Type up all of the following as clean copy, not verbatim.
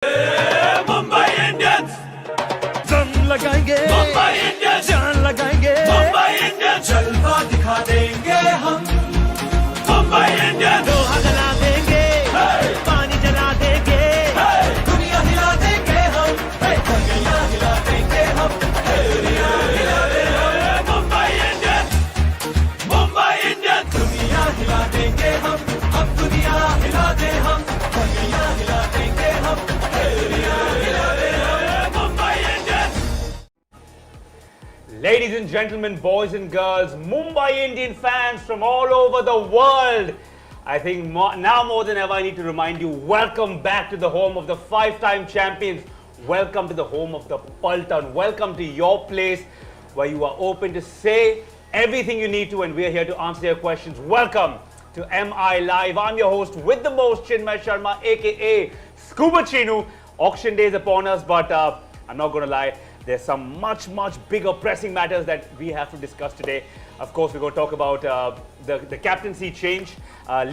Mumbai Indians जंग लगाएंगे, Mumbai Indians जान लगाएंगे, मुंबई इंडियंस जलवा दिखा देंगे हम मुंबई इंडियंस लोहा जला देंगे, पानी जला देंगे, दुनिया हिला देंगे हम दुनिया हिला देंगे हम दुनिया हिला देंगे मुंबई इंडियंस दुनिया हिला देंगे हम अब दुनिया हिला दे हम दुनिया हिला देंगे हम दुनिया हिला दे Mumbai Indians Ladies and gentlemen, boys and girls, Mumbai Indian fans from all over the world. I think now more than ever I need to remind you, welcome back to the home of the five-time champions. Welcome to the home of the Paltan. Welcome to your place where you are open to say everything you need to and we are here to answer your questions. Welcome to MI Live. I'm your host with the most, Chinmay Sharma, aka Scuba Chinu. Auction day is upon us, but I'm not going to lie. There's some much bigger pressing matters that we have to discuss today. Of course, we're going to talk about the captaincy change,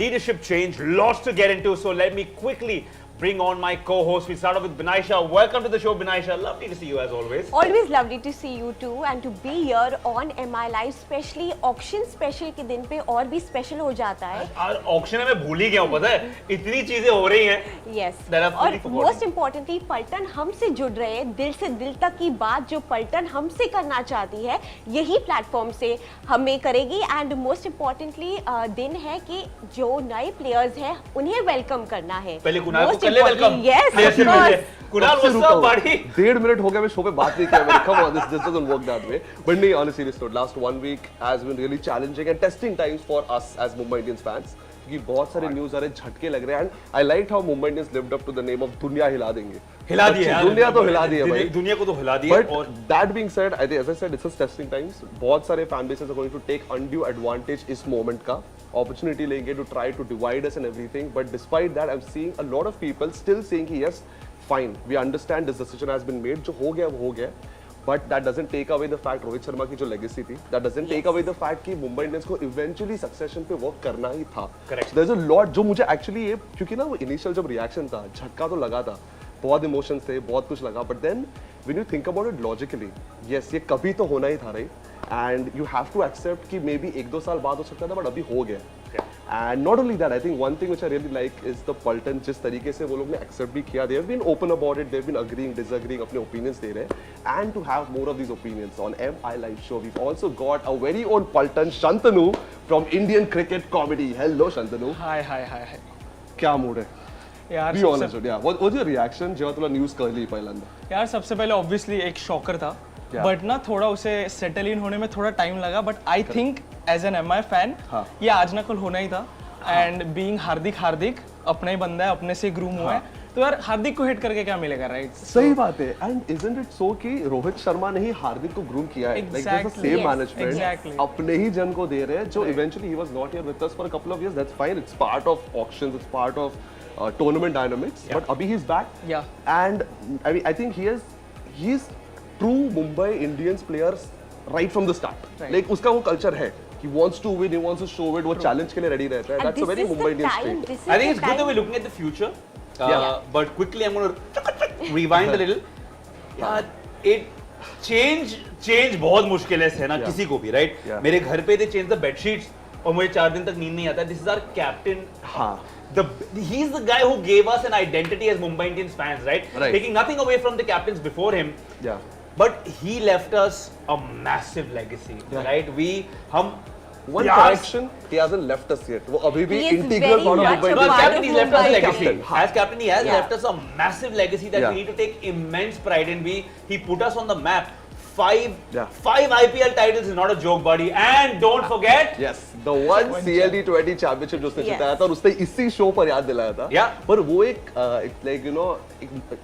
leadership change, lots to get into. So let me quickly bring on my co-host. We start off with Binaisha. Welcome to the show, Binaisha. Lovely to see you as always. Always lovely to see you too and to be here on MI Live, especially auction special के दिन पे और भी special हो जाता है. Auction में मैं भूल ही गया हूँ, पता है? इतनी चीजें हो रही हैं. Yes. और most importantly, पलटन हमसे जुड़ रहे हैं. दिल से दिल तक की बात जो पलटन हमसे करना चाहती है, यही प्लेटफॉर्म से हमें करेगी. And most importantly, दिन है कि जो नए players हैं, उन्हें welcome करना है. पहले कुणाल को कर ले welcome. Yes, of course. Kunal what's up, buddy? 1.5 minute हो गया मैं शो पे बात नहीं किया मैंने. Come on, this doesn't work that way. But नहीं, on a serious note, last 1 week has been really challenging and testing times for us as Mumbai Indians fans. क्योंकि बहुत सारे न्यूज़ आ रहे, झटके लग रहे हैं. And I liked how Mumbai Indians lived up to the name of दुनिया हिला देंगे. हिला दिया यार. दुनिया तो हिला दी है भाई. दुनिया को तो हिला दिया. But that being said, I think as I said, it's just testing times. बहुत सारे fan bases are going to take undue advantage इस moment का. Opportunity लेंगे to try to divide us and everything. But despite that, I'm seeing a lot of people still saying yes, fine, we understand this decision has been made. जो हो गया वो हो गया. But that doesn't take away the fact Rohit Sharma की जो legacy थी. That doesn't take away the fact कि मुंबई इंडियंस को eventually succession पे work करना ही था. Correct. There's a lot जो मुझे actually ये क्योंकि ना वो initial जब reaction था, झटका तो लगा था. बहुत emotions थे, बहुत कुछ लगा. But then when you think about it logically, yes, ये कभी तो होना ही था, right? And you have to accept कि maybe 1-2 साल बाद हो सकता था, but अभी हो गया. And not only that, I think one thing which I really like is the Paltan जिस तरीके से वो लोग ने accept भी किया. They have been open about it. They have been agreeing, disagreeing, अपने opinions दे रहे हैं. And to have more of these opinions on MI Live show, we've also got our very own Paltan Shantanu from Indian Cricket Comedy. Hello Shantanu. Hi. क्या mood है? यार Be honest, yeah. What's your reaction जेव्हा तुला news कळली पहिल्यांदा? यार सबसे पहले ऑब्वियसली एक शॉकर था बट ना थोड़ा उसे सेटल इन होने में थोड़ा टाइम लगा but I think as an MI fan ये आज ना कल होना ही था एंड बीइंग हार्दिक अपना ही बंदा है अपने से ग्रूम हुआ है तो यार हार्दिक को हिट करके क्या मिलेगा राइट सही बात है एंड इजंट इट सो कि रोहित शर्मा ने ही हार्दिक को ग्रूम किया है लाइक द सेम मैनेजमेंट अपने ही जन को दे रहे हैं जो eventually he was not here with us for a couple of years that's fine it's part of auctions it's part of tournament dynamics but abhi he's back and I think he's true Mumbai Indians players right from the start like uska wo culture hai he wants to win he wants to show it wo challenge ke liye ready rehta hai that's a very Mumbai Indians trait I think it's good that we're looking at the future but quickly I'm going to rewind a little it change बहुत मुश्किल है ना किसी को भी right मेरे घर पे they change the bed sheets और मुझे 4 दिन तक नींद नहीं आता this is our captain he's the guy who gave us an identity as Mumbai Indians fans, right? Taking nothing away from the captains before him. Yeah. But he left us a massive legacy, right? One correction, he hasn't left us yet. वो अभी भी integral part of Mumbai Indians. As captain, he's left us a legacy. As captain, he has left us a massive legacy that we need to take immense pride in. He put us on the map. Five IPL titles is not a joke, buddy. And don't forget, yes, the one CLD20 championship जो उसने जिताया था और उसने इसी show पर याद दिलाया था. पर वो एक like you know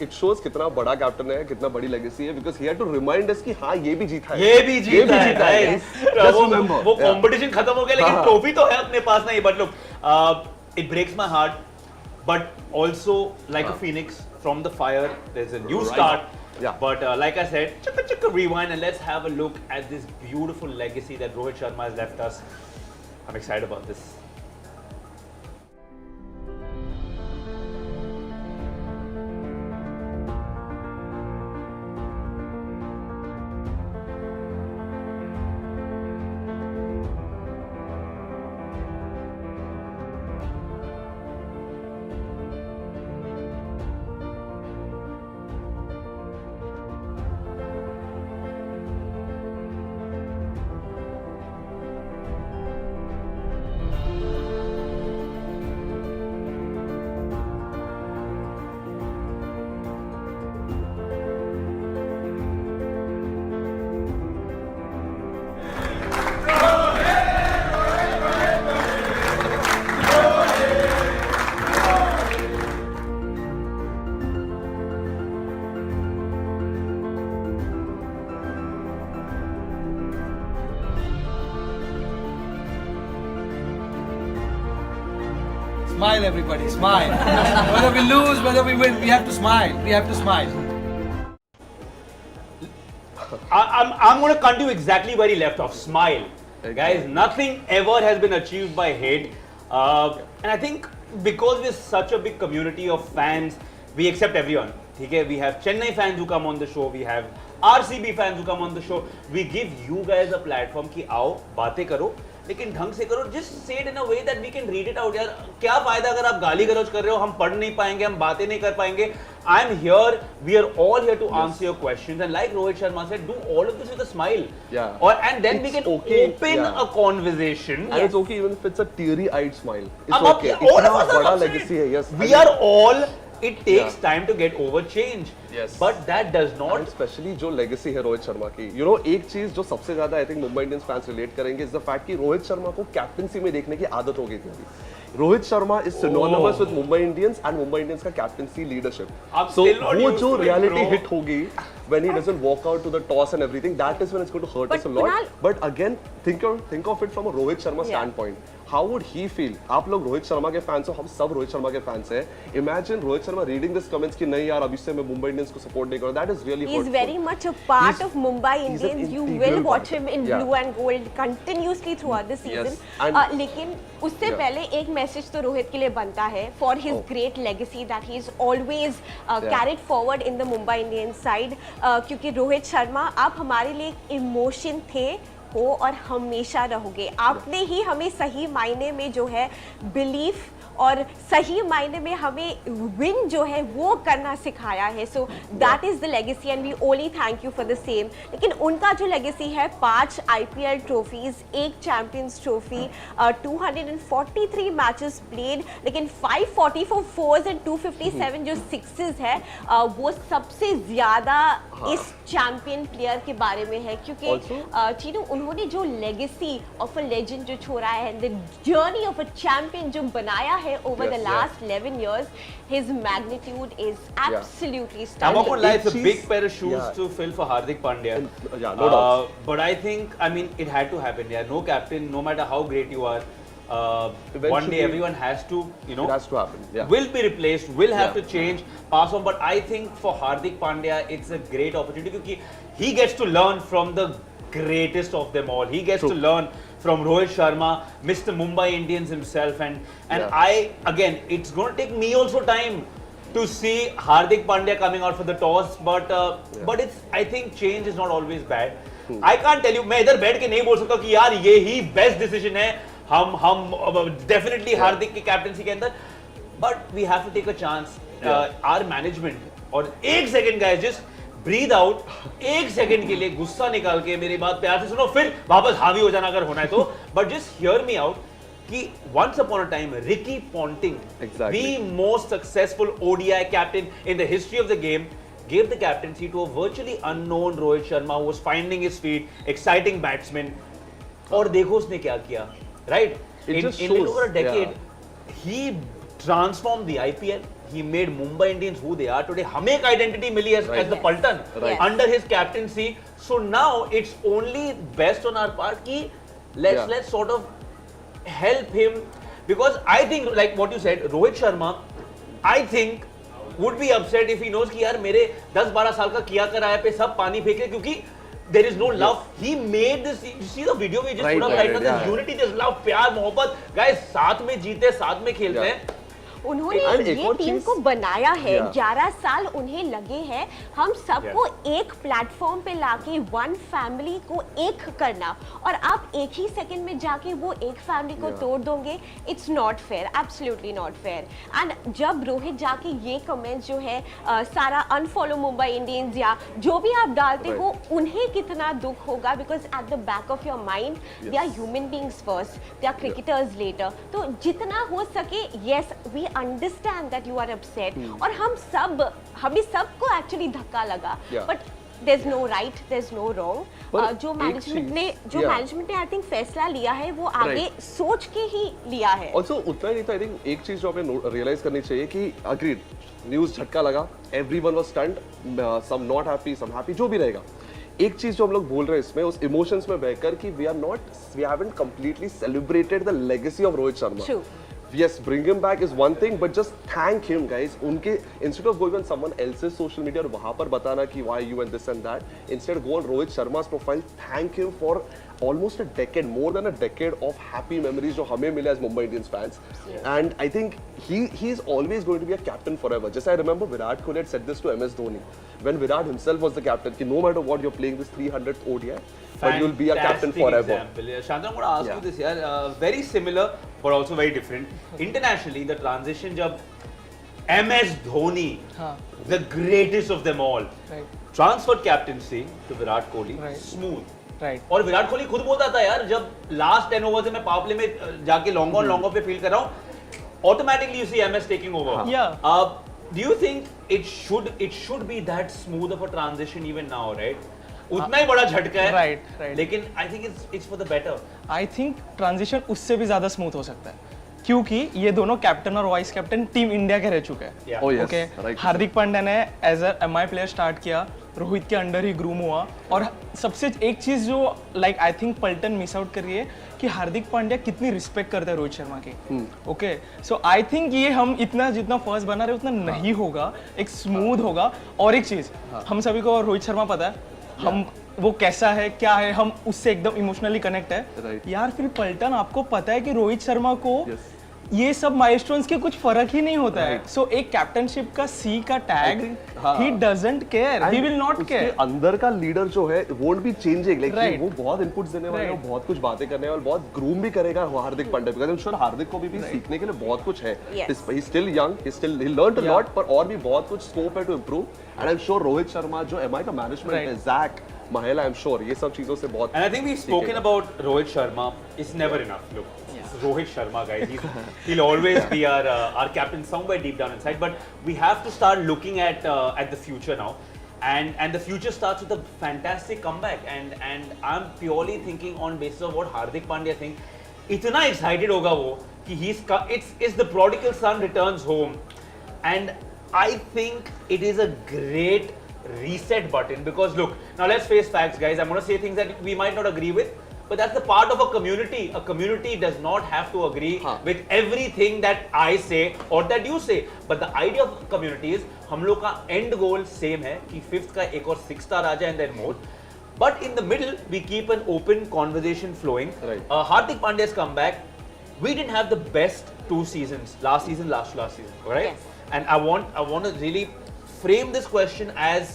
it shows कितना बड़ा कैप्टन है, कितना बड़ी लेगेसी है because he had to remind us कि हाँ ये भी जीता है. ये भी जीता है. वो कंपटीशन खत्म हो गया लेकिन ट्रॉफी तो है अपने पास नहीं. But look, it breaks my heart, but also like a phoenix from the fire, there's a new start. Yeah. But like I said, chukka rewind and let's have a look at this beautiful legacy that Rohit Sharma has left us. I'm excited about this. Smile, everybody, smile. Whether we lose, whether we win, we have to smile. We have to smile. I'm going to continue exactly where he left off. Smile. Guys, nothing ever has been achieved by hate. And I think because we're such a big community of fans, we accept everyone. Okay? We have Chennai fans who come on the show. We have RCB fans who come on the show. We give you guys a platform कि आओ बातें करो लेकिन ढंग से करो. Just say it in a way that we can read it out. यार क्या फायदा अगर आप गाली गलौज कर रहे हो, हम पढ़ नहीं पाएंगे, हम बातें नहीं कर पाएंगे. I'm here. We are all here to answer your questions. And like Rohit Sharma said, do all of this with a smile. Yeah. And then we can open a conversation. And it's okay even if it's a teary-eyed smile. It's अब okay. all of इतना us are बड़ा upset. legacy है. Yes. We are all. It takes time to get over change. Yes. But that does not. And especially जो legacy है रोहित शर्मा की, you know एक चीज जो सबसे ज्यादा I think Mumbai Indians fans relate करेंगे is the fact कि रोहित शर्मा को कैप्टनसी में देखने की आदत हो गई थी अभी. Rohit Sharma is synonymous with Mumbai Indians and Mumbai Indians का captaincy leadership. I'm So still not वो used जो to it, reality bro. hit होगी when he doesn't walk out to the toss and everything, that is when it's going to hurt But us a lot. Kunal- But again, think of it from a Rohit Sharma standpoint. How would he feel? आप लोग रोहित शर्मा के fans हो, हम सब रोहित शर्मा के fans हैं. Imagine Rohit Sharma reading this comments कि नहीं यार अभी से मैं मुंबई इंडियंस को सपोर्ट नहीं करूँ. That is really He is hurtful. very much a part He's- of Mumbai he's an Indians. You integral will watch part. him in Yeah. blue and gold continuously throughout the season. Yes. And- लेकिन उससे Yeah. पहले एक message तो रोहित के लिए बनता है for his great legacy that he is always carried forward in the Mumbai Indians side. क्योंकि रोहित शर्मा आप हमारे लिए एक इमोशन थे हो और हमेशा रहोगे. आपने ही हमें सही मायने में जो है बिलीफ और सही मायने में हमें विन जो है वो करना सिखाया है. So that is the legacy and we only thank you for the same. लेकिन उनका जो लेगेसी है 5 IPL trophies, 1 champions trophy, 243 matches played, लेकिन 544 फोर्स एंड 257 जो सिक्सेस है वो सबसे ज्यादा इस चैंपियन प्लेयर के बारे में है. क्योंकि चीनू उन्होंने जो लेगेसी ऑफ अ लेजेंड जो छोड़ा है, the journey of a champion जो बनाया है over the last 11 years, his magnitude is absolutely I'm stunning. not gonna lie, it's a She's- big pair of shoes Yeah. to fill for Hardik Pandya. Yeah, no doubt. But I think, I mean, it had to happen. Yeah, no captain, no matter how great you are, one day Eventually- everyone has to, you know, It has to happen. Yeah. will be replaced, will have Yeah. to change, pass on. But I think for Hardik Pandya, it's a great opportunity because he gets to learn from the greatest of them all. He gets to learn from Rohit Sharma, Mr. Mumbai Indians himself, and Yeah. again, it's going to take me also time to see Hardik Pandya coming out for the toss, but it's, I think change is not always bad. I can't tell you, मैं इधर बैठ के नहीं बोल सकता कि यार ये ही बेस्ट डिसीजन है, हम डेफिनेटली हार्दिक की कैप्टनसी के अंदर, but we have to take a chance. Our management और एक second guys, just breathe out, एक सेकंड के लिए गुस्सा निकाल के मेरी बात प्यार से सुनो, फिर वापस हावी हो जाना अगर होना है तो. But just hear me out कि once upon a time Ricky Ponting, Exactly. the most successful ODI captain in the history of the game, gave the captaincy to a virtually unknown Rohit Sharma who was finding his feet, exciting batsman. और देखो उसने क्या किया, right? It In just little shows, over a decade, he transformed the IPL. He made Mumbai Indians who they are today. हमें एक identity milli as the Paltan Right. under his captaincy. So now it's only best on our part कि let's sort of help him, because I think like what you said, Rohit Sharma, I think would be upset if he knows कि यार मेरे 10-12 साल का किया कराया पे सब पानी फेंक रहे क्योंकि there is no love. He made this. You see the video we just put up right now. There's unity, there's love, प्यार, मोहब्बत. Guys साथ में जीते, साथ में खेलते हैं. उन्होंने And एक ये और टीम चीज़- को बनाया है. 11 साल उन्हें लगे हैं हम सबको एक प्लेटफॉर्म पे लाके वन फैमिली को एक करना, और आप एक ही सेकंड में जाके वो एक फैमिली को तोड़ दोगे. It's not fair, absolutely not fair. And जब रोहित जाके ये कमेंट्स जो है सारा अनफॉलो मुंबई इंडियंस या जो भी आप डालते हो, उन्हें कितना दुख होगा, because at the back of your mind they are human beings first, they are cricketers later. तो जितना हो सके, yes we understand that you are upset, और हमें सबको एक्चुअली धक्का लगा, but there is no right, there is no wrong. जो मैनेजमेंट ने आई थिंक फैसला लिया है वो आगे सोच के ही लिया है. ऑल्सो उतना ही नहीं था. आई थिंक एक चीज जो हमें रियलाइज करनी चाहिए कि अग्रीड न्यूज झटका लगा, everyone was stunned, some not happy, some happy, जो भी रहेगा. एक चीज जो हम लोग बोल रहे हैं इसमें, उस इमोशंस में बहकर कि we haven't completely celebrated the legacy of Rohit Sharma. yes, bring him back is one thing, but just thank him, guys. उनके instead of going on someone else's social media और वहाँ पर बताना कि why you and this and that, instead go on Rohit Sharma's profile, thank him for almost a decade, more than a decade of happy memories जो हमें मिले as Mumbai Indians fans. And I think he is always going to be a captain forever. Just I remember Virat Kohli had said this to MS Dhoni when Virat himself was the captain. कि no matter what you're playing this 300th ODI, but you'll be a captain Fantastic forever. Example. Yeah, Shantanu, I'm going to ask you this here. Very similar, but also very different. Internationally, the transition जब MS Dhoni, the greatest of them all, transferred captaincy to Virat Kohli, smooth. और विराट कोहली खुद बोलता था यार जब last 10 over से मैं power play में जाके लॉन्ग ऑन पे फील कर रहा हूं automatically you see MS taking over do you think it should be that smooth of a transition even now, right? उतना ही बड़ा झटका है right. लेकिन I think it's for the better. I think transition उससे भी ज्यादा स्मूथ हो सकता है क्योंकि ये दोनों कैप्टन और वाइस कैप्टन टीम इंडिया के रह चुके हैं। Yeah. Oh yes, okay right. Hardik Pandya ने as a MI player start किया, रोहित के अंडर ही ग्रूम हुआ और सबसे एक चीज जो लाइक आई थिंक पल्टन मिस आउट कर रही है कि हार्दिक पांड्या कितनी रिस्पेक्ट करता है रोहित शर्मा की। ओके सो आई थिंक ये हम इतना जितना फर्स्ट बना रहे उतना नहीं होगा, एक स्मूथ होगा। और एक चीज हम सभी को रोहित शर्मा पता है, हम वो कैसा है क्या है, हम उससे एकदम इमोशनली कनेक्ट है यार। फिर पल्टन आपको पता है कि रोहित शर्मा को ये सब माइलस्टोन्स के कुछ फर्क ही नहीं होता है। सो एक कैप्टनशिप का सी का tag he doesn't care, he will not care. अंदर का लीडर जो है वोंट बी चेंजिंग, लाइक वो बहुत इनपुट्स देने वाला है, वो बहुत कुछ बातें करने वाला, बहुत ग्रूम भी करेगा Hardik Pandya, because I am sure Hardik को भी सीखने के लिए बहुत कुछ है। He still young, he learned a lot, पर और भी बहुत कुछ स्कोप है to improve. And I am sure Rohit Sharma जो एमआई का मैनेजमेंट है, जैक Mahela, I'm sure ये सब चीजों से बहुत। And I think we've spoken about Rohit Sharma. It's never enough. Look, Rohit Sharma, guys, he'll always be our captain somewhere deep down inside. But we have to start looking at the future now, and the future starts with a fantastic comeback. And I'm purely thinking on basis of what Hardik Pandya thinks. इतना excited होगा वो कि it's the prodigal son returns home, and I think it is a great reset button because look, now let's face facts, guys. I'm going to say things that we might not agree with, but that's the part of a community. A community does not have to agree with everything that I say or that you say, but the idea of community is हम लोग का end goal same है कि 5th का एक और 6 star आ जाए and then more, but in the middle we keep an open conversation flowing. Hardik Pandya's comeback, we didn't have the best 2 seasons, last season, last season, right? Yes. And I want to really frame this question as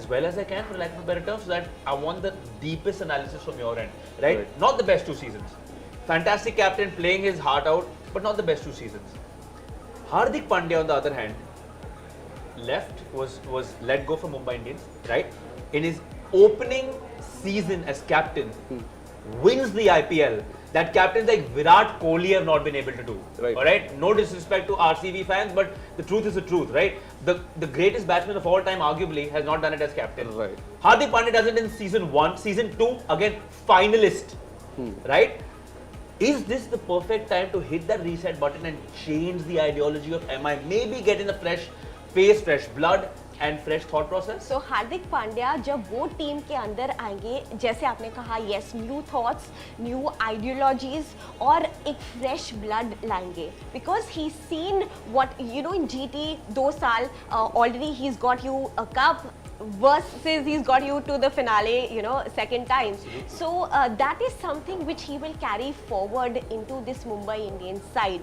well as I can, for lack of a better term, so that I want the deepest analysis from your end, right? Not the best 2 seasons. Fantastic captain playing his heart out, but not the best 2 seasons. Hardik Pandya, on the other hand, was let go from Mumbai Indians, right? In his opening season as captain, wins the IPL. That captains like Virat Kohli have not been able to do. All right. No disrespect to RCB fans, but the truth is the truth, right? The greatest batsman of all time, arguably, has not done it as captain. Right. Hardik Pandya does it in season 1, season 2, again finalist, right? Is this the perfect time to hit that reset button and change the ideology of MI? Maybe get in a fresh face, fresh blood, and fresh thought process? So Hardik Pandya जब वो team के अंदर आएंगे, जैसे आपने कहा, yes, new thoughts, new ideologies और एक fresh blood लाएंगे, because he's seen what in GT 2 साल already he's got you a cup versus he's got you to the finale, second time. So that is something which he will carry forward into this Mumbai Indians side.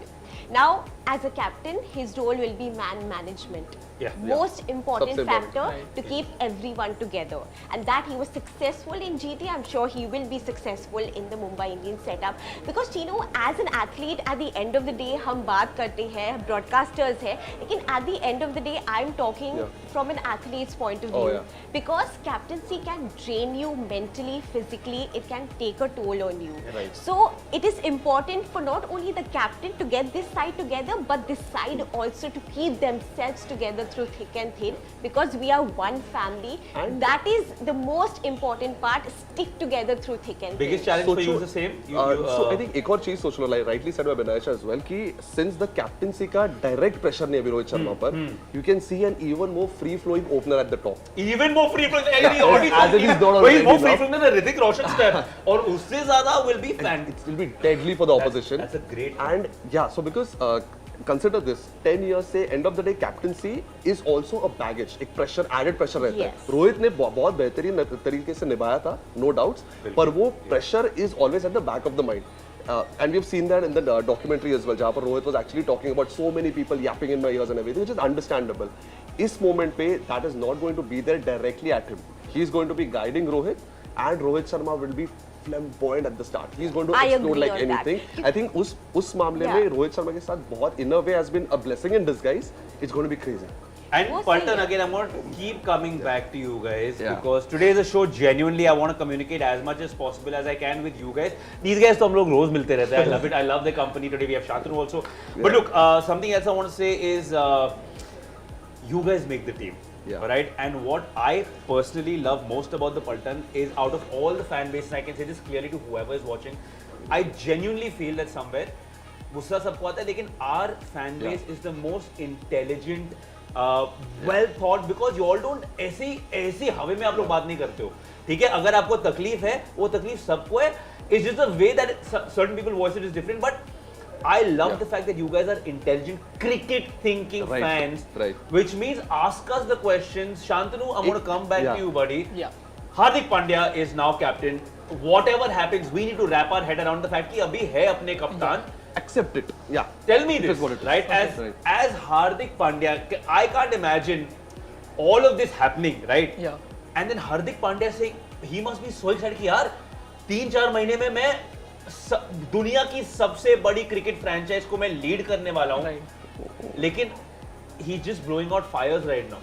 Now, as a captain, his role will be man management. Most important factor to keep everyone together. And that he was successful in GT, I'm sure he will be successful in the Mumbai Indians setup. Because, as an athlete, at the end of the day, हम बात करते हैं, broadcasters हैं, लेकिन at the end of the day, I'm talking from an athlete's point of view. Because captaincy can drain you mentally, physically, it can take a toll on you. So, it is important for not only the captain to get this this side together, but this side also to keep themselves together through thick and thin, because we are one family. And that is the most important part. Stick together through thick and thin. Biggest challenge for you is the same. So I think एक और चीज सोच लो, like rightly said by Binayesh as well, कि since the captaincy का direct pressure नहीं है रोहित शर्मा पर, you can see an even more free flowing opener at the top. Even more free flowing. As it is not already more free enough. flowing than Hrithik Roshan step. और उससे ज़्यादा will be fan. It will be deadly for the opposition. That's a great. And yeah, so because consider this, 10 years से end of the day captaincy is also a baggage, एक pressure, added pressure रहता है. Yes. Rohit ने बहुत बेहतरीन तरीके से निभाया था, no doubts, पर वो pressure is always at the back of the mind. And we've seen that in the documentary as well, जहाँ पर Rohit was actually talking about so many people yapping in my ears and everything, which is understandable. इस moment पे that is not going to be there directly at him. He is going to be guiding Rohit, and Rohit Sharma will be flamboyant at the start. He's going to I explode agree like on that. anything. I think उस मामले में रोहित शर्मा के साथ बहुत in a way has been a blessing in disguise. It's going to be crazy. And वो Paltan, सही है। again, I'm going to keep coming back to you guys Yeah. because today is a show. Genuinely, I want to communicate as much as possible as I can with you guys. These guys, तो हम लोग रोज मिलते रहते हैं. I love it. I love the company. Today we have Shantanu also. But look, something else I want to say is, you guys make the team. Yeah. Right? And what I personally love most about the Paltan is, out of all the fan bases, I can say this clearly to whoever is watching, I genuinely feel that somewhere गुस्सा सबको आता है, लेकिन our fan base is the most intelligent, well thought, because you all don't ऐसी हवा में आप लोग बात नहीं करते हो. ठीक है, अगर आपको तकलीफ है, वो तकलीफ सबको है. It's just the way that certain people voice it is different, but I love the fact that you guys are intelligent, cricket-thinking fans, which means ask us the questions. Shantanu, I'm going to come back to you, buddy. Yeah. Hardik Pandya is now captain. Whatever happens, we need to wrap our head around the fact कि अभी है अपने कप्तान. Accept it. Yeah. Tell me It this, is what it is. right? As Hardik Pandya, I can't imagine all of this happening, right? Yeah. And then Hardik Pandya saying, he must be so excited कि यार 3-4 महीने में मैं दुनिया की सबसे बड़ी cricket franchise को मैं लीड करने वाला हूँ. लेकिन he just blowing out fires right now.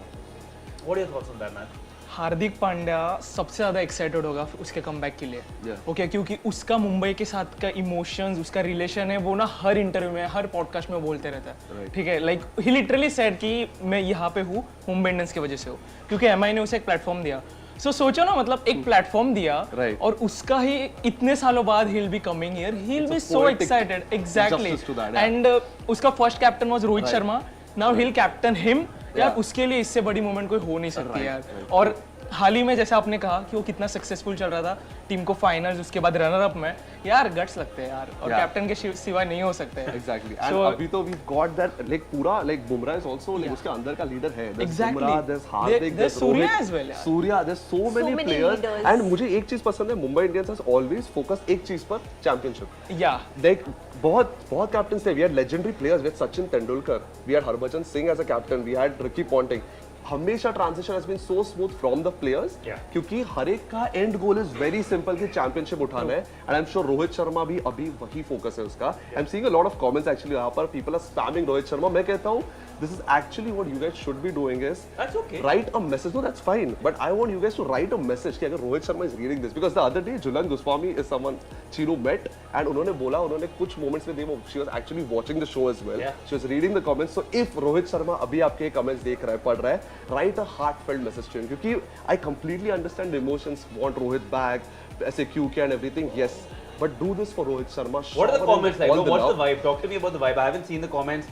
What are your thoughts on that, man? Hardik Pandya सबसे ज़्यादा एक्साइटेड होगा उसके कमबैक के लिए. Yeah. ओके, क्योंकि उसका मुंबई के साथ का इमोशंस, उसका रिलेशन है, वो ना हर इंटरव्यू में, हर पॉडकास्ट में बोलते रहता है. ठीक है, लाइक ही लिटरली सेड कि मैं यहाँ पे हूँ मुंबई इंडियंस की वजह से हूँ, क्योंकि एमआई ने उसे एक प्लेटफॉर्म दिया. सो सोचो ना, मतलब एक प्लेटफॉर्म दिया और उसका ही इतने सालों बाद he will be coming here, he will be so excited. Exactly. And उसका first captain was Rohit Sharma. Now he will captain him. यार उसके लिए इससे बड़ी मोमेंट कोई हो नहीं सकती यार. और हाल ही में जैसे आपने कहा कि वो कितना सक्सेसफुल चल रहा था, टीम को फाइनल्स, उसके बाद रनर अप में, यार गट्स लगते हैं यार, और कैप्टन के सिवाय नहीं हो सकते. Exactly. And अभी तो we got that, like पूरा, like Bumrah is also, like उसके अंदर का लीडर है. There's Exactly. Bumrah, there's Hardik, there's Surya as well, यार. Surya, there's so many players. leaders. And मुझे एक चीज पसंद है, Mumbai Indians has always focused एक चीज पर, championship. या Like बहुत captains थे. We had legendary players. We had Sachin Tendulkar. We had Harbhajan Singh as a captain. We had Ricky Ponting. हमेशा transition has been so smooth from the players, क्योंकि हर एक का end goal is very simple कि championship उठाना है. And I am sure Rohit Sharma भी अभी वही फोकस है उसका. I am seeing a lot of comments actually, यहाँ पर people are spamming Rohit Sharma. मैं कहता हूँ this is actually what you guys should be doing is That's okay. write a message. No, that's fine, but I want you guys to write a message कि अगर Rohit Sharma is reading this, because the other day Julan Goswami is someone Chino met and उन्होंने बोला, उन्होंने कुछ moments में देखो, she was actually watching the show as well. She was reading the comments. So if Rohit Sharma अभी आपके comments देख रहा है, पढ़ रहा है, write a heartfelt message to him, क्योंकि I completely understand the emotions, want Rohit back, ऐसे QK and everything, yes. But do this for Rohit Sharma. What are the comments like? What's the vibe? Talk to me about the vibe. I haven't seen the comments.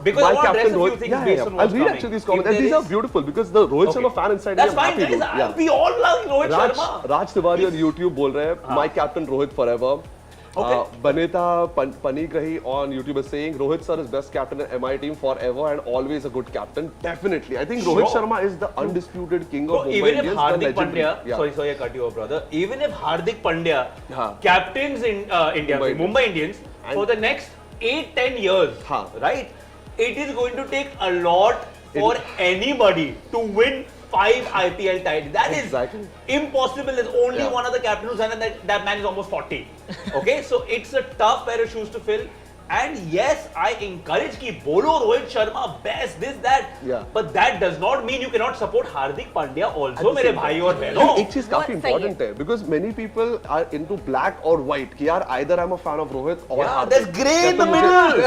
Because I want to address a few things based on what's I'll read coming. actually these comments, and these are beautiful because the Rohit Sharma fan inside That's me, I'm fine. happy That to. is, we all love Rohit Sharma. Raj Tiwari on YouTube बोल रहे हैं, my captain Rohit forever. Banita Panigrahi on YouTube is saying Rohit sir is best captain in MI team forever and always a good captain. Definitely, I think Rohit Sharma is the undisputed king of Mumbai Even if Indians. Hardik Pandya, sorry, I cut you off, brother. Even if Hardik Pandya captains in Mumbai Indians for the next 8-10 years, right? It is going to take a lot for anybody to win 5 IPL titles. That is impossible. There's only one other captain who's done, and that man is almost 40. Okay, so it's a tough pair of shoes to fill. And yes, I encourage ki bolo Rohit Sharma best this that. Yeah. But that does not mean you cannot support Hardik Pandya At also, the मेरे same भाई time. और बहनों. एक चीज काफी बहुत सही है। important है because many people are into black or white कि यार either I'm a fan of Rohit or Yeah, Hardik. there's grey in या the तो मुझे- middle.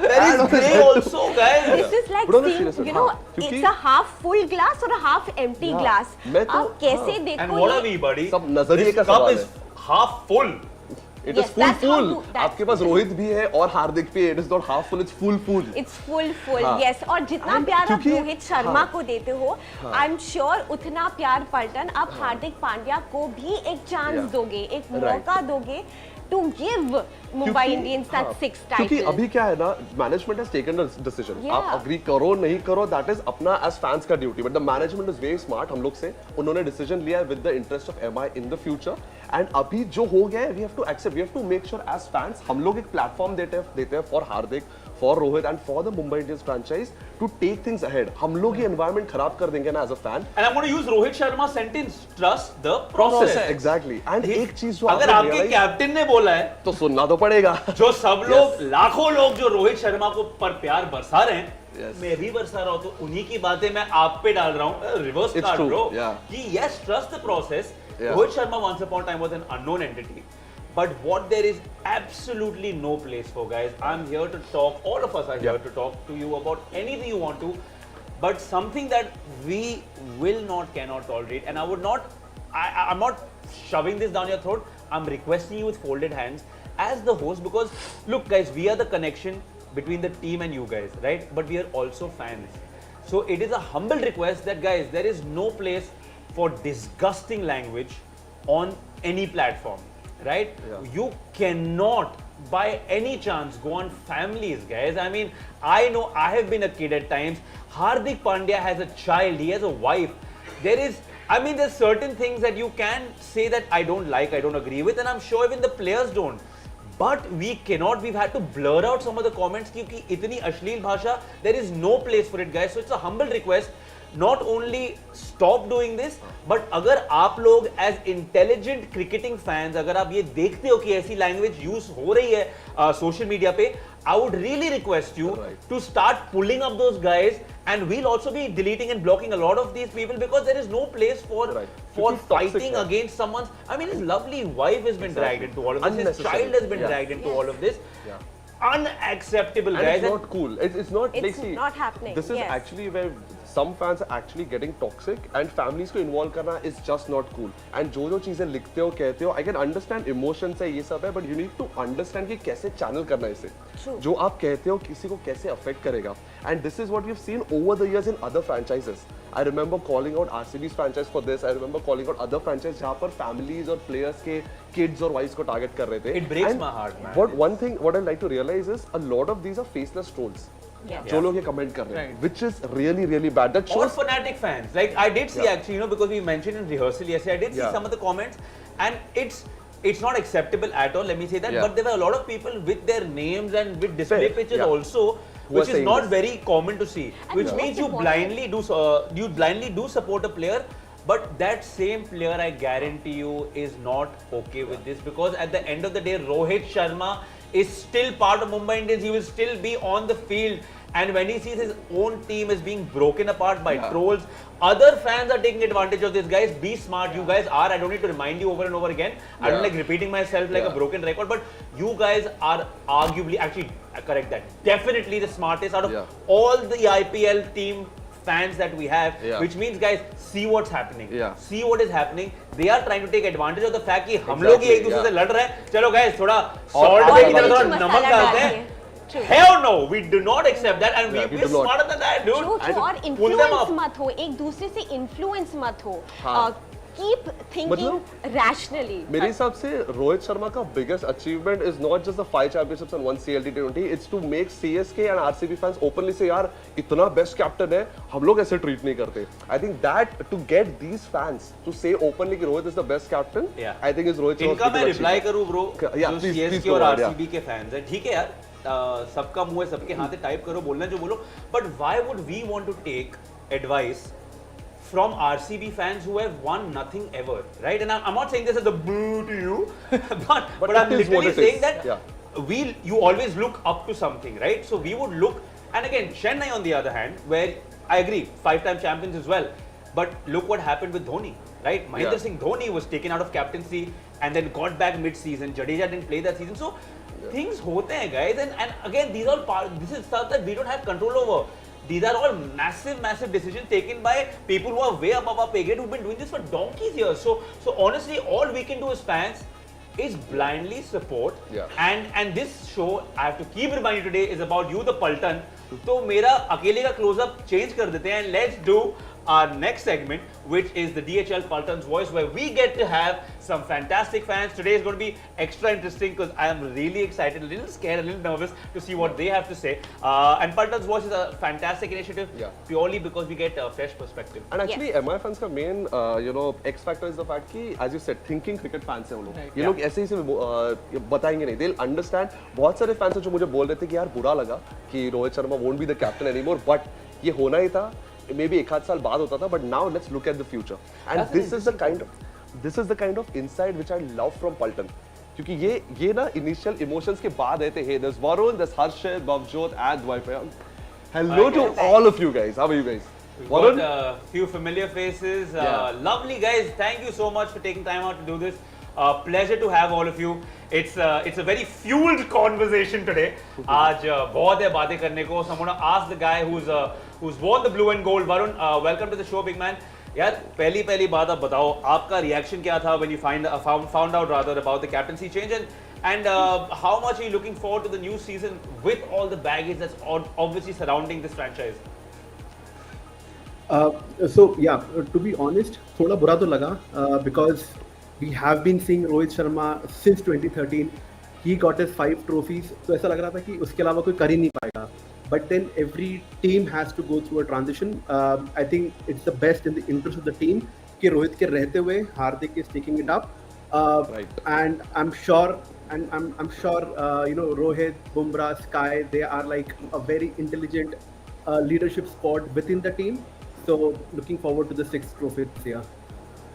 There is grey also, guys. This is like But on a seeing, serious you note, know, हाँ, क्योंकि- it's a half full glass or a half empty Yeah, glass. मैं तो- आप कैसे हाँ। देखो And what are ये- we, buddy? सब नजरिए This का cup सवाल is half full. It Yes, is full that's how full. you- that's- आपके पास रोहित भी है और हार्दिक भी है. It is not half full, it's full full. It's full, हाँ. yes. और जितना And प्यार आप क्योंकि- रोहित शर्मा हाँ. को देते हो, I'm sure उतना प्यार पलटन आप हार्दिक पांड्या को भी एक चांस Yeah. दोगे, एक Right. मौका दोगे to give Mumbai क्योंकि- Indians that हाँ, sixth क्योंकि title. अभी क्या है ना, management has taken a decision. Yeah. आप अग्री करो नहीं करो, दैट इज अपना एज फैंस का duty. But the management is very smart. हम लोग से उन्होंने डिसीजन लिया है with the interest of MI in the future. एंड अभी जो हो गया है, we have to accept, we have to make sure as fans हम लोग एक प्लेटफॉर्म देते हैं for Hardik, for Rohit and for the Mumbai Indians franchise to take things ahead. हम लोग ये एनवायरनमेंट खराब कर देंगे ना as a fan. And I'm going to use Rohit Sharma's sentence. Trust the process. Exactly. And एक चीज जो अगर आपने आपके realize- कैप्टन ने बोला है तो सुनना तो पड़ेगा. जो सब लोग लाखों लोग जो रोहित शर्मा को पर प्यार बरसा रहे हैं, Yes. मैं भी बरसा रहा हूं, तो उन्हीं की बातें मैं आप पे डाल रहा हूं. Reverse It's card true, bro yeah. कि yes trust the process. Yeah. Rohit Sharma once upon a time was an unknown entity, but what there is absolutely no place for, guys. I'm here to talk, all of us are here Yeah. to talk to you about anything you want to, but something that we will not, cannot tolerate, and I would not, I'm not shoving this down your throat. I'm requesting you with folded hands as the host, because look, guys, we are the connection between the team and you guys, right? But we are also fans. So it is a humble request that, guys, there is no place for disgusting language on any platform, right? Yeah. You cannot by any chance go on families, guys. I mean, I know I have been a kid at times. Hardik Pandya has a child, he has a wife. There is, I mean, there's certain things that you can say that I don't like, I don't agree with, and I'm sure even the players don't. But we cannot, we've had to blur out some of the comments क्योंकि इतनी अश्लील भाषा, there is no place for it, guys. So it's a humble request. Not only stop doing this, but अगर आप लोग as intelligent cricketing fans, अगर आप ये देखते हो कि ऐसी language use हो रही है social media पे, I would really request you Right. to start pulling up those guys, and we'll also be deleting and blocking a lot of these people because there is no place for Right. for It's toxic, fighting yeah. against someone's. I mean, his lovely wife has been Exactly. dragged into all of this. His Unnecessary. child has been Yeah. dragged into Yes. all of this. Yeah. Unacceptable, And guys. it's not cool. It's not It's like, see, not happening, This is yes. actually where some fans are actually getting toxic, and families को involve करना is just not cool. And जो चीजें लिखते हो कहते हो, I can understand emotions है ये सब है, but you need to understand कि कैसे channel करना है इसे. True. जो आप कहते हो किसी को कैसे affect करेगा. And this is what we've seen over the years in other franchises. I remember calling out RCB's franchise for this. I remember calling out other franchises जहाँ पर families और players के kids और wives को target कर रहे थे. It breaks And my heart, man. What I like to realize is a lot of these are faceless trolls. Yeah. जो लोग ये कमेंट कर रहे हैं, Right. which is really really bad. That Or shows fanatic fans. Like I did see Yeah. actually, you know, because we mentioned in rehearsal yesterday, I did see Yeah. some of the comments, and it's not acceptable at all. Let me say that. Yeah. But there were a lot of people with their names and with display Fair, pictures yeah. also, Who are which is saying not this. very common to see. And Which most means you important- blindly do support a player. But that same player, I guarantee you, is not okay with this, because at the end of the day, Rohit Sharma is still part of Mumbai Indians. He will still be on the field. And when he sees his own team is being broken apart by Yeah. trolls, other fans are taking advantage of this. Guys, be smart. You guys are. I don't need to remind you over and over again. I don't Yeah. like repeating myself like a Yeah. broken record. But you guys are arguably, actually, correct that. Definitely the smartest out of Yeah. all the IPL team fans that we have. Yeah. Which means, guys, see what's happening. Yeah. See what is happening. They are trying to take advantage of the fact कि हम लोग ही एक दूसरे से yeah. लड़ रहे हैं. चलो guys, थोड़ा और salt आगे की तरह थोड़ा बढ़ते नमक डालते हैं. True. Hell no, we do not accept that, and Yeah, we we're do not. smarter than that, dude. True, true. और pull them influence up. मत हो, एक दूसरे से influence मत हो. हाँ. Keep thinking rationally. मेरे हिसाब से रोहित शर्मा का biggest achievement is not just the 5 championships and 1 CLT T20. It's to make CSK and RCB fans openly say यार इतना best captain है, हम लोग ऐसे treat नहीं करते. I think that to get these fans to say openly कि Rohit is the best captain, Yeah. I think is Rohit Sharma's इनका मैं biggest रिप्लाई achievement. करूं ब्रो, Yeah, जो please, CSK please और go ahead, RCB के fans हैं, ठीक है यार, सबका मुंह है, सबके हाथ है, टाइप करो, बोलना जो बोलो, but why would we want to take advice from RCB fans who have won nothing ever, right? And I'm not saying this as a boo to you, but I'm it is what literally it saying is. that Yeah. you always look up to something, right? So we would look, and again, Chennai on the other hand, where I agree, 5-time champions as well. But look what happened with Dhoni, right? Mahendra Singh Dhoni was taken out of captaincy and then got back mid-season. Jadeja didn't play that season. So things hote hain, guys. And again, this is stuff that we don't have control over. These are all massive, massive decisions taken by people who are way above our pay grade, who've been doing this for donkeys years. So honestly, all we can do as fans is blindly support. And this show, I have to keep reminding you today, is about you, the Paltan. So मेरा अकेले का close-up change कर देते हैं, and let's do our next segment, which is the DHL Paltan's Voice, where we get to have some fantastic fans. Today is going to be extra interesting because I am really excited, a little scared, a little nervous to see what they have to say. And Paltan's Voice is a fantastic initiative, purely because we get a fresh perspective. And actually, MI fans का main, X factor is the fact कि, as you said, thinking cricket fans हैं वो लोग. ये लोग ऐसे ही से बताएंगे नहीं. They'll understand. बहुत सारे fans हैं जो मुझे बोल रहे थे कि यार बुरा लगा कि Rohit Sharma won't be the captain anymore, but ये होना ही था. Maybe एक आध साल बाद होता था, but now let's look at the future. And this is the kind of insight which I love from Paltan. क्योंकि ये ना initial emotions के बाद आए थे. Hey, there's Varun, there's Harshit, Bhavjot, and Dwight. Hello to all of you guys. How are you guys? Varun, got a few familiar faces. Lovely guys. Thank you so much for taking time out to do this. Pleasure to have all of you. It's a very fueled conversation today. आज बहुत है बातें करने को. So I'm gonna ask the guy who's worn the blue and gold. Varun, welcome to the show, big man. यार पहली बात आप बताओ, आपका reaction क्या था when you found out rather about the captaincy change, and how much are you looking forward to the new season with all the baggage that's obviously surrounding this franchise? So yeah, to be honest, थोड़ा बुरा तो लगा because we have been seeing Rohit Sharma since 2013. He got his 5 trophies. तो ऐसा लग रहा था कि उसके अलावा कोई कर ही नहीं पाएगा. But then every team has to go through a transition. I think it's the best in the interest of the team कि रोहित के रहते हुए Hardik is taking it up. And I'm sure Rohit, Bumrah, Sky, they are like a very intelligent leadership squad within the team. So looking forward to the 6th trophy this year.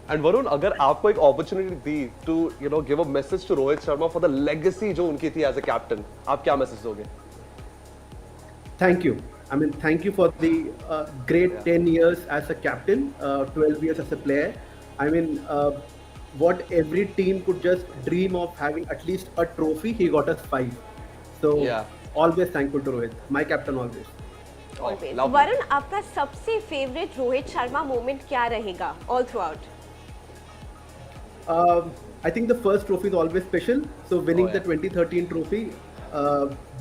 And Varun, अगर आपको एक opportunity the to give a message to Rohit Sharma for the legacy जो उनकी थी as a captain, आप क्या message दोगे? Thank you. I mean, thank you for the great 10 years as a captain, 12 years as a player. I mean, what every team could just dream of having at least a trophy, he got us 5. So always thankful to Rohit, my captain always. Varun, आपका सबसे favourite Rohit Sharma moment क्या रहेगा all throughout? I think the first trophy is always special. So winning the 2013 trophy,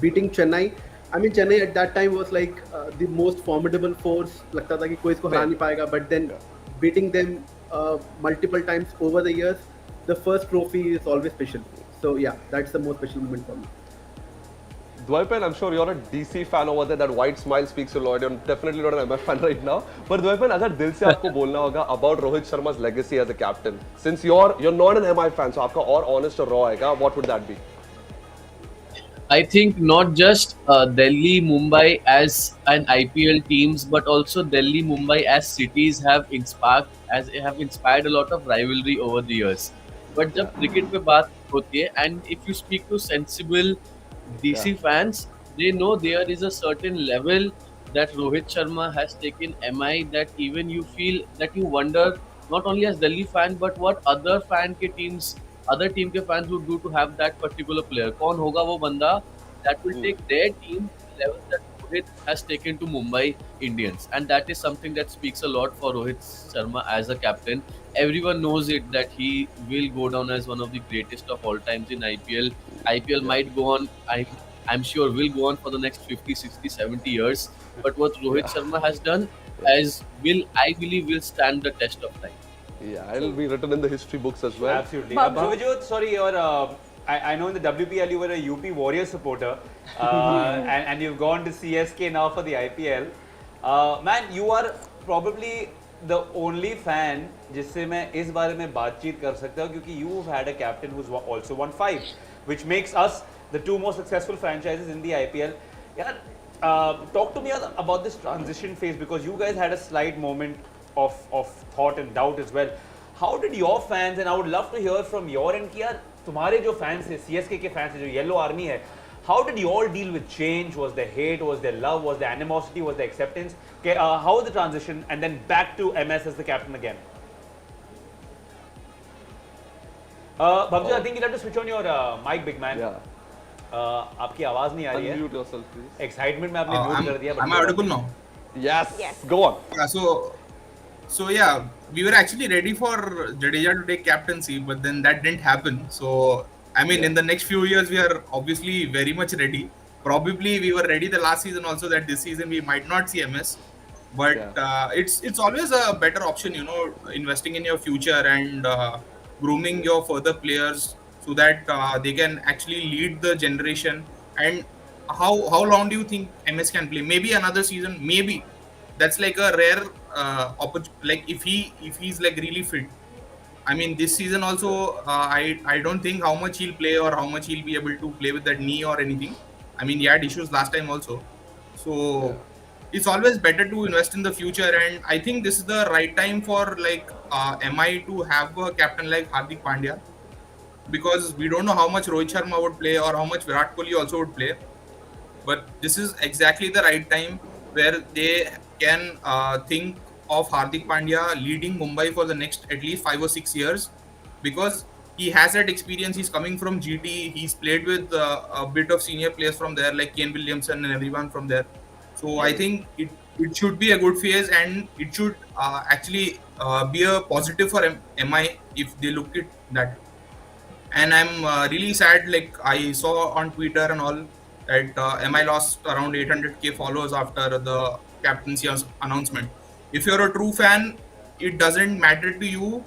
beating Chennai. I mean, Chennai at that time was like the most formidable force. लगता था कि कोई इसको हरा नहीं पाएगा. But then beating them multiple times over the years, the first trophy is always special. So yeah, that's the most special moment for me. Dwaipan, I'm sure you're a DC fan over there. That white smile speaks a lot. You're definitely not an MF fan right now. But Dwaipan, अगर दिल से आपको बोलना होगा about Rohit Sharma's legacy as a captain, since you're not an MI fan, so आपका और honest और raw आएगा, what would that be? I think not just Delhi, Mumbai as an IPL teams, but also Delhi, Mumbai as cities have inspired a lot of rivalry over the years. But जब cricket पे बात होती है, and if you speak to sensible DC fans, they know there is a certain level that Rohit Sharma has taken MI that even you feel that you wonder not only as Delhi fan but what other team के fans would do to have that particular player. कौन होगा वो बंदा that will take their team to the level that Rohit has taken to Mumbai Indians, and that is something that speaks a lot for Rohit Sharma as a captain. Everyone knows it that he will go down as one of the greatest of all times in IPL. IPL might go on, I'm sure will go on for the next 50, 60, 70 years. But what Rohit Sharma has done I believe will stand the test of time. Yeah, it'll be written in the history books as well. Absolutely. Bhavjot, sorry, I know in the WPL you were a UP Warriors supporter and you've gone to CSK now for the IPL. Man, you are probably the only fan जिससे मैं इस बारे में बातचीत कर सकता हूँ क्योंकि you've had a captain who's also won 5, which makes us the 2 most successful franchises in the IPL. Yeah, talk to me about this transition phase because you guys had a slight moment of thought and doubt as well. How did your fans, and I would love to hear from your end, तुम्हारे जो fans है, CSK के fans है, जो yellow army है, how did you all deal with change? Was there hate? Was there love? Was there animosity? Was there acceptance? Okay, how was the transition? And then back to MS as the captain again. Bhavji, I think you'll have to switch on your mic, big man. Yeah. आपकी आवाज नहीं आ रही है. Unmute yourself, please. Excitement में आपने mute कर दिया. Am I audible now? Yes. Yes. Go on. Yeah, so yeah, we were actually ready for Jadeja to take captaincy, but then that didn't happen. So I mean, in the next few years, we are obviously very much ready. Probably we were ready the last season also. That this season we might not see MS, but it's always a better option, you know, investing in your future and grooming your further players so that they can actually lead the generation. And how long do you think MS can play? Maybe another season, maybe. That's like a rare opportunity. Like if he's like really fit. I mean, this season also, I don't think how much he'll play or how much he'll be able to play with that knee or anything. I mean, he had issues last time also. So it's always better to invest in the future, and I think this is the right time for like MI to have a captain like Hardik Pandya, because we don't know how much Rohit Sharma would play or how much Virat Kohli also would play. But this is exactly the right time where they can think of Hardik Pandya leading Mumbai for the next at least 5 or 6 years, because he has that experience. He's coming from GT. He's played with a bit of senior players from there, like Kane Williamson and everyone from there. So I think it should be a good phase, and it should actually be a positive for MI if they look at that. And I'm really sad. Like I saw on Twitter and all that MI lost around 800k followers after the captaincy announcement. If you're a true fan, it doesn't matter to you.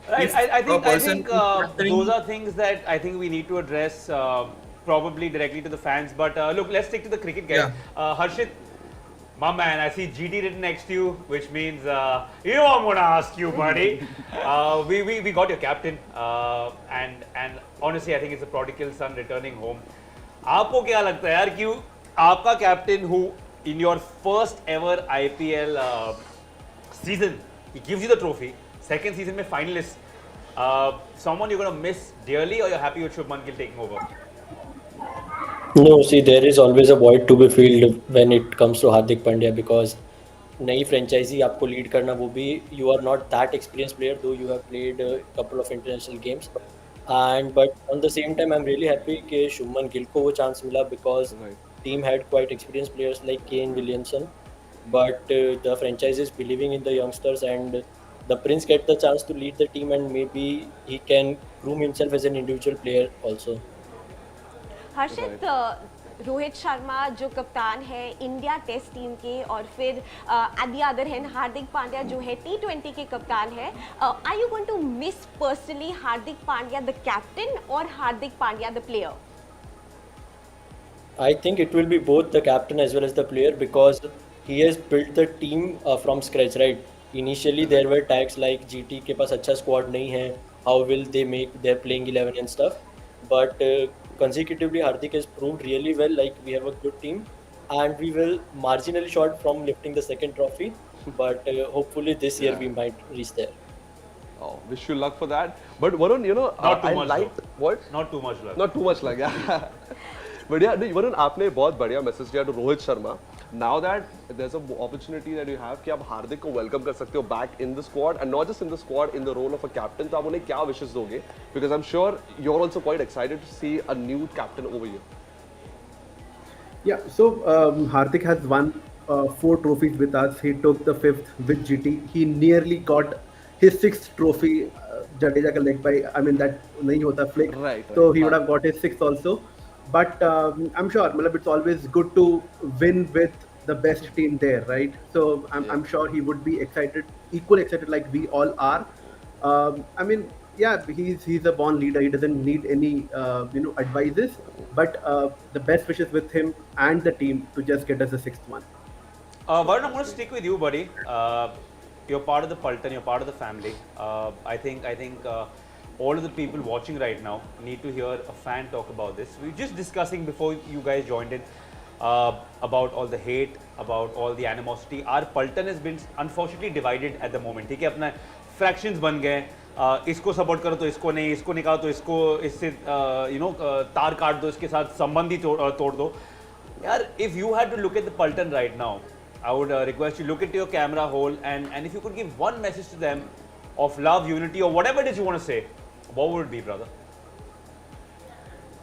Right, I think capturing- those are things that I think we need to address probably directly to the fans. But look, let's stick to the cricket, guys. Harshit, my man, I see GT written next to you, which means you know I'm going to ask you, buddy. We got your captain, and honestly, I think it's a prodigal son returning home. आपको क्या लगता है यार कि आपका captain who in your first ever IPL season, he gives you the trophy. Second season में finalist, someone you're going to miss dearly, or you're happy with Shubman Gill taking over? No, see, there is always a void to be filled when it comes to Hardik Pandya, because नई franchisee आपको lead करना, वो भी you are not that experienced player, though you have played a couple of international games. But on the same time, I'm really happy कि Shubman Gill को वो chance मिला, because team had quite experienced players like Kane Williamson, but the franchise is believing in the youngsters, and the Prince get the chance to lead the team, and maybe he can groom himself as an individual player also. हर्षित, रोहित शर्मा जो कप्तान है India test team के, और फिर at the other hand Hardik Pandya जो है T20 के कप्तान है, are you going to miss personally Hardik Pandya the captain और Hardik Pandya the player? I think it will be both the captain as well as the player, because he has built the team from scratch, right? Initially there were tags like GT के पास अच्छा squad नहीं है, how will they make their playing 11 and stuff, but consecutively Hardik has proved really well, like we have a good team, and we will marginally short from lifting the second trophy, but hopefully this year we might reach there. Oh, wish you luck for that. But Varun, you know, Not too I much liked though. what? Not too much luck. Not too much luck, yeah. But yeah, नहीं, Varun, आपने बहुत बढ़िया message दिया to Rohit Sharma. Now that there's an opportunity that you have कि आप हार्दिक को welcome कर सकते हो back in the squad, and not just in the squad, in the role of a captain, तो आप उन्हें क्या wishes दोगे? Because I'm sure you're also quite excited to see a new captain over here. Yeah, so Hardik has won 4 trophies with us. He took the 5th with GT. He nearly got his 6th trophy. Jadeja ka leg by, I mean, that nahi hota flick. Right. So he would have got his 6th also. But I'm sure it's always good to win with the best team there, right? So I'm sure he would be excited, equally excited like we all are. I mean, yeah, he's a born leader. He doesn't need any advices. But the best wishes with him and the team to just get us the 6th one. Varun, I'm going to stick with you, buddy. You're part of the Paltan, you're part of the family. I think all of the people watching right now need to hear a fan talk about this. We were just discussing before you guys joined in about all the hate, about all the animosity. Our Paltan has been unfortunately divided at the moment. ठीक है, अपना fractions बन गए. इसको support करो तो इसको नहीं, इसको निकालो तो इसको, इससे तार काट दो, इसके साथ संबंधी तोड़ दो यार. If you had to look at the Paltan right now, I would request you look into your camera hole and if you could give one message to them of love, unity, or whatever it is you want to say, what would it be, brother?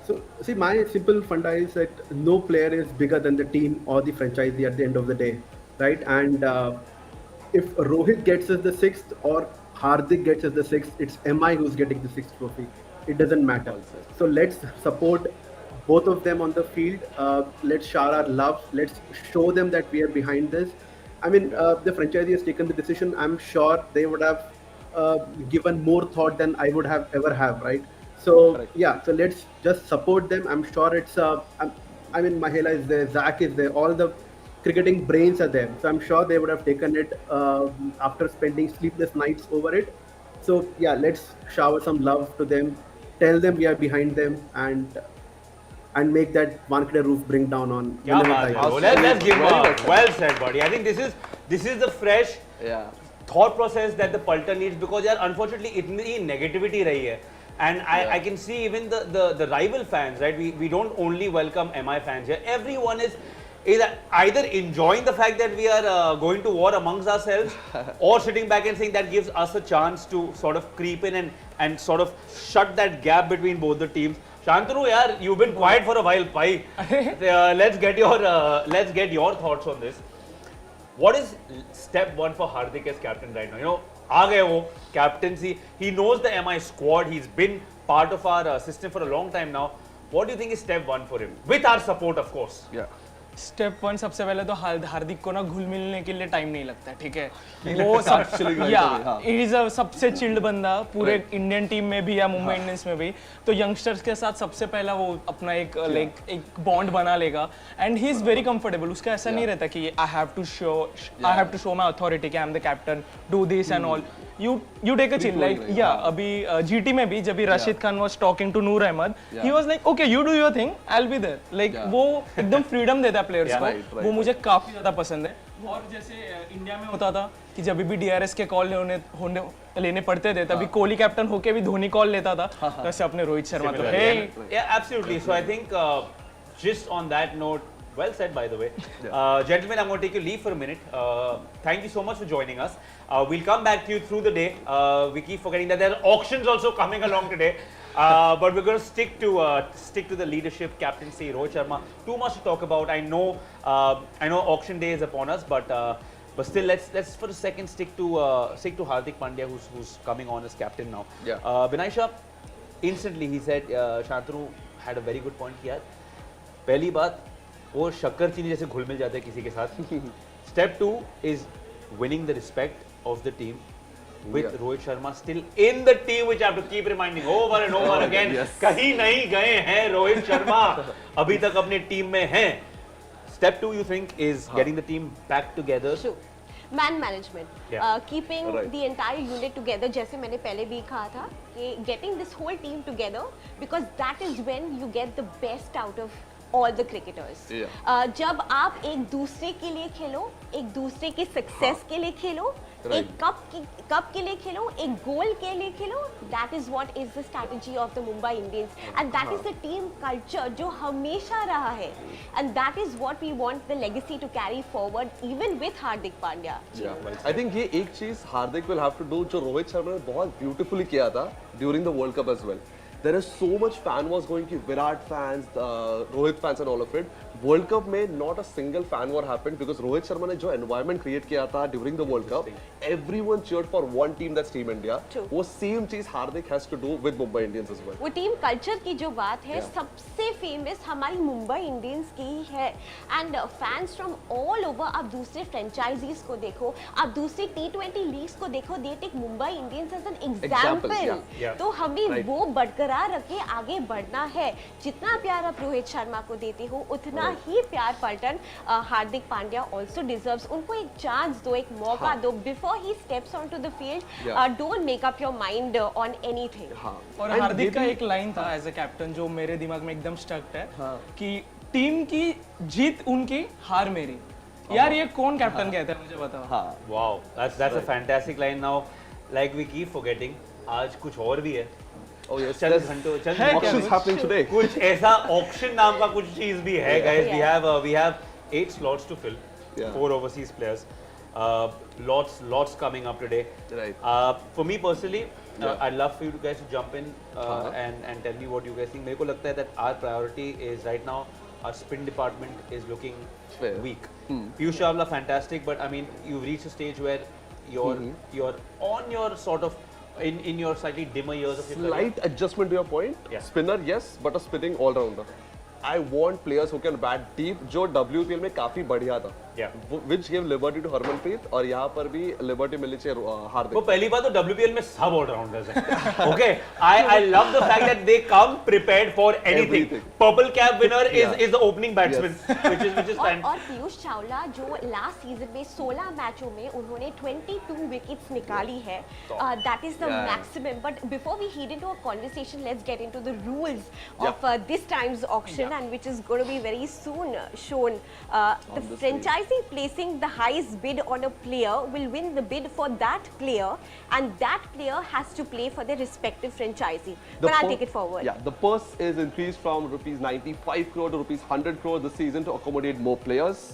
So, see, my simple funda is that no player is bigger than the team or the franchisee at the end of the day, right? And if Rohit gets us the sixth or Hardik gets us the sixth, it's MI who's getting the sixth trophy. It doesn't matter. So let's support both of them on the field. Let's shower our love. Let's show them that we are behind this. I mean, the franchisee has taken the decision. I'm sure they would have given more thought than I would have ever have, right? So yeah, so let's just support them. I'm sure it's I mean, Mahela is there, Zach is there, all the cricketing brains are there. So I'm sure they would have taken it after spending sleepless nights over it. So yeah, let's shower some love to them, tell them we are behind them, and make that Wankhede roof bring down on. क्या बात है, bro. Let's give him well said, buddy. I think this is the fresh thought process that the Paltan needs, because यार unfortunately इतनी negativity रही है. And I can see even the rival fans, right? We don't only welcome MI fans here. Everyone is either enjoying the fact that we are going to war amongst ourselves, or sitting back and saying that gives us a chance to sort of creep in and sort of shut that gap between both the teams. Shantanu, yaar, you've been quiet for a while, pai. Let's get your thoughts on this. What is step one for Hardik as captain right now? आ गए वो captaincy. He knows the MI squad. He's been part of our system for a long time now. What do you think is step one for him? With our support, of course. Yeah. Step one, सबसे पहले तो हार्दिक को ना घुल मिलने के लिए time नहीं लगता है, ठीक है? वो सब या इट इज अ सबसे चिल्ड बंदा पूरे इंडियन टीम में भी या मुंबई इंडियंस में भी. तो यंगस्टर्स के साथ सबसे पहला वो अपना एक बॉन्ड बना लेगा and he is very comfortable. उसका ऐसा नहीं रहता कि I have to show my authority कि I am the captain, do this and all. You take a chill, like अभी GT में भी जब Rashid Khan was talking to Noor Ahmad, he was like okay, you do your thing, I'll be there. Like वो एकदम freedom देता है players को. वो मुझे काफी ज्यादा पसंद है. और जैसे इंडिया में होता था कि जब भी DRS के कॉल लेने पड़ते थे, तभी कोहली कैप्टन होके भी धोनी कॉल लेता था. वैसे अपने रोहित शर्मा तो yeah, absolutely. So I think just on that note, well said, by the way. Gentlemen, I'm going to take your leave for a minute. Thank you so much for joining us. We'll come back to you through the day. We keep forgetting that there are auctions also coming along today. But we're going to stick to the leadership, captaincy, Rohit Sharma. Too much to talk about. I know auction day is upon us, but still, let's for a second stick to Hardik Pandya, who's coming on as captain now. Binaisha, instantly he said, Shantanu had a very good point here. पहली बात, वो शक्कर चीनी जैसे घुल मिल जाते हैं किसी के साथ. Step 2 is winning the respect of the team with Rohit Sharma still in the team, which I have to keep reminding over and over again. कहीं नहीं गए हैं रोहित शर्मा, अभी तक अपने टीम में हैं. Step 2 you think is getting the team back together. Man management, keeping the entire unit together. जैसे मैंने पहले भी कहा था कि getting this whole team together, because that is when you get the best out of all the cricketers. जब आप एक दूसरे के लिए खेलो, एक दूसरे के सक्सेस के लिए खेलो, एक कप के लिए खेलो, एक गोल के लिए खेलो, that is what is the strategy of the Mumbai Indians, and that is the team culture जो हमेशा रहा है, and that is what we want the legacy to carry forward even with Hardik Pandya. I think ये एक चीज Hardik will have to do जो रोहित शर्मा ने बहुत ब्यूटीफुली किया था during the World Cup as well. There is so much fan was going कि Virat fans, Rohit fans and all of it. World Cup में not a single fan war happened because Rohit Sharma ने जो environment create किया था during the World Cup, everyone cheered for one team, that's Team India. वो same चीज Hardik has to do with Mumbai Indians as well. वो team culture की जो बात है सबसे famous हमारी Mumbai Indians की ही है, and fans from all over. आप दूसरे franchisees को देखो, आप दूसरे T20 leagues को देखो, they take Mumbai Indians as an example. तो हमें वो बरकरार रखे आगे बढ़ना है. जितना प्यार आप रोहित शर्मा को देते हो, उतना ही प्यार पल्टन हार्दिक पांड्या also deserves. उनको एक चांस दो, एक मौका दो before he steps onto the field. Don't make up your mind on anything. और हार्दिक का एक लाइन था एज अ कैप्टन जो मेरे दिमाग में एकदम स्टक है कि टीम की जीत उनकी, हार मेरी. यार ये कौन कैप्टन कहता है, मुझे बताओ. Wow, that's a fantastic line. Now, like we keep forgetting, आज कुछ और भी है. Oh yes, चंद there's घंटों चंद auctions happening today. कुछ ऐसा auction नाम का कुछ चीज भी है guys. We have 8 slots to fill. Yeah. 4 overseas players. Lots coming up today. Right. For me personally, Yeah. I'd love for you guys to jump in and tell me what you guys think. मेरे को लगता है that our priority is right now our spin department is looking Fair. weak. Piyush Chawla fantastic, but I mean you've reached a stage where you're on your sort of in your slightly dimmer years of your career. Slight adjustment to your point. Yeah. Spinner, yes, but a spinning all-rounder. I want players who can bat deep, जो WPL में काफी बढ़िया था. Yeah. Which gave liberty to Harmanpreet और यहाँ पर भी liberty मिली चाहिए हार्दिक. वो पहली बात तो WPL में सब ऑलराउंडर्स हैं. Okay, I love the fact that they come prepared for anything. Everything. Purple cap winner Yeah. is the opening batsman, which is fantastic. और पीयूष चावला जो लास्ट सीजन में 16 मैचों में उन्होंने 22 विकेट्स निकाली है, that is the maximum. But before we head into a conversation, let's get into the rules of this time's auction, and which is going to be very soon shown. The franchisee placing the highest bid on a player will win the bid for that player, and that player has to play for their respective franchisee. But I'll take it forward. Yeah, the purse is increased from rupees 95 crore to rupees 100 crore this season to accommodate more players.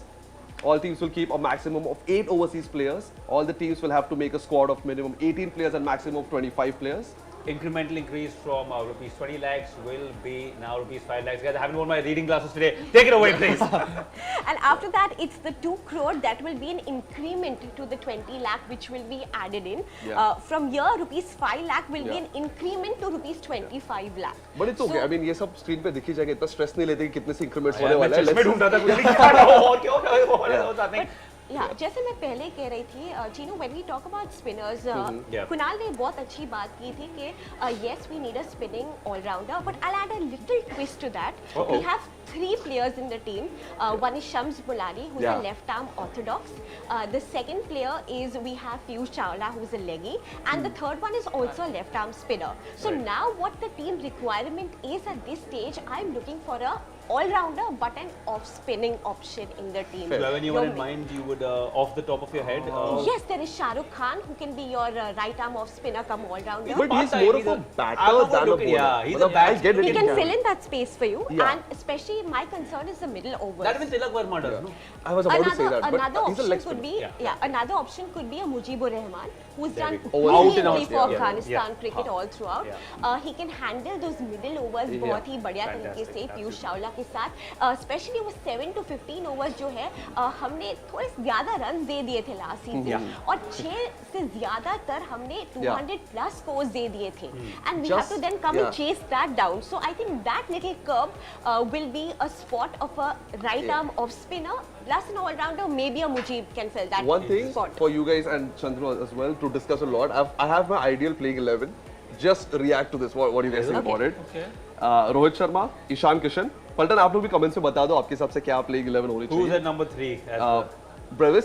All teams will keep a maximum of 8 overseas players. All the teams will have to make a squad of minimum 18 players and maximum of 25 players. Incremental increase from rupees 20 lakhs will be now rupees 5 lakhs. Guys, I haven't worn my reading glasses today. Take it away, please. And after that, it's the 2 crore that will be an increment to the 20 lakh which will be added in. From here, rupees 5 lakh will be an increment to rupees 25 lakh. But it's okay. I mean, ये सब screen पे दिख ही जाएगा. इतना stress नहीं लेते कि कितने से increments मैं होने वाला है. चश्मे ढूंढ रहा था कुछ नहीं कर रहा हूँ और क्यों हो रहा है. जैसे मैं पहले कह रही थी, Chinu, when we talk about spinners, Kunal ने बहुत अच्छी बात की थी कि yes, we need a spinning all-rounder, but I'll add a little twist to that. We have 3 players in the team. One is Shams Bulani, who's a left-arm orthodox. The second player is we have Piyush Chawla, who's a leggy, and the third one is also a left-arm spinner. So now what the team requirement is at this stage, I'm looking for a all-rounder but an off-spinning option in the team. Do you have anyone in mind you would, off the top of your head? Yes, there is Shah Rukh Khan, who can be your right-arm off-spinner come all-rounder. But he's more of a batter than a bowler. Yeah, he's a I get it. He can fill in that space for you, Yeah. and especially my concern is the middle overs. That means Tilak Verma does, no? I was about to say that, but Another he's a option leg could spinner. be another option could be a Mujibur Rahman, who's done go. Out and brilliantly out, for yeah. Afghanistan cricket all throughout. He can handle those middle overs बहुत ही बढ़िया तरीके से पीयूष चावला के साथ. Especially वो 7 to 15 overs जो है, हमने थोड़े ज्यादा रन दे दिए थे लास्ट सीजन, और 6 से ज्यादातर हमने 200 plus scores दे दिए थे, and we have to then come and chase that down. So I think that little curve will be a spot of a right arm off spinner plus an all-rounder. Maybe a Mujib can fill that One thing spot. for you guys and Chandru as well to discuss a lot. I have my ideal playing 11. Just react to this. What do you guys think about it? Okay. Rohit Sharma, Ishan Kishan, पल्टन, आप लोग भी comments में बता दो आपके हिसाब से क्या प्लेइंग 11 होनी Who's चाहिए. at number 3? Brevis.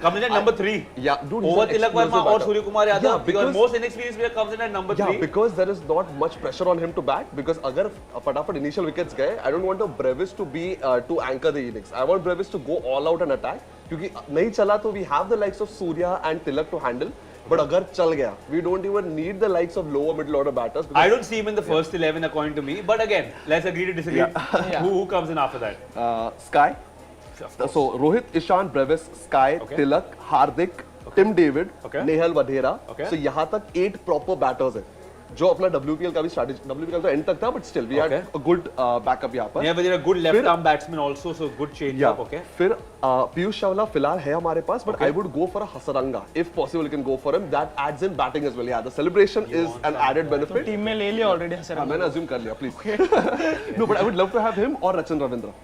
Comes in at number 3. Yeah, dude. Over Tilak Verma or Surya Kumar Yadav. Yeah, Your because- most inexperienced player comes in at number 3. Yeah, because there is not much pressure on him to bat. Because अगर फटाफट initial wickets गए, I don't want Brevis to be to anchor the innings. I want Brevis to go all out and attack. क्योंकि नहीं चला तो we have the likes of Surya and Tilak to handle. But अगर चल गया, we don't even need the likes of lower middle order batters. I don't see him in the first 11 according to me. But again, let's agree to disagree. Who comes in after that? Sky. So Rohit, Ishan, Brevis, Sky, Tilak, Hardik, Tim David, Nehal Vadhera. So यहाँ तक 8 proper batters हैं. जो अपना WPL का भी strategy, WPL तो end तक था, but still we had a good backup यहाँ पर. Yeah, but they're a good left-arm batsman also, so good change up. Okay. फिर पीयूष चावला फिलहाल है हमारे पास, but I would go for a Hasaranga if possible. You can go for him. That adds in batting as well. Yeah, the celebration is an added benefit. Team में ले लिया already Hasaranga. मैंने assume कर लिया, please. No, but I would love to have him or Rachan Ravindra.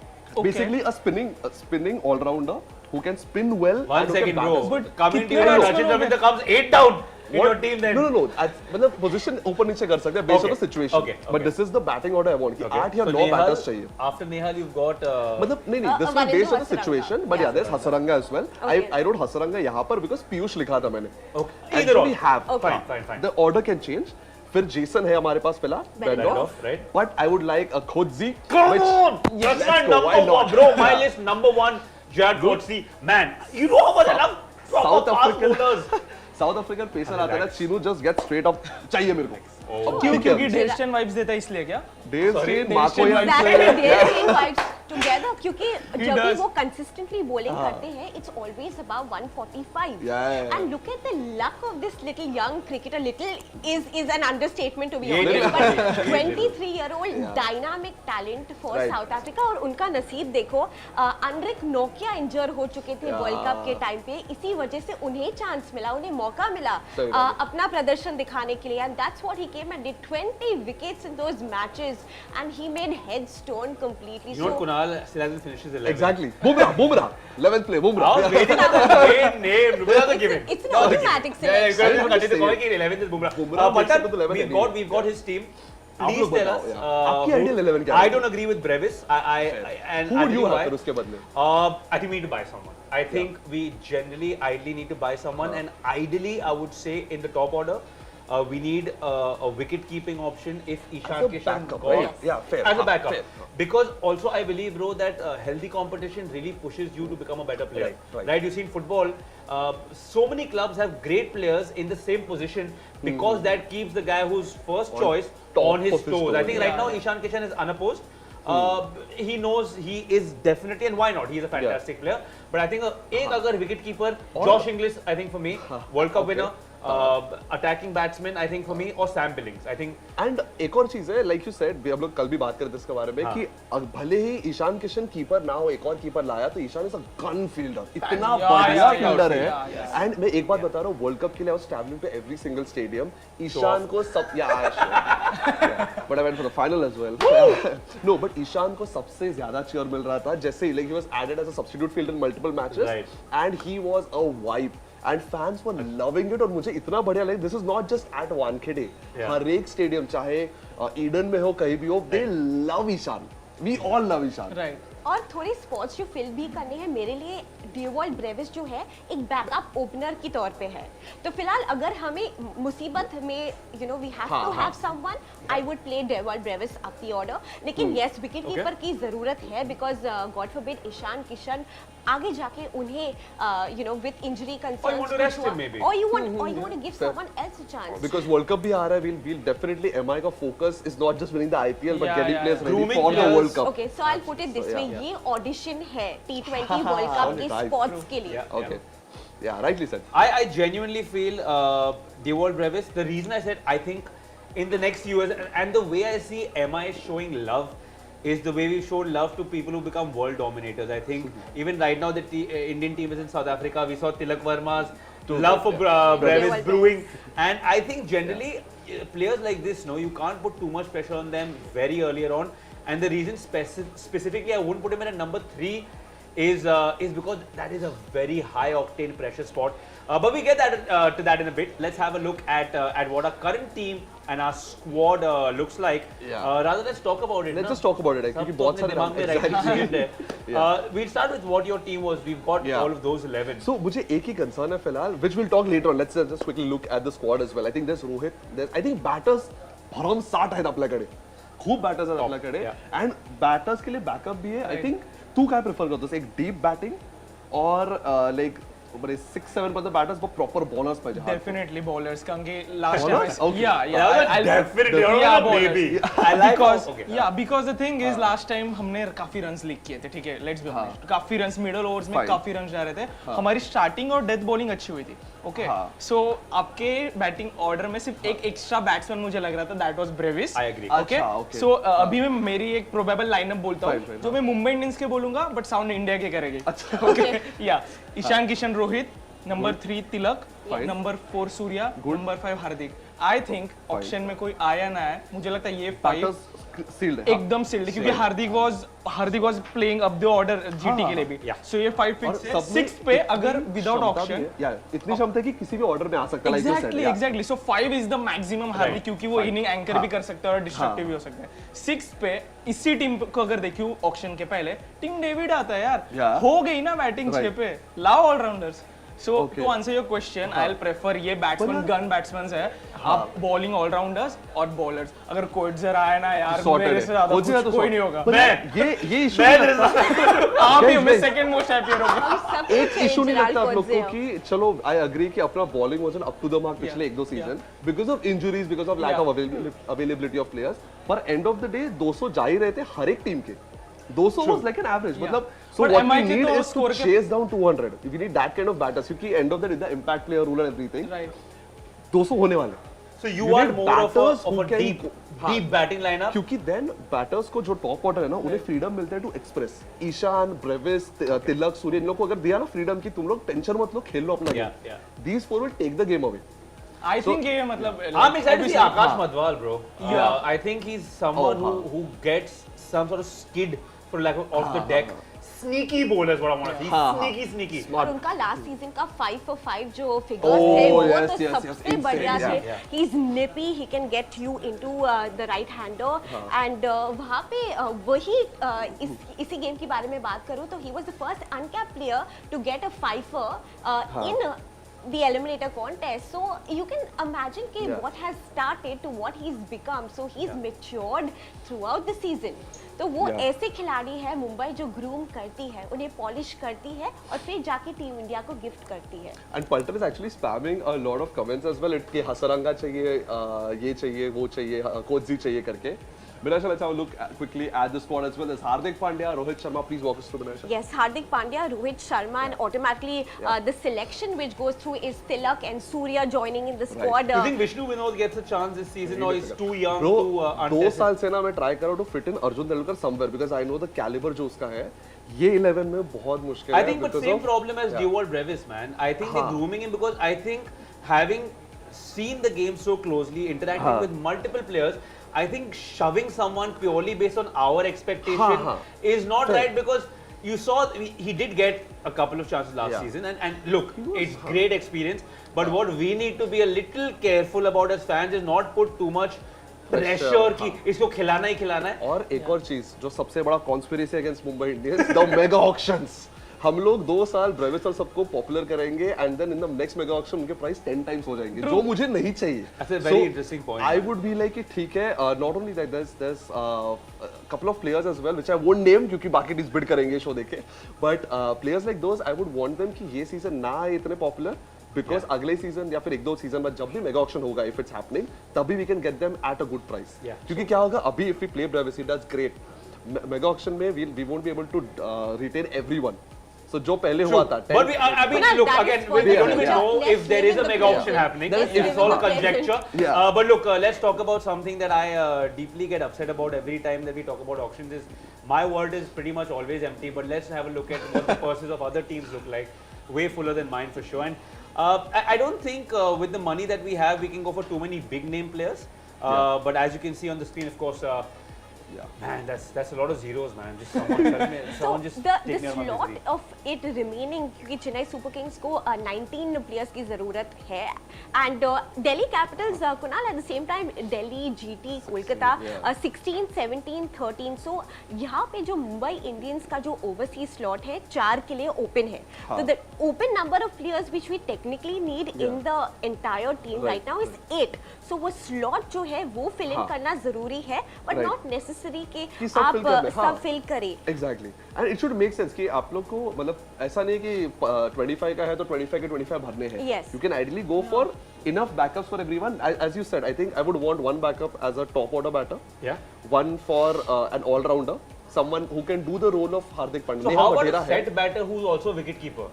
Basically a spinning all-rounder who can spin well. One second, bro. But Coming to you, कितने Rachin Ravindra comes 8 down in your team then. No. मतलब position ऊपर नीचे कर सकते हैं based on the situation. Okay. But this is the batting order I want. कि 8 या So 9 Nehal, batters चाहिए. After Nehal, you've got. मतलब नहीं, this will based on the situation. But yeah, there's Hasaranga as well. I wrote Hasaranga यहाँ पर because Piyush लिखा था मैंने. Okay. Either or. We have. Fine. The order can change. फिर Jason है हमारे पास पहला, Bendoff, right? But I would like a Khodzi. Come on! That's my number one, bro. My list number 1, Jared Coetzee. Man, you know how much I love proper South fast African. bowlers. South African pacer आता है ना, Chinu just get straight up, चाहिए मेरे को। क्योंकि Dale Steyn vibes देता है इसलिए क्या? डेल स्टेन माको टुगेदर, क्योंकि जब भी वो कंसिस्टेंटली बॉलिंग करते हैं, it's always about 145 and look at the luck of this little young cricketer. Little is an understatement to be honest, but 23-year-old dynamic talent for South Africa. और उनका नसीब देखो, अनरिक नोकिया इंजर हो चुके थे वर्ल्ड कप के टाइम पे, इसी वजह से उन्हें चांस मिला, उन्हें मौका मिला अपना प्रदर्शन दिखाने के लिए, and that's what he came and did 20 wickets in those matches and he made headstone completely. You know what, Kunal still hasn't finished his 11. Exactly. Bumrah. 11th play, Bumrah. I was waiting for the great name. Rubina to give him. It's an automatic selection. Yeah, continue to call it 11th is Bumrah. Paltan, we've got his team. Please tell us. आपकी ideal 11 क्या है? I don't agree with Brevis. And Who would you have उसके बदले? I think we need to buy someone. I think we generally ideally need to buy someone, and ideally I would say in the top order. We need a wicket-keeping option if Ishan Kishan backup, goes right? Yeah, fair. as a backup. Fair. Because also I believe, bro, that healthy competition really pushes you to become a better player. Right? You see in football, so many clubs have great players in the same position because that keeps the guy who's first choice on his toes. I think right now Ishan Kishan is unopposed. He knows he is definitely, and why not? He's a fantastic player. But I think एक अगर wicket keeper, Josh Inglis, I think for me, World Cup winner. Attacking batsman, I think for me, or Sam Billings, I think. And एक और चीज है, like you said, हम लोग कल भी बात करते थे इसके बारे में कि भले ही ईशान किशन कीपर ना हो, एक और कीपर लाया तो Ishan is a gun fielder, इतना बढ़िया फील्डर है. एंड मैं एक बात बता रहा हूँ, वर्ल्ड कप के लिए I was traveling to every single stadium. Ishan को सब but I went for the final as well. No, but Ishan को सबसे ज्यादा cheer मिल रहा था जैसे ही, like he was added as a substitute fielder in multiple matches, and he was a vibe. And fans were loving it. और मुझे इतना बढ़िया लगा, this is not just at Wankhede. हर एक स्टेडियम, चाहे ईडन में हो, कहीं भी हो, they love Ishan. We all love Ishan. Right. और थोड़ी स्पॉट्स जो फिल भी करने हैं, मेरे लिए डेवॉल्ट ब्रेविस जो है एक बैकअप ओपनर की तौर पे है. तो फिलहाल अगर हमें मुसीबत में we have to have someone, I would play Dewald Brevis up the order. लेकिन यस, विकेट कीपर की जरूरत है because God forbid Ishan Kishan आगे जाके उन्हें विद इंजरी कंसर्न्स, और you want to give someone else a chance. Because World Cup भी आ रहा है, we'll definitely, MI का focus is not just winning the IPL but getting players ready for the World Cup. Okay, so I'll put it this way, ये audition है T20 world cup के spots के लिए. Okay. Yeah, rightly said. I genuinely feel Dewald Brevis. The reason I said I think in the next few years, and the way I see MI showing love is the way we showed love to people who become world dominators. I think even right now the Indian team is in South Africa. We saw Tilak Verma's love for Brevis brewing, and I think generally players like this, you can't put too much pressure on them very earlier on. And the reason specifically I wouldn't put him in at number 3 is because that is a very high octane pressure spot. But we get that to that in a bit. Let's have a look at what our current team and our squad looks like. Rather, let's talk about it. Let's just talk about it. क्योंकि बहुत सारे दिमाग में right है. We'll start with what your team was. We've got all of those 11. So मुझे एक ही concern है फिलहाल, which we'll talk later on. Let's just quickly look at the squad as well. I think there's Rohit. I think batters भरमसाठ आहेत आपल्याकडे. खूप batters आहेत आपल्याकडे, अँड बॅटर्स के लिए बॅकअप भी है. आई थिंक तू काय प्रिफर करतोस, एक डीप बॅटिंग और लाइक 6-7 पर्यंत बॅटर्स पण प्रॉपर बॉलर्स पाहिजे? डेफिनेटली बॉलर्स, कारण की last time because the thing is last time हमने काफी रन्स लीक किए थे, ठीक है, लेट्स बी ऑनेस्ट, काफी रन्स मिडल ओवर्स में काफी रन्स जा रहे थे. हमारी स्टार्टिंग और डेथ बॉलिंग अच्छी हुई थी. ओके, सो आपके बैटिंग ऑर्डर में सिर्फ एक एक्स्ट्रा बैट्समैन मुझे लग रहा था, दैट वाज ब्रेविस. ओके, सो अभी मैं मेरी एक प्रोबेबल लाइनअप बोलता हूँ जो मैं मुंबई इंडियंस के बोलूंगा बट साउंड इंडिया के करेगी. ओके, या Ishan Kishan Rohit, number 3 Tilak, number 4 Surya, number 5 Hardik. I think option में कोई आया ना है, मुझे लगता है ये 5 एकदम सील्ड, क्योंकि Hardik was playing up the order GT के लिए भी. सो ये 5 फिक्स है. 6 पे अगर विदाउट ऑप्शन इतनी क्षमता है कि किसी भी ऑर्डर में आ सकता है. Exactly. So 5 is the maximum Hardik, क्योंकि वो इनिंग एंकर भी कर सकता है और डिस्ट्रक्टिव भी हो सकता है. 6 पे इसी टीम को अगर देखूं ऑप्शन के पहले टीम डेविड आता है यार, हो गई ना बैटिंग 6 पे, लाओ allrounders. So to answer your question, I'll prefer ये batsman gun batsmen है. आप बॉलिंग ऑलराउंडर्स और बॉलर्स, अगर कोइट्जर आया ना यार Sorted मेरे है। से ज्यादा कोइट्जर कुछ तो कोई नहीं होगा। ये इशू आप ही मैं सेकंड मोस्ट हैप्पियर होगा। एक इशू नहीं लगता आप लोग को कि चलो आई अग्री कि अपना bowling wasn't up to the mark पिछले एक दो season because of injuries, because of lack of availability of players, पर एंड ऑफ द डे 200 जा ही रहे थे हर एक टीम के। 200 was like an average, मतलब so But what we MI के need तो is to score के- chase down 200. We need that kind of batters क्योंकि end of the day the impact player rule and everything 200 होने वाले। So you You are need more of batters a who can deep go- हाँ। deep batting lineup. क्योंकि then batters को जो top order है ना उन्हें फ्रीडम मिलता है टू एक्सप्रेस। ईशान, ब्रेविस, तिलक, सूर्य, इन लोग को अगर दिया ना फ्रीडम की तुम लोग टेंशन मत लो, खेल लो अपना game. These four will take the game away. I think ये मतलब I'm excited to see obviously- Akash Madhwal, bro. I think he's someone who gets some sort of skid, for lack of, off the deck. Sneaky bowler is what I want to see. Sneaky. और उनका last season का 5 for 5 जो figures थे वो yes, तो yes, yes, सबसे insane, बढ़िया थे। yeah. He is nippy, he can get you into the right hander and वहाँ पे वही इसी गेम के बारे में बात करूँ तो he was the first uncapped player to get a fifer in the eliminator contest, so you can imagine कि what has started to what he's become, so he's matured throughout the season. तो वो ऐसे खिलाड़ी है मुंबई जो groom करती है, उन्हें पॉलिश करती है और फिर जाके टीम इंडिया को गिफ्ट करती है। And Paltan is actually spamming a lot of comments as well कि हसरंगा चाहिए, ये चाहिए, वो चाहिए, कोच जी चाहिए करके। Binasha, let's have a look quickly at the squad as well. There's Hardik Pandya, Rohit Sharma. Please walk us through, Binasha. Yes, Hardik Pandya, Rohit Sharma, and automatically the selection which goes through is Tilak and Surya joining in the squad. Do you think Vishnu Vinod gets a chance this season, or he's too young Bro, to 2 untest? साल से ना मैं try कर रहा हूँ to fit in Arjun Tendulkar somewhere because I know the caliber जो उसका है ये 11 में बहुत मुश्किल है। I think, but same problem as Dewald Brevis, man. I think they're grooming him because I think having seen the game so closely, interacting with multiple players, I think shoving someone purely based on our expectation is not right because you saw he did get a couple of chances last season and look, it's great experience, but what we need to be a little careful about as fans is not put too much pressure कि इसको खिलाना ही खिलाना है। और एक और चीज जो सबसे बड़ा conspiracy against Mumbai Indians, the mega auctions. हम लोग 2 साल ब्रेविस और सबको पॉपुलर करेंगे and then in the next mega auction उनके प्राइस 10 टाइम्स हो जाएंगे जो मुझे नहीं चाहिए। That's a very interesting point. I would be like ठीक है, not only that there's couple of players as well which I won't name क्योंकि बाकी टीम्स बिड करेंगे शो देख के, but players like those I would want them कि ये season ना आए इतने पॉपुलर बिकॉज अगले सीजन या फिर 1-2 सीजन बाद जब भी मेगा ऑक्शन होगा इफ इट्स हैपनिंग तभी we can get them at a good price. क्योंकि क्या होगा अभी if we play Brevis he does great, mega auction में we won't be able to retain everyone. So जो पहले हुआ था but we, I mean, Kunal, look that again, is we what don't we even are. know Let's if there live is in a the mega present. auction happening. Let's live It's in all the present. conjecture. Yeah. But look, let's talk about something that I deeply get upset about every time that we talk about auctions. Is my world is pretty much always empty. But let's have a look at what the purses of other teams look like. Way fuller than mine for sure. And I don't think with the money that we have, we can go for too many big name players. But as you can see on the screen, of course. Man, that's a lot of zeros, man. Just someone tell me, someone just the take me out of my slot misery. of it remaining क्योंकि Chennai super Kings को 19 players की जरूरत है and Delhi Capitals Kunal eight the same time Delhi GT Kolkata 16 17 13 सो यहाँ पे जो Mumbai Indians का जो ओवरसीज स्लॉट है 4 के लिए ओपन है तो the open number of players which we technically need in the entire team right now is 8 so वो स्लॉट जो है वो फिल इन करना जरूरी है बट नॉट नेसेसरी कि आप सब फिल करें। Exactly and it should make sense कि आप लोग को मतलब ऐसा नहीं कि 25 का है तो 25 के 25 भरने हैं। You can ideally go for enough backups for everyone. As you said, I think I would want one backup as a top order batter. Yeah. One for an all rounder, someone who can do the role of Hardik Pandya. So how about a set batter who's also wicket keeper?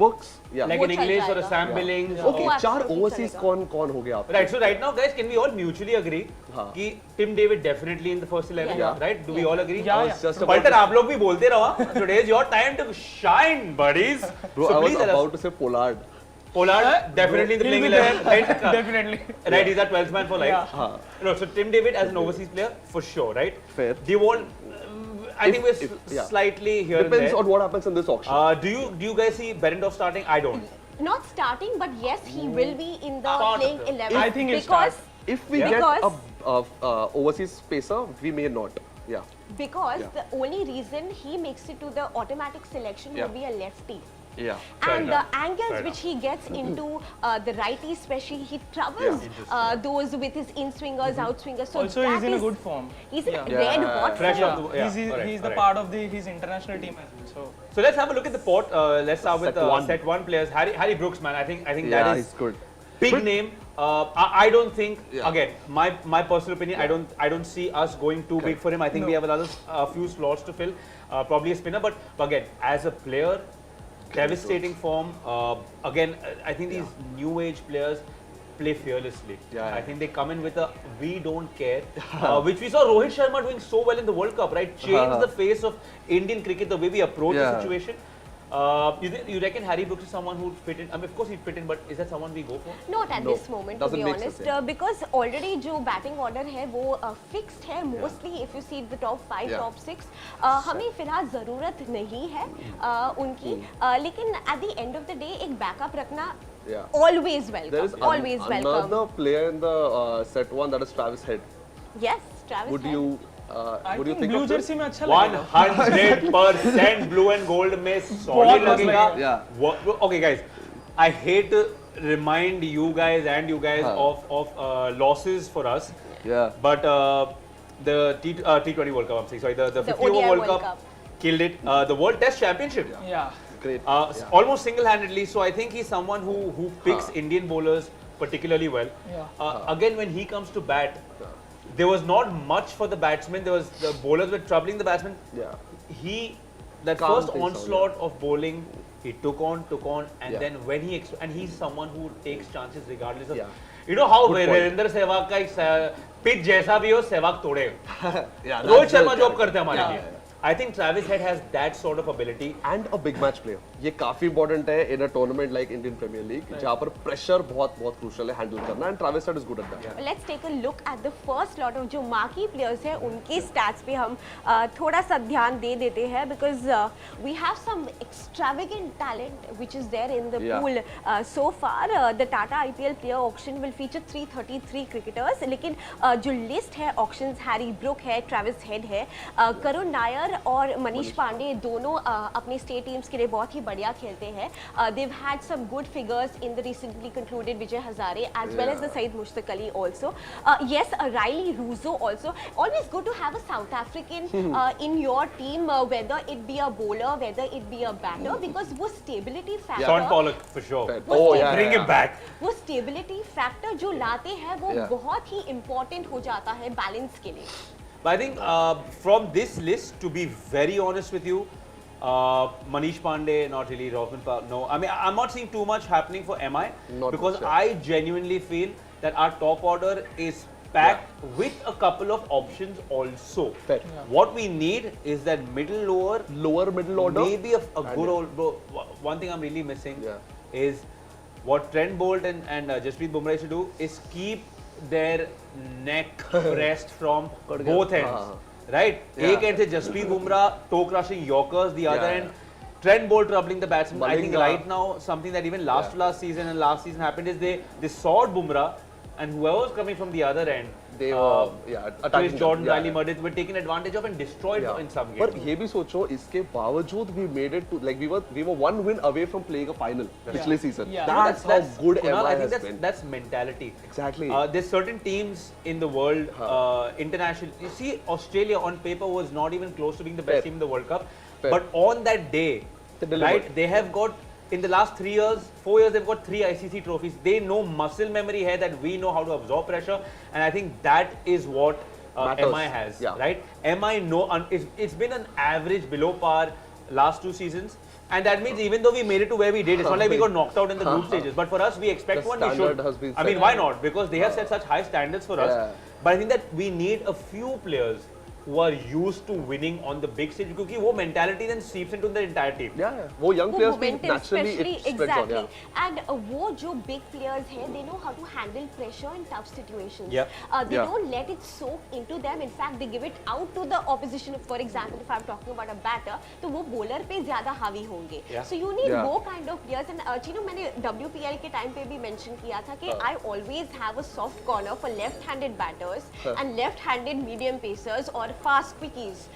Works. Yeah. Like an English or a Sam Billings. Okay. 4 overseas कौन हो गया? Right. So right now, guys, can we all mutually agree कि Tim David definitely in the first 11? Yeah. Right? Do we all agree? Yeah. Paltan, आप लोग भी बोलते रहो. Today is your time to shine, buddies. Bro, I was about to say Pollard. Pollard definitely in the playing 11. Right? Definitely. Right, he's our 12th man for life. No, so Tim David as an overseas player for sure, right? Fair. I think we're slightly here and there. Depends on what happens in this auction. Do you guys see Berendorf starting? I don't. Not starting, but yes, he will be in the playing 11. I think he'll because if we get a overseas pacer, we may not. Yeah. Because the only reason he makes it to the automatic selection will be a lefty. Yeah. And the enough. angles Fair which he gets into the righty, especially he travels those with his in swingers, out swingers. So Also, that he's in a is- good form. He's Yeah. red hot. Fresh form. off the He's the part of his international team as well. So let's have a look at the port. Let's start with set one players. Harry Brooks, man. I think Yeah, that is he's good. big name. I don't think again my personal opinion. I don't see us going too big for him. I think we have another few slots to fill. Probably a spinner, but again as a player, devastating form. Again, I think these new age players play fearlessly. Yeah. I think they come in with a we don't care, which we saw Rohit Sharma doing so well in the World Cup, right? Changed the face of Indian cricket, the way we approach the situation. You reckon Harry Brooks is someone who fit in? I mean, of course he'd fit in, but is that someone we go for? Not at this moment, to Doesn't be make honest, sense, yeah. because already जो batting order है वो fixed है mostly. If you see the top 5, top 6, हमें फिलहाल ज़रूरत नहीं है उनकी. लेकिन at the end of the day एक backup रखना always welcome. There is Always welcome. another player in the set one, that is Travis Head. Yes, Travis. Would Head. you I would you think think blue of him? jersey में अच्छा लगेगा. 100% blue and gold में solid बहुत लगेगा. Yeah. Okay, guys, I hate to remind you guys of losses for us. Yeah. But the T20 World Cup, I'm saying, sorry, the 50 over ODI World World Cup Cup. killed it. The World Test Championship, Yeah. Great. almost single-handedly. So I think he's someone who picks Indian bowlers particularly well. Again, when he comes to bat, there was not much for the batsmen. There was the bowlers were troubling the batsmen. Yeah. Calm First things down, onslaught of bowling, he took on, and then when and he's someone who takes chances regardless of. Yeah. You know how Good point. Virender Sehwag का pitch जैसा भी हो सहवाग तोड़े. Yeah. Rohit that's the Sharma job character. करते हैं हमारे लिए. I think Travis Head has that sort of ability. And a big match player. ये काफी important है in a tournament like Indian Premier League, जहाँ पर pressure बहुत crucial है handle करना, and Travis Head is good at that. Let's take a look at the first lot of जो marquee players हैं उनके stats पे हम थोड़ा सा ध्यान दे देते हैं because we have some extravagant talent which is there in the pool so far. The Tata IPL player auction will feature 333 cricketers. लेकिन जो list है auctions Harry Brook है, Travis Head है, करुण नायर और मनीष पांडे दोनों अपने स्टेट टीम्स के लिए बहुत ही बढ़िया खेलते हैं. They've had some good figures in the recently concluded Vijay Hazare as well as the Saeed Mushtaq Ali also. Yes, Riley Russo also. Always good to have a South African in your team, whether it be a bowler, whether it be a batter, because वो stability factor. Sean Pollock for sure. Oh yeah. Bring him back. वो stability factor जो लाते हैं वो बहुत ही important हो जाता है balance के लिए. But I think from this list, to be very honest with you, Manish Pandey, not really, Robin no. I mean, I'm not seeing too much happening for MI because I genuinely feel that our top order is packed with a couple of options also. Fair. What we need is that lower middle order. maybe a good old bro. One thing I'm really missing is what Trent Bolt and Jasprit Bumrah used to do is keep their neck pressed from both ends, right? एक end से Jasprit Bumrah toe crushing Yorkers, the other end Trent Bolt troubling the batsman. I think right now something that even last season and last season happened is they sawed Bumrah, and whoever was coming from the other end, they were attacking Chris Jordan, them. Riley Murray were taken advantage of and destroyed in some games. पर ये भी सोचो इसके बावजूद we made it to like we were one win away from playing a final पिछले season. That's how good Kunal, MI I think has been. that's mentality. Exactly. There's certain teams in the world, international. You see, Australia on paper was not even close to being the best team in the World Cup, but on that day, right, they have got. In the last 3 years, 4 years, they've got 3 ICC trophies. They know muscle memory here that we know how to absorb pressure, and I think that is what MI has, right? MI it's been an average below par last 2 seasons, and that means even though we made it to where we did, it's not like we got knocked out in the group stages. But for us, we expect The one. We standard should. has been I mean, set. why not? Because they have set such high standards for us. But I think that we need a few players who are used to winning on the big stage, because वो mentality then seeps into the entire team. वो young players भी momentum naturally it especially, spreads on. exactly. And वो जो big players हैं, they know how to handle pressure in tough situations. They don't let it soak into them. In fact, they give it out to the opposition. For example, if I'm talking about a batter, तो वो bowler पे ज़्यादा हावी होंगे. So you need वो kind of players. And Chinu मैंने WPL के time पे भी mention किया था कि I always have a soft corner for left-handed batters and left-handed medium pacers or fast quickies.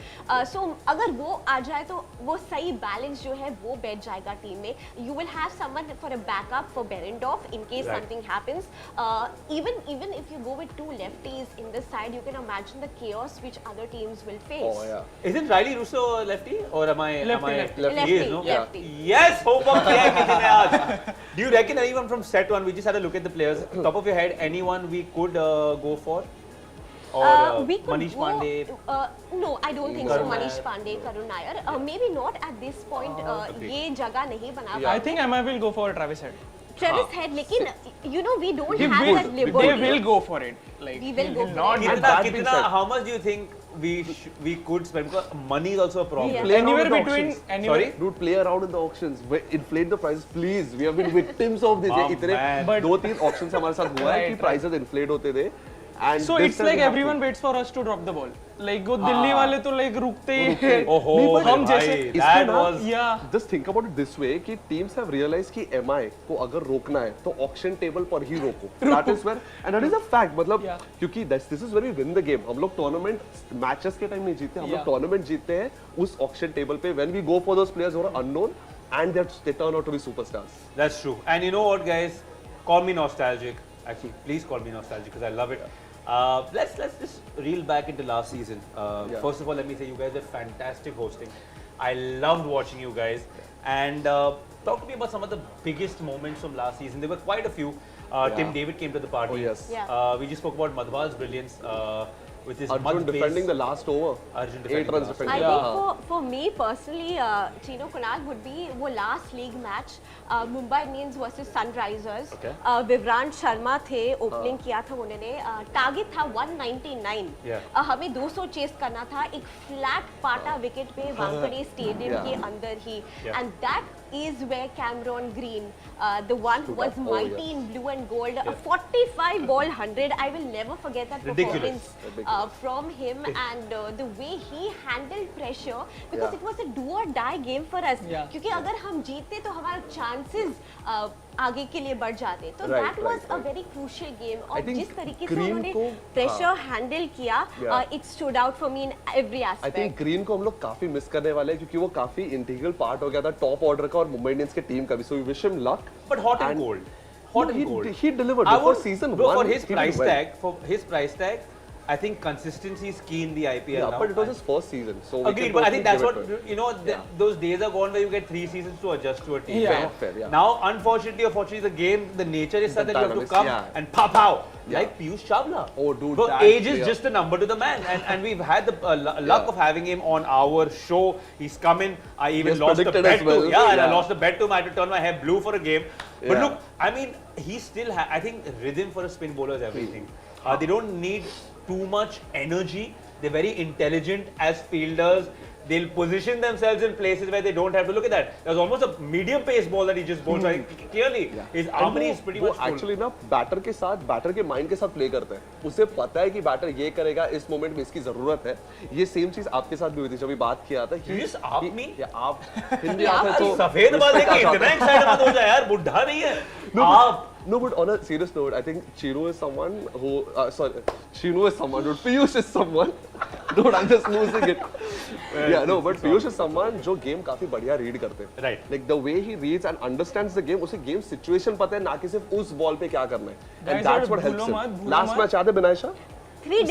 So अगर वो आ जाए तो वो सही बैलेंस जो है वो बैठ जाएगा टीम में. You will have someone for a backup for Behrendorff in case something happens. Even if you go with two lefties in this side, you can imagine the chaos which other teams will face. Oh yeah. Isn't Riley Russo a lefty or am I? Lefty. He is, no? Lefty. Yes, homework किया है किसी ने आज. Do you reckon anyone from set one? We just had a look at the players. Top of your head, anyone we could go for? Or We could Manish go, Pandey? No, I don't think Karun so. Manish Nair. Pandey, Karun Nair. Maybe not at this point. ये जगह नहीं बना I think MI will go for Travis Head. Travis Head, लेकिन you know we don't He have will, that liberty. they will go for it. Like, We will go for not it. कितना how much do you think we could spend? Because money is also a problem. Yeah. Play around anywhere with the between auctions. anywhere. Sorry? Dude, play around in the auctions. Inflate the prices, please. We have been victims of this. Oh, इतने man. But- 2-3 auctions हमारे साथ हुआ है कि Right, prices inflate होते थे. And So this it's time like we have everyone to- waits for us to drop the ball. Like वो दिल्ली वाले तो like रुकते ही हैं. ओहो हम भाई, जैसे that इसमें ना- was Yeah. Just think about it this way कि teams have realized कि MI को अगर रोकना है तो auction table पर ही रोको. That is where and that is a fact. मतलब Yeah. क्योंकि this is where we win the game. हम लोग tournament matches के time नहीं जीतते, हम लोग Yeah. tournament जीतते हैं उस auction table पे when we go for those players who are unknown and they turn out to be superstars. That's true. And you know what, guys? Call me nostalgic. Actually, please call me nostalgic because I love it. Let's just reel back into last season. First of all, let me say you guys did fantastic hosting. I loved watching you guys. And talk to me about some of the biggest moments from last season. There were quite a few. Tim David came to the party. Oh, yes. Yeah. We just spoke about Madhwal's brilliance with his Arjun mud defending pace. the last over. Arjun 8 defending runs the last defending. I think for me personally, Chino Kunal would be वो last league match Mumbai Indians versus Sunrisers. Okay. विवरांत Sharma थे, opening किया था उन्होंने. Target था 199. Yeah. हमें 200 chess करना था एक फ्लैट पाटा विकेट पे वानखेड़े स्टेडियम Yeah. के अंदर ही. Yeah. And that is where Cameron Green, the one who was up. Oh, mighty yes. in blue and gold, a 45 ball 100. I will never forget that Ridiculous. performance from him and the way he handled pressure because Yeah. it was a do or die game for us. Yeah. क्योंकि अगर हम जीतते तो हमारे chances आगे के लिए बढ़ जाते. तो Right, that was right, a right. very crucial game. I और think जिस तरीके से Green उन्होंने को- pressure handle किया, Yeah. it stood out for me in every I aspect. think green को हम लोग काफी मिस करने वाले हैं क्योंकि वो काफी इंटीग्रल पार्ट हो गया था टॉप ऑर्डर का और मुंबई इंडियंस की टीम का भी. So we wish him luck. But hot and And- cold. Hot No, and cold. he delivered I before would season go 1. for his he did price well. tag. For his price tag, I think consistency is key in the IPL Yeah, now. but it was his first season, so we Agreed, can but I think that's totally what give it to him. you know. Those days are gone where you get 3 seasons to adjust to a team. Yeah. Fair, yeah. Now, unfortunately or fortunately, the game, the nature is such that you have to dynamics, come yeah. and pop out Yeah. like Piyush Chawla. Oh, dude, So that age is player. just a number to the man, and we've had the luck of having him on our show. He's come in. I even has lost the predicted bet as well. to. Yeah, and I Yeah. lost the bet to him. I had to turn my hair blue for a game. But Yeah. look, I mean, he still. I think rhythm for a spin bowler is everything. They don't need too much energy. They're very intelligent as fielders. They'll position themselves in places where they don't have to. Look at that. There's almost a medium pace ball that he just bowls. So clearly, his armory is pretty much full. Actually ना batter के साथ batter के mind के साथ play करते हैं. उसे पता है कि बैटर ये करेगा इस मोमेंट में इसकी जरूरत है. ये सेम चीज आपके साथ भी हुई थी जब ये बात किया था. You just आप me? या आप हिंदी आते हैं तो सफेद बाल देख के इतना एक्साइटेड मत हो जाए यार, बुढ़ा नहीं है. आप No, but on a serious note, I think Chino is someone who, Chino is someone, dude. Piyush is someone. Dude, I'm just losing it. Yeah, no, but Piyush is someone जो game काफी बढ़िया read करते हैं. Right. Like the way he reads and understands the game, उसे game situation पता है ना कि सिर्फ उस ball पे क्या करना है. And Guys, that's यार, what helps भूलो him. मत, Last match याद है बिनायशा? थ्री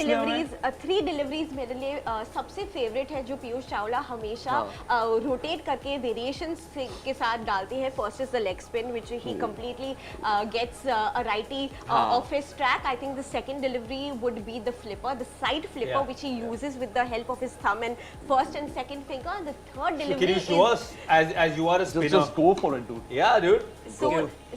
डिलीवरीज मेरे लिए सबसे फेवरेट है जो पीयूष चावला हमेशा रोटेट करके वेरिएशंस के साथ डालते हैं. First is the leg spin which he completely gets a righty off his track. I think the second delivery would be the flipper, the side flipper which he uses with the help of his thumb and first and second finger. The third can delivery you show us as you are a spinner? Just go for it, dude. Yeah, dude.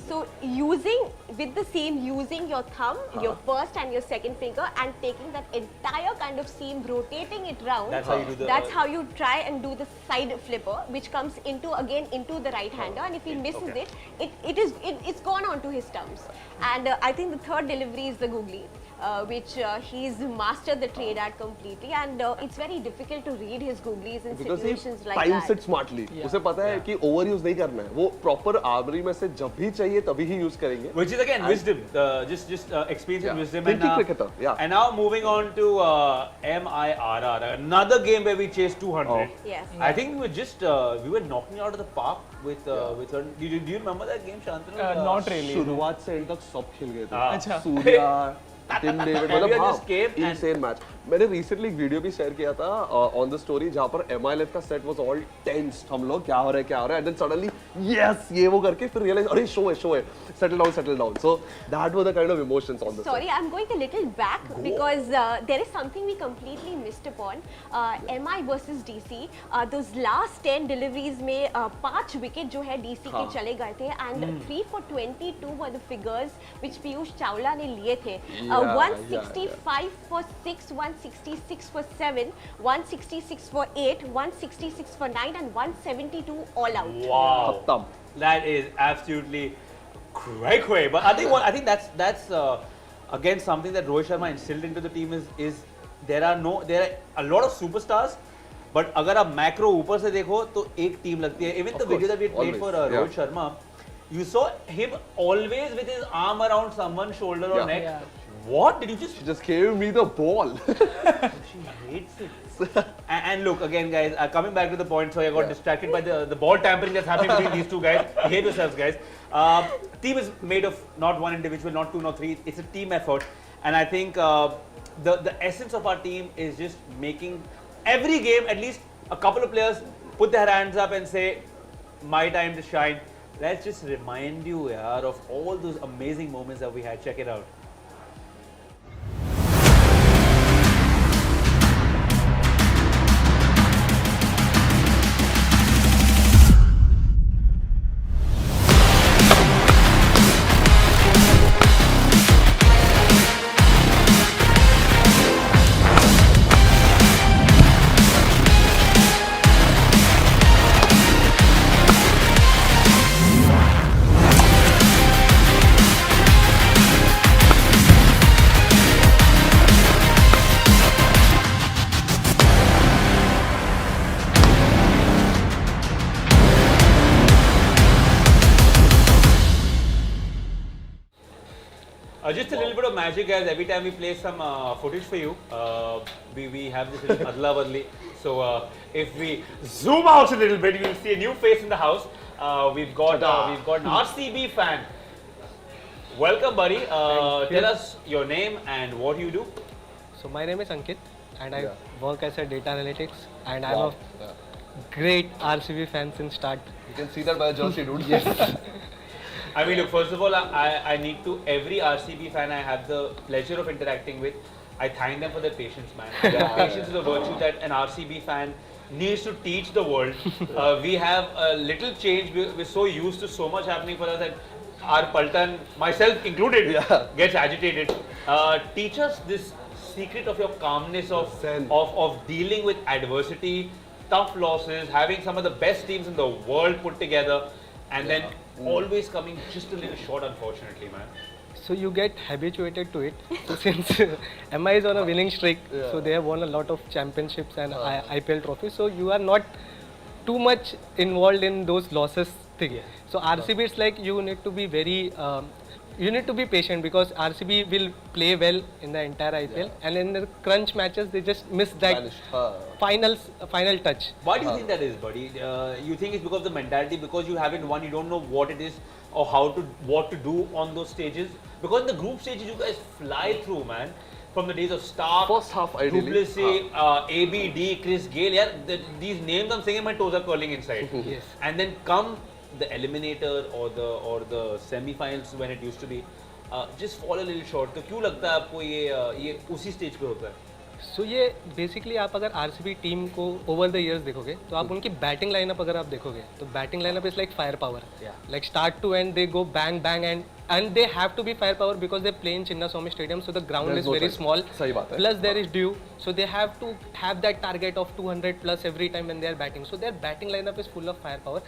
So using with the same using your thumb, your first and your second finger, and taking that entire kind of seam, rotating it round. That's how you do the- That's how you try and do the side flipper, which comes into the right hander, and if he misses it's gone on to his stumps. And I think the third delivery is the googly. which he's mastered the trade at completely, and it's very difficult to read his googlies in Because situations like time that. it smartly. उसे पता है कि over use नहीं करना है, वो proper armoury में से जब भी चाहिए तभी ही यूज करेंगे. Which is again wisdom, just experience and wisdom. Thinking cricketer, yeah. And now moving on to MIRR, another game where we chased 200. Yes. I think we were knocking out of the park with her. Do you remember that game, Shantanu? Not really. शुरुआत से and तक सब खेल गए थे. अच्छा. Surya, Tim David, We मतलब just came and- insane match. मैंने रिसेंटली एक वीडियो भी शेयर किया था ऑन द स्टोरी जहाँ पर MILF का सेट वाज ऑल टेंस्ड. हम लोग क्या हो रहा है एंड देन सडनली यस ये वो करके फिर रियलाइज अरे शो है settle down. So that was the kind of emotions on the Sorry, I'm going a little back because there is something we completely missed upon. MI versus DC. Those last 10 deliveries में 5 wicket जो है DC के चले गए थे, and 3 for 22 were the figures which Piyush Chawla ने लिए थे. 165 for 6, 166 for 7, 166 for 8, 166 for 9, and 172 all out. Wow, खत्म. that is absolutely cray. But I think that's again something that Rohit Sharma instilled into the team is there are a lot of superstars. But अगर आप macro ऊपर से देखो तो एक team लगती है. Even the video that we played for Rohit Sharma, you saw him always with his arm around someone's shoulder or neck. What did you just? She just gave me the ball. She hates it. And look again, guys. Coming back to the point, so I got distracted by the ball tampering that's happening between these two guys. Behave yourselves, guys. Team is made of not one individual, not two, not three. It's a team effort, and I think the essence of our team is just making every game at least a couple of players put their hands up and say, "My time to shine." Let's just remind you, yaar, of all those amazing moments that we had. Check it out. Just a little bit of magic, guys. Every time we play some footage for you, we have this little adla badli. So if we zoom out a little bit, you will see a new face in the house. We've got an RCB fan. Welcome, buddy. Tell us your name and what you do. So my name is Ankit, and I work as a data analytics, and I'm a great RCB fan since start. You can see that by the jersey, dude. Yes. I mean, look, first of all, I need to, every RCB fan I have the pleasure of interacting with, I thank them for their patience, man. Patience is a virtue that an RCB fan needs to teach the world. We have a little change. We're so used to so much happening for us that our Paltan, myself included, gets agitated. Teach us this secret of your calmness, of dealing with adversity, tough losses, having some of the best teams in the world put together, and then always coming just a little short, unfortunately, man. So you get habituated to it. So since MI is on a winning streak, so they have won a lot of championships and IPL trophies. So you are not too much involved in those losses thing. So RCB it's like you need to be very, you need to be patient because RCB will play well in the entire IPL, and in the crunch matches they just miss that final touch. Why do you think that is, buddy? You think it's because of the mentality, because you haven't won, you don't know what it is or what to do on those stages? Because in the group stages you guys fly through, man. From the days of Stark, First half ideally. Duplessis, ABD, Chris Gale, these names I'm saying my toes are curling inside. Yes. And then come the eliminator or the semi-finals when it used to be, just fall a little short. तो क्यों लगता है आपको ये उसी stage पे होता है? So ये बेसिकली आप अगर RCB टीम को ओवर द इयर्स देखोगे तो आप उनकी बैटिंग लाइनअप अगर आप देखोगे तो batting lineup is like fire power, like start to end they go bang bang and they have to be firepower because they play in Chinnaswamy Stadium, so the ground is very small. सही बात है. Plus there is dew, so they have to have that target of 200 plus every time when they are batting. So their batting lineup is full of firepower.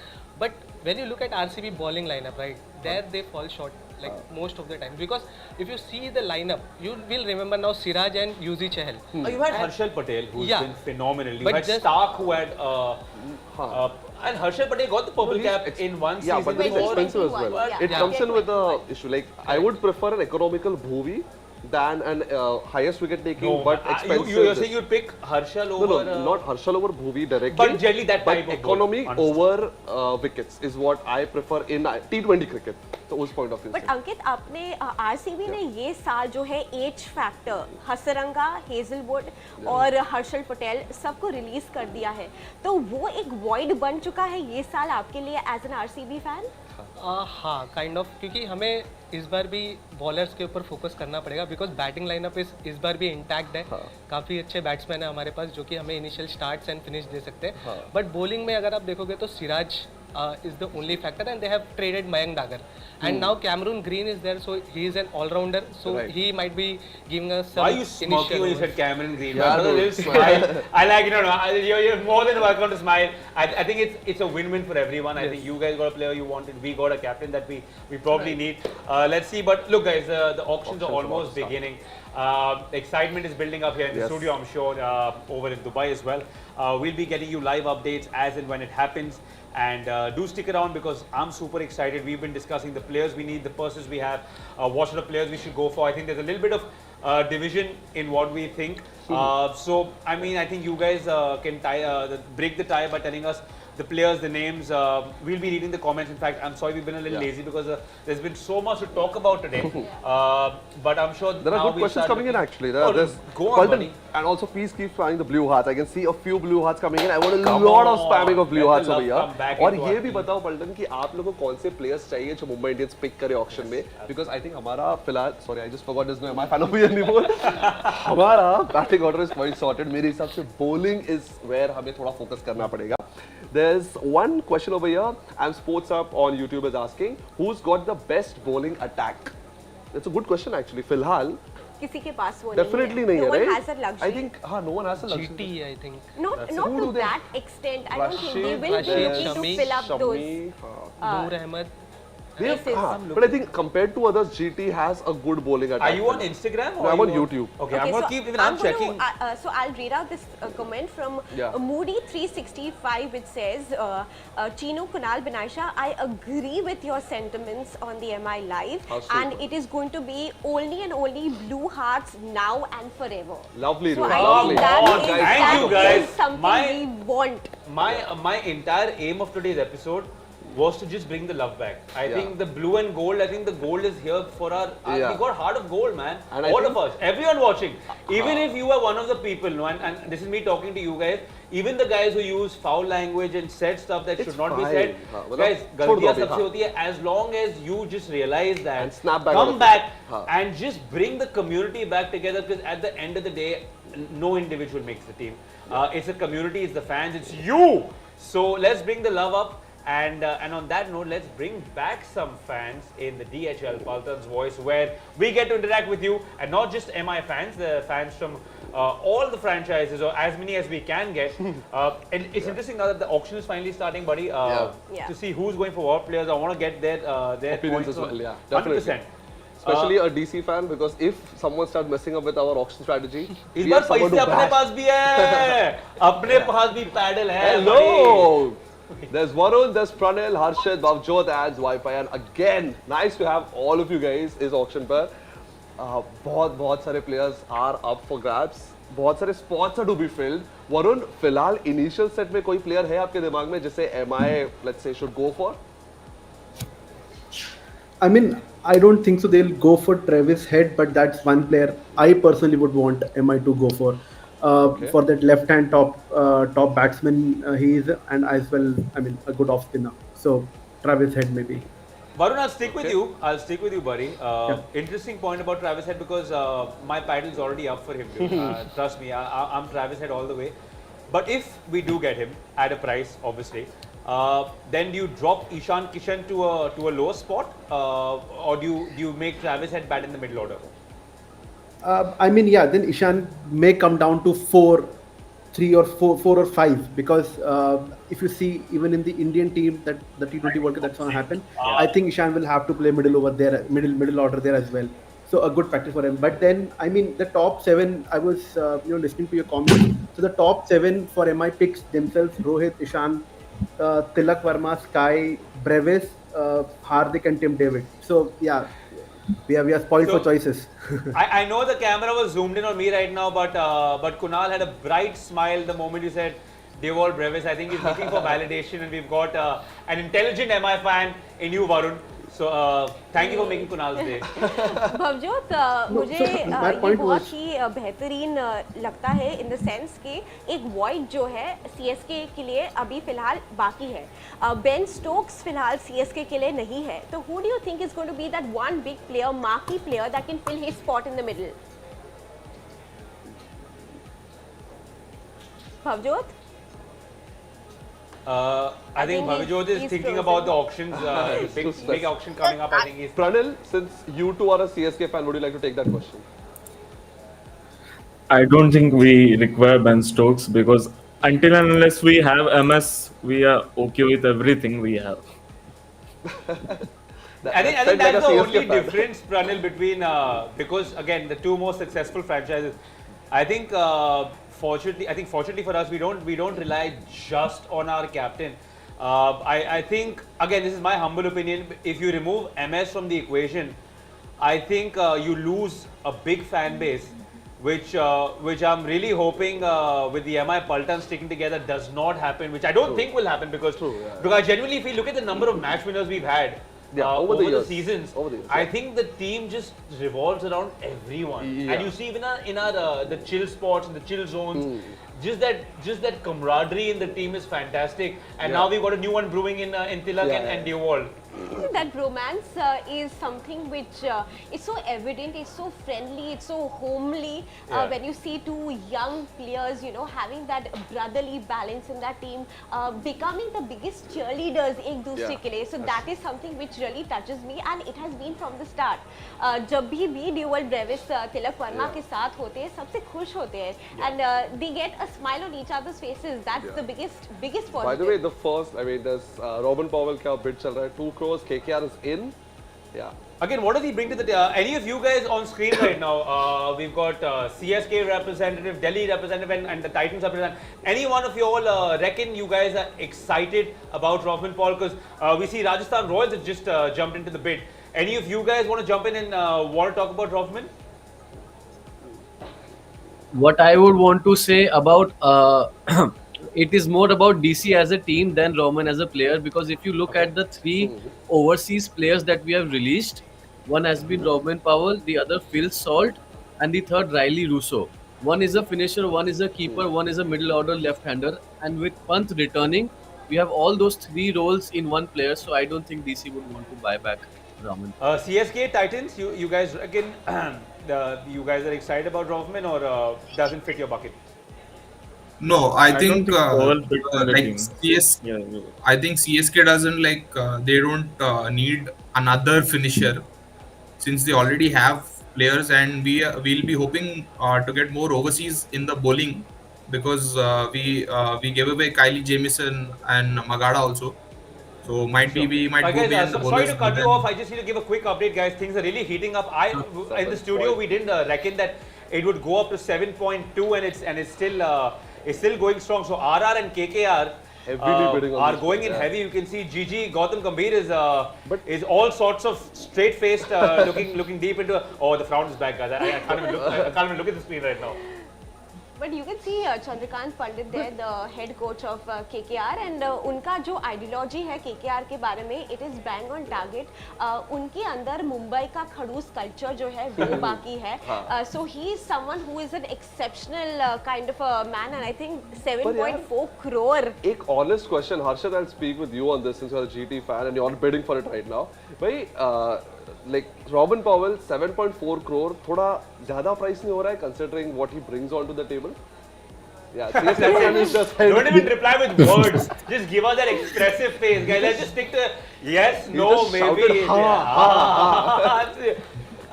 But when you look at RCB bowling lineup, right, there they fall short. like most of the time. Because if you see the lineup, you will remember now Siraj and Yuzi Chahal. You had Harshal Patel, who's Yeah. been phenomenal. You But had just- Stark, who had and Harshal Patel got the purple cap in one Yeah, season. but it's before. expensive as well. Yeah. It comes in with a issue. Like I would prefer an economical Bhuvi than an highest wicket taking No, but you- expensive. you're saying you'd pick Harshal no, over. no, not Harshal over Bhuvi directly. But generally that but type of economy ball. over wickets is what I prefer in T20 cricket. So उस point of view. But अंकित आपने RCB ने ये साल जो है age factor Hasaranga Hazlewood और हर्षल पटेल सबको release कर दिया है तो वो एक वॉइड बन चुका है ये साल आपके लिए एज एन आरसीबी फैन हाँ काइंड ऑफ क्योंकि हमें इस बार भी बॉलर्स के ऊपर फोकस करना पड़ेगा बिकॉज बैटिंग लाइनअप इस बार भी इंटैक्ट है काफ़ी अच्छे बैट्समैन है हमारे पास जो कि हमें इनिशियल स्टार्ट्स एंड फिनिश दे सकते हैं बट बॉलिंग में अगर आप देखोगे तो Siraj is the only factor and they have traded Mayank Dagar and now Cameron Green is there so he is an all-rounder so he might be giving us some Why are you smirking when you overs. said Cameron Green? Yeah, Brother, dude. little smile. I like it. No, you're more than welcome to smile. I think it's a win-win for everyone. I think you guys got a player you wanted. We got a captain that we probably need. Let's see. But look, guys, the auctions are almost beginning. Excitement is building up here in the studio, I'm sure, over in Dubai as well. We'll be getting you live updates as and when it happens. And do stick around because I'm super excited. We've been discussing the players we need, the purses we have, what sort of players we should go for. I think there's a little bit of division in what we think. So, I mean, I think you guys can break the tie by telling us the players, the names. We'll be reading the comments. In fact, I'm sorry we've been a little lazy because there's been so much to talk about today. But I'm sure There are good questions coming in actually. There's go on, Paltan, buddy. and also please keep spamming the blue hearts. I can see a few blue hearts coming in. I want a lot of spamming of blue Let hearts the over love come here. back और into ये our भी team. बताओ पल्टन कि आप लोगों को कौन से प्लेयर्स चाहिए जो मुंबई इंडियंस पिक करे ऑक्शन में बिकॉज आई थिंक हमारा फिलहाल sorry I just forgot this no my fan of anymore हमारा batting order is quite sorted मेरे हिसाब से बॉलिंग इज वेयर हमें थोड़ा फोकस करना पड़ेगा. There's one question over here. I'm Sports Up on YouTube is asking who's got the best bowling attack. That's a good question actually. फिलहाल किसी के पास वो definitely नहीं नहीं है. है No one right? has a luxury. I think हाँ no one has a luxury. GT I think Not Who to do they- that extent. I don't think they Rashid, will be Rashid, looking to Shami, fill up those. Shami, Noor Ahmed they have, Places. but I think compared to others, GT has a good bowling attack. Are you on Instagram? No, or I'm are on you YouTube. Okay, I'm Okay, going so to keep, even I'm going checking. to, so I'll read out this comment from Moody 365 which says, Chino Kunal Binaisha, I agree with your sentiments on the MI Live How sweet. and it is going to be only and only blue hearts now and forever. Lovely, So Ruth, I lovely. think that on, is, guys. Thank that you, guys. is something My- we want. My entire aim of today's episode was to just bring the love back. I think the blue and gold, I think the gold is here for our, we got heart of gold, man. And I all think- of us, everyone watching. Even if you are one of the people, no, and this is me talking to you guys, even the guys who use foul language and said stuff that It's should not be fine. said, मतलब guys, छोड़ दो गलतियां अभी, सबसे होती है. As long as you just realize that, And snap back out come of it. back and just bring the community back together because at the end of the day, no individual makes the team. It's a community, it's the fans, it's you. So let's bring the love up. And on that note, let's bring back some fans in the DHL, Paltan's Voice, where we get to interact with you, and not just MI fans, the fans from all the franchises, or as many as we can get. And it's interesting now that the auction is finally starting, buddy, Yeah. to see who's going for what players. I want to get their Opinions points as well, on- yeah, definitely. 100%. Especially a DC fan because if someone starts messing up with our auction strategy, इस we bar have someone पैसे to अपने bash. पास भी है, अपने पास भी pedal है. Hello! There's Varun, there's Pranil, Harshad, Bhavjot adds Wi-Fi and again, nice to have all of you guys इस auction पर. बहुत सारे players are up for grabs. बहुत सारे spots are to be filled. Varun, फिलहाल initial set में कोई player है आपके दिमाग में जिसे MI let's say should go for? I mean, I don't think so. They'll go for Travis Head, but that's one player I personally would want MI to go for. For that left-hand top batsman he is, and as well, I mean, a good off spinner. So Travis Head maybe. Varun, I'll stick with you. I'll stick with you, buddy. Interesting point about Travis Head because my paddle is already up for him. Dude. Trust me, I'm Travis Head all the way. But if we do get him at a price, obviously, then do you drop Ishan Kishan to a lower spot, or do you make Travis Head bat in the middle order? I mean, yeah, then Ishan may come down to 4 3 or 4 or 5, because if you see even in the Indian team, that the T20 World Cup that's going to happen, I think Ishan will have to play middle over there, middle order there as well. So a good practice for him. But then I mean the top 7, I was listening to your comments. So the top 7 for MI picks themselves: Rohit, Ishan, Tilak Verma, Sky, Brevis, Hardik, and Tim David. So yeah, we are spoiled for choices. I know the camera was zoomed in on me right now, but Kunal had a bright smile the moment you said Devol Brevis. I think he's looking for validation, and we've got an intelligent MI fan in you, Varun. So thank you for making Kunal's day. भवजोत मुझे ये बहुत ही बेहतरीन लगता है in the sense कि एक void जो है सीएसके के लिए अभी फिलहाल बाकी है. बेन स्टोक्स फिलहाल सीएसके के लिए नहीं है. तो who do you think is going to be that one big player, marquee player that can fill his spot in the middle? भवजोत? I think Bhavijot is thinking about the auctions, big auction coming up. I think he's. Pranil, since you two are a CSK fan, would you like to take that question? I don't think we require Ben Stokes because until and unless we have MS, we are okay with everything we have. I think that's the only difference, Pranil, between because again the two most successful franchises. I think fortunately for us, we don't rely just on our captain. I think again, this is my humble opinion. If you remove MS from the equation, I think you lose a big fan base, which I'm really hoping with the MI Paltan sticking together does not happen. Which I don't think will happen because I genuinely feel, look at the number of match winners we've had. Over the seasons, I think the team just revolves around everyone, and you see even in our the chill spots and the chill zones, just that camaraderie in the team is fantastic. And now we've got a new one brewing in Tilak and Devol. That romance is something which is so evident, it's so friendly, it's so homely. When you see two young players, having that brotherly balance in that team, becoming the biggest cheerleaders ek dusre ke liye. So that is something which really touches me, and it has been from the start. जब भी Devol Brevis Tilak Varma के साथ होते हैं, सबसे खुश होते हैं, and they get a smile on each other's faces. That's the biggest positive. By the way, the first, there's Robin Powell का bid चल रहा है, 2 crores, KKR is in. Yeah. Again, what does he bring to the any of you guys on screen right now? We've got CSK representative, Delhi representative, and the Titans representative. Any one of you all reckon you guys are excited about Robin Paul? Because we see Rajasthan Royals have just jumped into the bid. Any of you guys want to jump in and want to talk about Robin? What I would want to say about it is more about DC as a team than Roman as a player, because if you look at the 3 overseas players that we have released, one has been Robin Powell, the other Phil Salt, and the third Riley Russo. One is a finisher, one is a keeper, one is a middle order left-hander, and with Pant returning, we have all those 3 roles in one player, so I don't think DC would want to buy back Roman. CSK Titans, you guys reckon you guys are excited about Roman, or doesn't fit your bucket? No, I think like I think CSK doesn't they don't need another finisher, since they already have players, and we'll be hoping to get more overseas in the bowling, because we gave away Kylie Jamieson and Magada also. So we might go beyond the bowlers. Sorry to cut you off. I just need to give a quick update, guys. Things are really heating up. In the studio we didn't reckon that it would go up to 7.2, and it's still going strong. So RR and KKR are going in heavy. You can see GG Gautam Gambhir is all sorts of straight faced, looking deep into. Oh, the frown is back, guys. I can't even look at the screen right now. But you can see Chandrakant Pandit there, the head coach of KKR, and उनका जो ideology है KKR के बारे में, it is bang on target. उनके अंदर मुंबई का खड़ूस culture जो है वो बाकी है. So he is someone who is an exceptional kind of a man, and I think 7.4 crore. एक honest question, Harshad, I'll speak with you on this since you're a GT fan and you're bidding for it right now. भाई like Robin Powell 7.4 crore थोड़ा ज़्यादा price नहीं हो रहा है considering what he brings onto the table? Yeah, don't even reply with words. Just give us that expressive face, guys. Let's just stick to yes, no, maybe.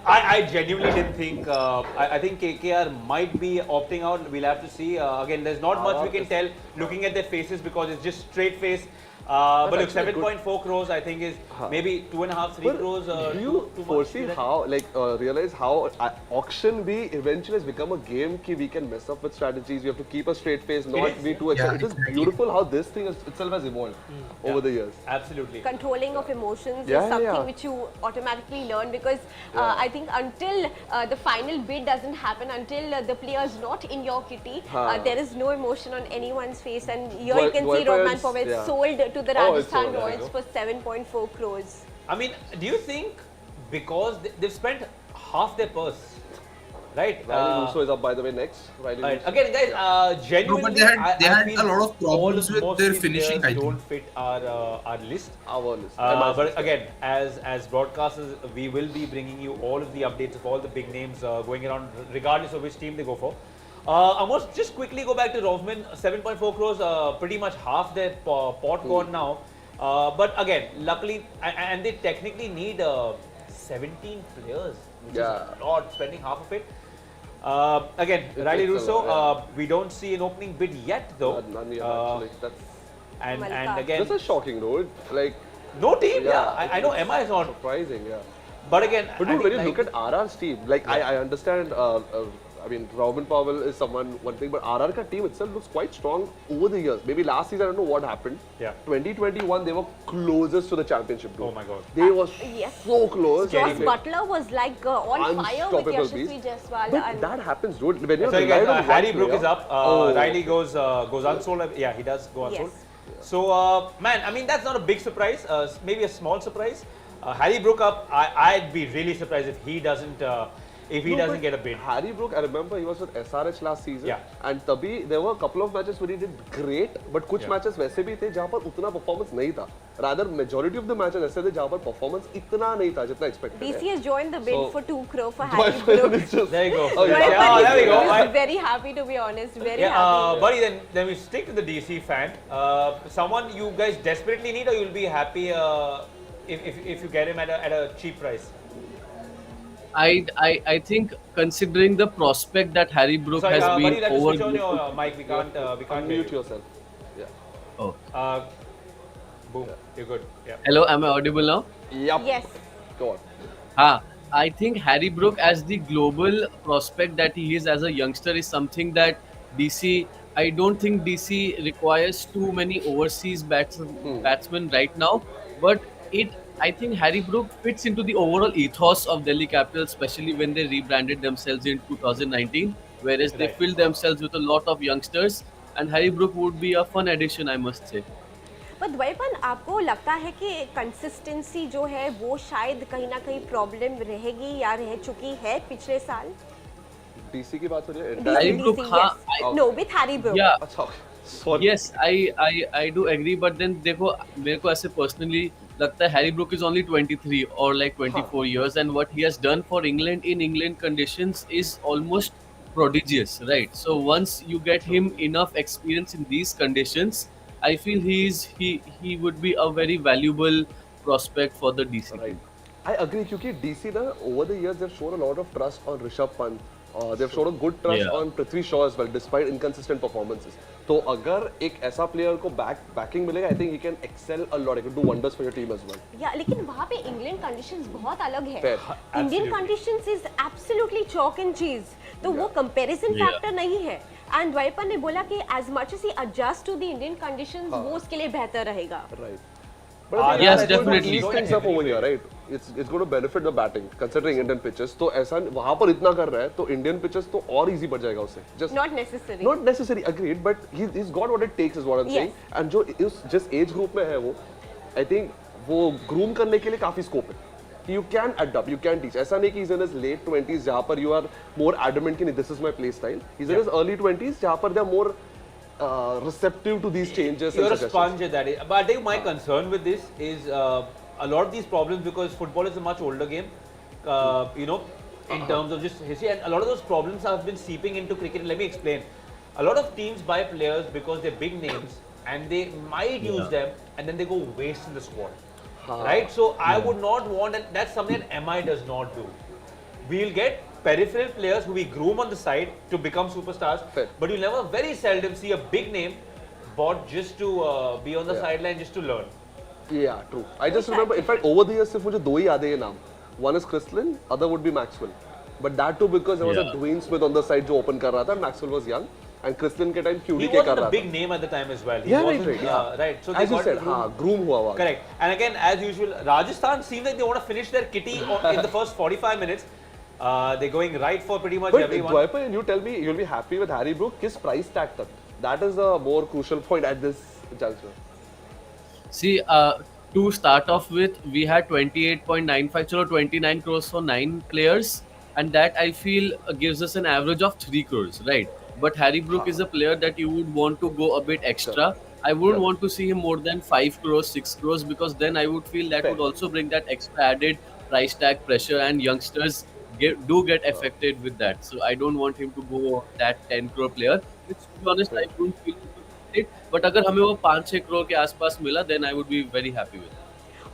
I genuinely didn't think. I think KKR might be opting out. We'll have to see. Again, there's not much we can tell looking at their faces because it's just straight face. But look, 7.4 crores I think is maybe 2.5, 3 crores. Do you foresee how, realize how auction B eventually has become a game ki we can mess up with strategies. You have to keep a straight face, not be too excited. It is beautiful how this thing itself has evolved over the years. Absolutely. Controlling of emotions is something which you automatically learn because I think until the final bid doesn't happen, until the player's not in your kitty, there is no emotion on anyone's face. And here you can see Roman Powell sold to the Rajasthan Royals for 7.4 crores. I mean, do you think because they've spent half their purse, right? Riley Russo is up, by the way, next. Right. Again, guys, genuinely, but they had I a lot of problems with their finishing. I don't think. fit our list. Our list. But again, as broadcasters, we will be bringing you all of the updates of all the big names going around, regardless of which team they go for. Amos, just quickly go back to Rovman. 7.4 crores, pretty much half their pot gone now. But again, luckily, and they technically need 17 players, which is a lot, spending half of it. Again, Riley Russo, we don't see an opening bid yet, though. None yet, actually. And again, this is shocking, though. Like, no team, I know Emma is not surprising, But again, but dude, when you look at RR's team, like I understand. I mean, Robin Powell is one thing, but RR ka team itself looks quite strong over the years. Maybe last season, I don't know what happened. 2021, they were closest to the championship group. Oh my God. They were so close. Josh Butler was like on fire with Yashasvi Jaiswal. But that happens, dude. When you're Harry Brook is up. Riley goes unsold. Yeah, he does go unsold. So, man, I mean, that's not a big surprise. Maybe a small surprise. Harry Brook up. I'd be really surprised if he doesn't get a bid. Harry Brook, I remember he was with SRH last season. And tabhi, there were a couple of matches where he did great, but kuch matches वैसे भी थे जहाँ पर उतना performance नहीं था. Rather, majority of the matches ऐसे थे जहाँ पर performance इतना नहीं था जितना expected. DC has joined the bid for 2 crore for Harry Brook. There you go. There we go. I'm very happy, to be honest. Very happy. Buddy, then we stick to the DC fan. Someone you guys desperately need, or you'll be happy if you get him at a cheap price. I think considering the prospect that Harry Brook has been buddy, let's switch on over. your mic. We can't mute yourself. Yeah. Oh. Boom. You're good. Yeah. Hello, am I audible now? Yep. Yes. Go on. I think Harry Brook as the global prospect that he is as a youngster is something that DC. I don't think DC requires too many overseas batsmen right now, but I think Harry Brook fits into the overall ethos of Delhi Capitals, especially when they rebranded themselves in 2019, whereas they filled themselves with a lot of youngsters, and Harry Brook would be a fun addition, I must say. पर द्वैपन आपको लगता है कि consistency जो है वो शायद कहीं ना कहीं प्रॉब्लम रहेगी या रह चुकी है पिछले साल? DC की बात हो रही है? Harry Brook, no, with Harry Brook. Yeah. Sorry. Yes, I do agree, but then देखो मेरे को ऐसे personally लगता है Harry Brook is only 23 or like 24 years, and what he has done for England in England conditions is almost prodigious, right? So once you get him enough experience in these conditions, I feel he would be a very valuable prospect for the DC. Right. I agree, because DC over the years they've shown a lot of trust on Rishabh Pant. They've shown a good trust on Prithvi Shaw as well, despite inconsistent performances. So, अगर एक ऐसा player को backing मिलेगा, I think he can excel a lot. He can do wonders for your team as well. Yeah, लेकिन वहाँ पे England conditions बहुत अलग है. Indian conditions is absolutely chalk and cheese. तो वो comparison factor नहीं है. And द्वैपन ने बोला कि as much as he adjusts to the Indian conditions, वो उसके लिए बेहतर रहेगा. Right. But yes, definitely. Ease things up over here, right? It's going to benefit the batting, considering Indian pitches. तो ऐसा वहाँ पर इतना कर रहा है, तो Indian pitches तो और easy बढ़ जाएगा उससे. Just not necessary. Not necessary, agreed. But he's got what it takes, is what I'm saying. And जो जिस age group में है वो, I think वो groom करने के लिए काफी scope है. You can adapt, you can teach. ऐसा नहीं कि he's in his late 20s जहाँ पर you are more adamant कि this is my play style. He's in his early 20s जहाँ पर they are more receptive to these changes. You're a sponge at that age. But I think my concern with this is a lot of these problems, because football is a much older game, you know, in terms of just history, and a lot of those problems have been seeping into cricket. Let me explain. A lot of teams buy players because they're big names and they might use them, and then they go waste in the squad. Right? So I would not want, and that's something that MI does not do. we'll get peripheral players who we groom on the side to become superstars, Fair. but you'll never very seldom see a big name bought just to be on the sideline just to learn. Yeah, true. I just remember, in fact, over the years, सिर्फ मुझे दो ही याद है ये नाम. One is Crystalline, other would be Maxwell. But that too because there was a Dwayne Smith on the side जो open कर रहा था, and Maxwell was young. And Crystalline के time He QD के कर wasn't रहा a big था. name at the time as well. He Yeah, wasn't, right, yeah. right. So they As you got said, groomed. groom हुआ हुआ. Correct. And again, as usual, Rajasthan seems like they want to finish their kitty in the first 45 minutes. They're going right for pretty much But everyone. Joypa, you tell me you'll be happy with Harry Brook. किस price tag तक? That is the more crucial point at this juncture. See, to start off with, we had 28.95, so 29 crores for 9 players, and that I feel gives us an average of 3 crores, right? But Harry Brook is a player that you would want to go a bit extra. I wouldn't want to see him more than 5 crores, 6 crores, because then I would feel that would also bring that extra added price tag pressure, and youngsters do get affected with that. So I don't want him to go that 10 crore player. Which, to be honest, I don't feel it. But अगर हमें वो 5-6 crore के आसपास मिला, then I would be very happy with it.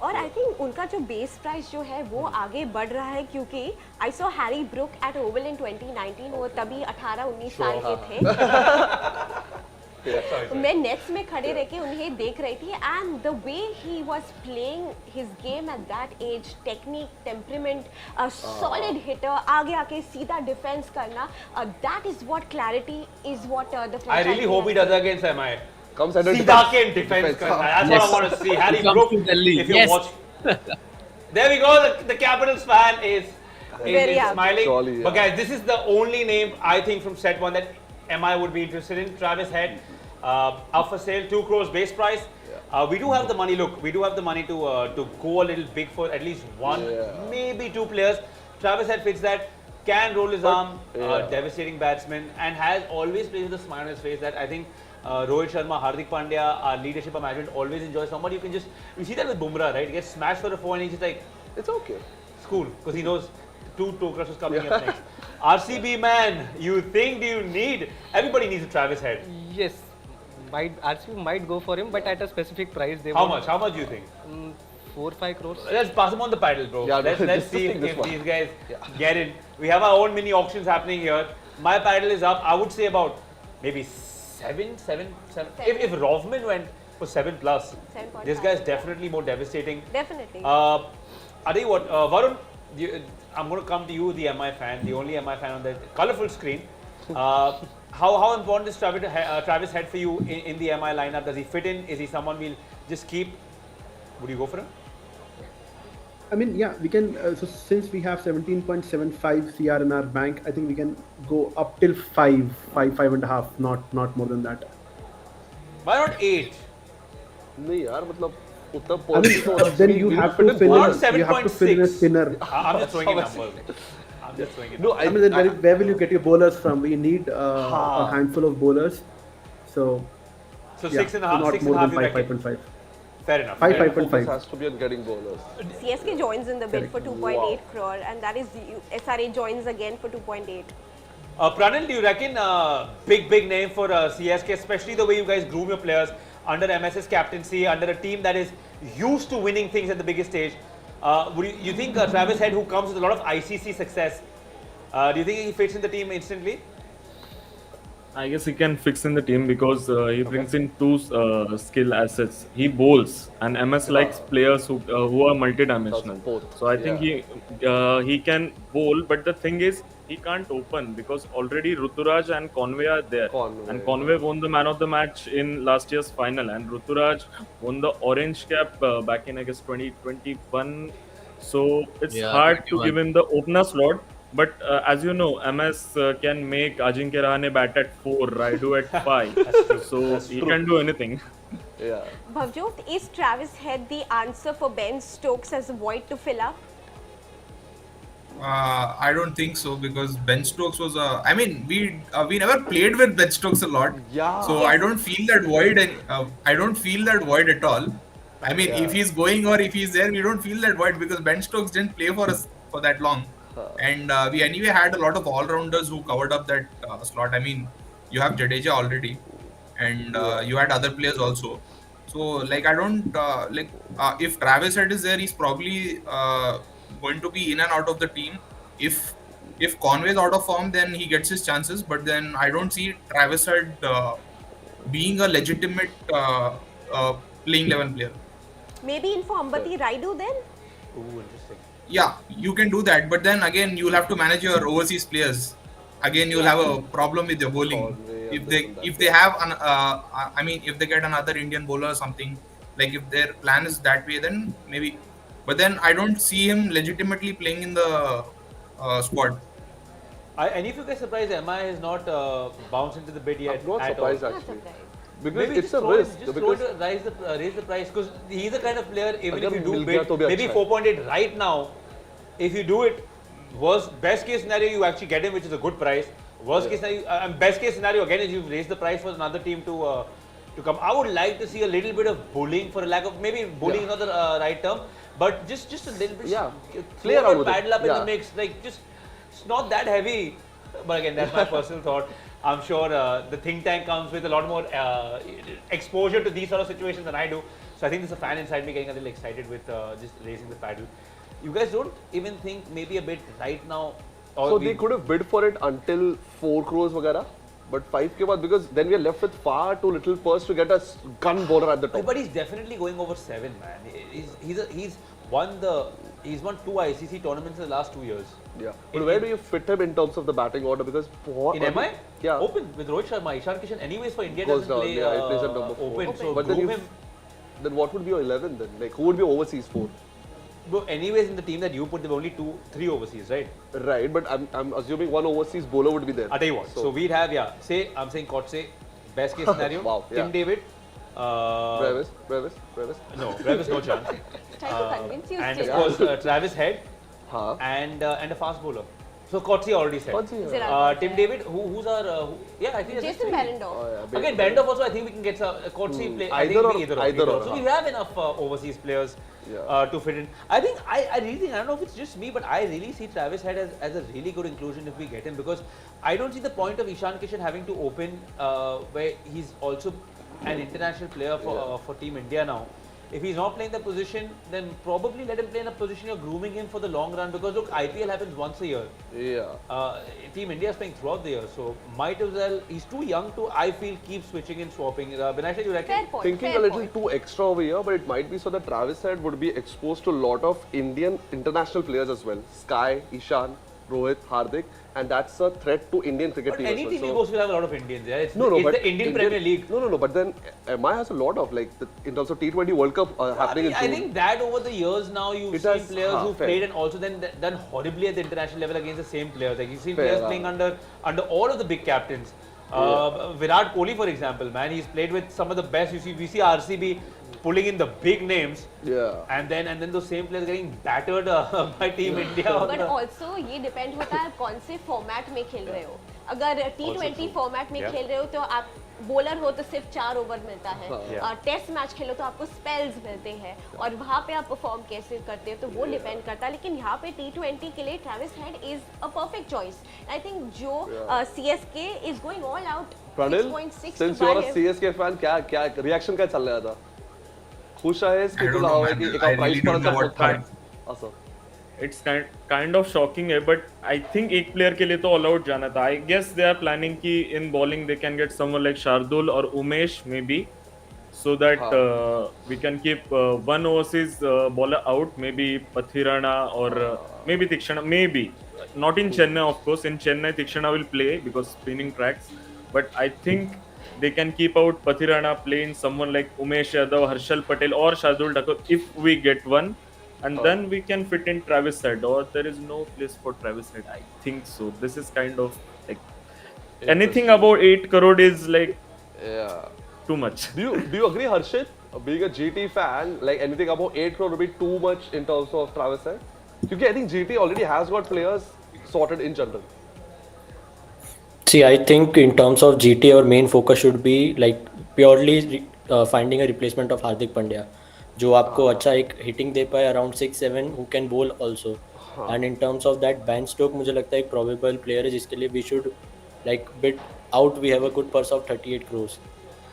और I think उनका जो base price जो है वो आगे बढ़ रहा है क्योंकि I saw Harry Brook at Oval in 2019 वो तभी 18-19 साल के थे. मैं नेट्स में खड़े रह के उन्हें देख रही थी and the way he was playing his game at that age, technique, temperament, solid hitter, आगे आके सीधा डिफेंस करना, that is what clarity is what the I really hope he does against MI. Comes under सीधा के defense करना. That's what I want to see. Harry Comes Brook, to Delhi. if you're Yes. watching. There we go. The Capitals fan is Very happy. smiling. Jolly, yeah. But guys, this is the only name I think from set one that MI would be interested in. Travis Head, up for sale, 2 crores base price. We do have the money. Look, we do have the money to go a little big for at least one, maybe 2 players. Travis Head fits that. Can roll his arm, devastating batsman, and has always played with a smile on his face. That I think Rohit Sharma, Hardik Pandya, our leadership of management always enjoy somebody you can just. You see that with Bumrah, right? He gets smashed for a 4 and he's just like, It's okay. it's cool because he knows 2 toe crushes coming up next. RCB man, you think do you need? Everybody needs a Travis Head. Yes, RCB might go for him, but at a specific price. They How won't- much? How much do you think? 4-5 crores. Let's pass him on the paddle, bro. Yeah, let's just see take this if one. these guys get in. We have our own mini auctions happening here. My paddle is up. I would say about maybe 7. If Rovman went for 7 plus, 7.5, this guy's definitely more devastating. Definitely. I tell you what, Varun, I'm going to come to you, the MI fan, the only MI fan on the colourful screen. How important is Travis Head for you in the MI lineup? Does he fit in? Is he someone we'll just keep? Would you go for him? I mean, yeah, we can. So since we have 17.75 CR in our bank, I think we can go up till 5.5, not more than that. Why not 8? नहीं यार मतलब उतना I policy तो mean, then you have to fill Or in. You have to fill in a 7.6. spinner. I'm just throwing in numbers. I'm just throwing in No, numbers. I mean, then where will you get your bowlers from? We need a handful of bowlers. So So yeah, 6.5, not 6.5 more you than reckon? 5.5. Fair enough. 5.5. focus has to be on getting bowlers. CSK joins in the bid for 2.8 Wow. crore, and that is SRA joins again for 2.8. Pranil, do you reckon big name for CSK, especially the way you guys groom your players under MS's captaincy, under a team that is used to winning things at the biggest stage? Would you think Travis Head, who comes with a lot of ICC success, do you think he fits in the team instantly? I guess he can fix in the team because he brings in 2 skill assets. He bowls, and MS likes players who are multidimensional. Both, So I think he can bowl, but the thing is he can't open because already Ruturaj and Conway are there. And Conway won the man of the match in last year's final, and Ruturaj won the orange cap back in I guess 2021. So it's hard to 21. give him the opener slot. But as you know, MS can make Ajinkya Rahane bat at 4, Raidu at 5. So he can do anything. Yeah. Bhavjot, is Travis Head the answer for Ben Stokes as a void to fill up? I don't think so because Ben Stokes was a. I mean, we never played with Ben Stokes a lot. Yeah. So I don't feel that void. I don't feel that void at all. I mean, if he's going or if he's there, we don't feel that void because Ben Stokes didn't play for us for that long. And we anyway had a lot of all-rounders who covered up that slot. I mean, you have Jadeja already, and you had other players also. So, like, I don't if Travis Head is there, he's probably going to be in and out of the team. If if Conway is out of form, then he gets his chances. But then I don't see Travis Head being a legitimate playing 11 player. Maybe in for Ambati Raidu then? Ooh, interesting. Yeah, you can do that, but then again you'll have to manage your overseas players. Again, you'll have a problem with your bowling. If they have I mean, if they get another Indian bowler or something, like if their plan is that way, then maybe. But then I don't see him legitimately playing in the squad. And if you guys surprised, MI has not bounced into the bid yet. I'm not at surprised all. Not actually. surprised. Because Maybe it's a risk. Just throw Because it to raise the price because he's the kind of player. Even if अगर you do मिल गया bid, तो भी maybe अच्छा है. 4.8 right now. If you do it, best case scenario you actually get him, which is a good price. Worst case scenario, best case scenario again is you raise the price for another team to come. I would like to see a little bit of bullying for a lack of maybe bullying is not the right term, but just a little bit. Yeah. Play Play around your with it. paddle up in the Yeah. mix, like just it's not that heavy. But again, that's my personal thought. I'm sure the think tank comes with a lot more exposure to these sort of situations than I do. So I think there's a fan inside me getting a little excited with just raising the paddle. You guys don't even think maybe a bit right now? Or so they could have bid for it until 4 crores वगैरह, but 5 के बाद, because then we are left with far too little purse to get a gun bowler at the top. But he's definitely going over 7, man. He's won 2 ICC tournaments in the last 2 years. Yeah. But where do you fit him in terms of the batting order? Because In MI? Yeah. Open with Rohit Sharma. Ishan Kishan anyways for India Goes doesn't down. play Yeah, he plays at number 4. open. So but then groom you, him. then what would be your 11 then? Like who would be overseas 4? Bro, anyways in the team that you put, there were only 3 overseas, right? Right, but I'm assuming one overseas bowler would be there. I'll tell you what. So we'd have, I'm saying Kotse, best case scenario. Wow, yeah. Tim David. Brevis. No, Brevis no chance. Try to convince you And of still. course Travis Head Huh? and a fast bowler. So Kotse already said. Zira- Tim David, who's our yeah, I think Jason Barrendorf. Oh, yeah. Again, Barendorf also, I think we can get some Kotse play. I Either think or- either either or, So we huh? have enough overseas players to fit in. I think I really think I don't know if it's just me, but I really see Travis Head as a really good inclusion if we get him, because I don't see the point of Ishan Kishan having to open where he's also an international player for Team India now. If he's not playing the position, then probably let him play in a position you're grooming him for the long run, because look, IPL happens once a year. Yeah. Team India is playing throughout the year, so might as well. He's too young to, I feel, keep switching and swapping. Binaisha, you reckon? Fair point. Thinking fair a little point. too extra over here, but it might be so that Travis Head would be exposed to a lot of Indian international players as well. Sky, Ishan, Rohit, Hardik, and that's a threat to Indian cricket But team any as team well. he goes will have a lot of Indians. Yeah, it's, No, it's but the Indian Premier League. No, but then MI has a lot of in terms of T20 World Cup happening in I June. think that over the years now you've It seen has- players who've fair. played and also then done horribly at the international level against the same players. Like you've seen Fair, players playing under all of the big captains. Virat Kohli, for example, man, he's played with some of the best. We see RCB pulling in the big names, and then those same players getting battered by Team India. But also ये depend होता है आप कौन से format में खेल रहे हो. अगर T20 फॉर्मेट में खेल रहे हो तो आप बॉलर हो तो सिर्फ 4 ओवर मिलता है. टेस्ट मैच खेलो तो आपको स्पेल्स मिलते हैं और वहाँ पे आप परफॉर्म कैसे करते हो तो वो डिपेंड करता है. लेकिन यहाँ पे T20 के लिए Travis head is a perfect choice. I think जो CSK is going all out. Pranil, 6.6 since you're a CSK fan, क्या रिएक्शन काय चाललंय आता? खुश आहेस की तुला हवंय की एका प्राइस पॉइंटचा असं? It's kind of shocking है, but I think एक player के लिए तो all out जाना था. I guess they are planning कि in bowling they can get someone like Shardul or Umesh maybe, so that we can keep one overseas bowler out, maybe Pathirana or maybe Tikshana, maybe not in Chennai of course. In Chennai Tikshana will play because spinning tracks, but I think they can keep out Pathirana, play in someone like Umesh Yadav, Harshal Patel or Shardul Thakur if we get one. And then we can fit in Travis Head, or there is no place for Travis Head. I think so. This is kind of like anything about 8 crore is like too much. Do you agree, Harshit? Being a GT fan, like anything above 8 crore would be too much in terms of Travis Head? Because I think GT already has got players sorted in general. See, I think in terms of GT, our main focus should be like purely finding a replacement of Hardik Pandya, जो आपको अच्छा एक hitting दे पाए around 6-7 who can bowl also. And in terms of that Ben Stokes मुझे लगता है एक प्रोबेबल प्लेयर है जिसके लिए we should like bid out. We have a good purse of 38 crores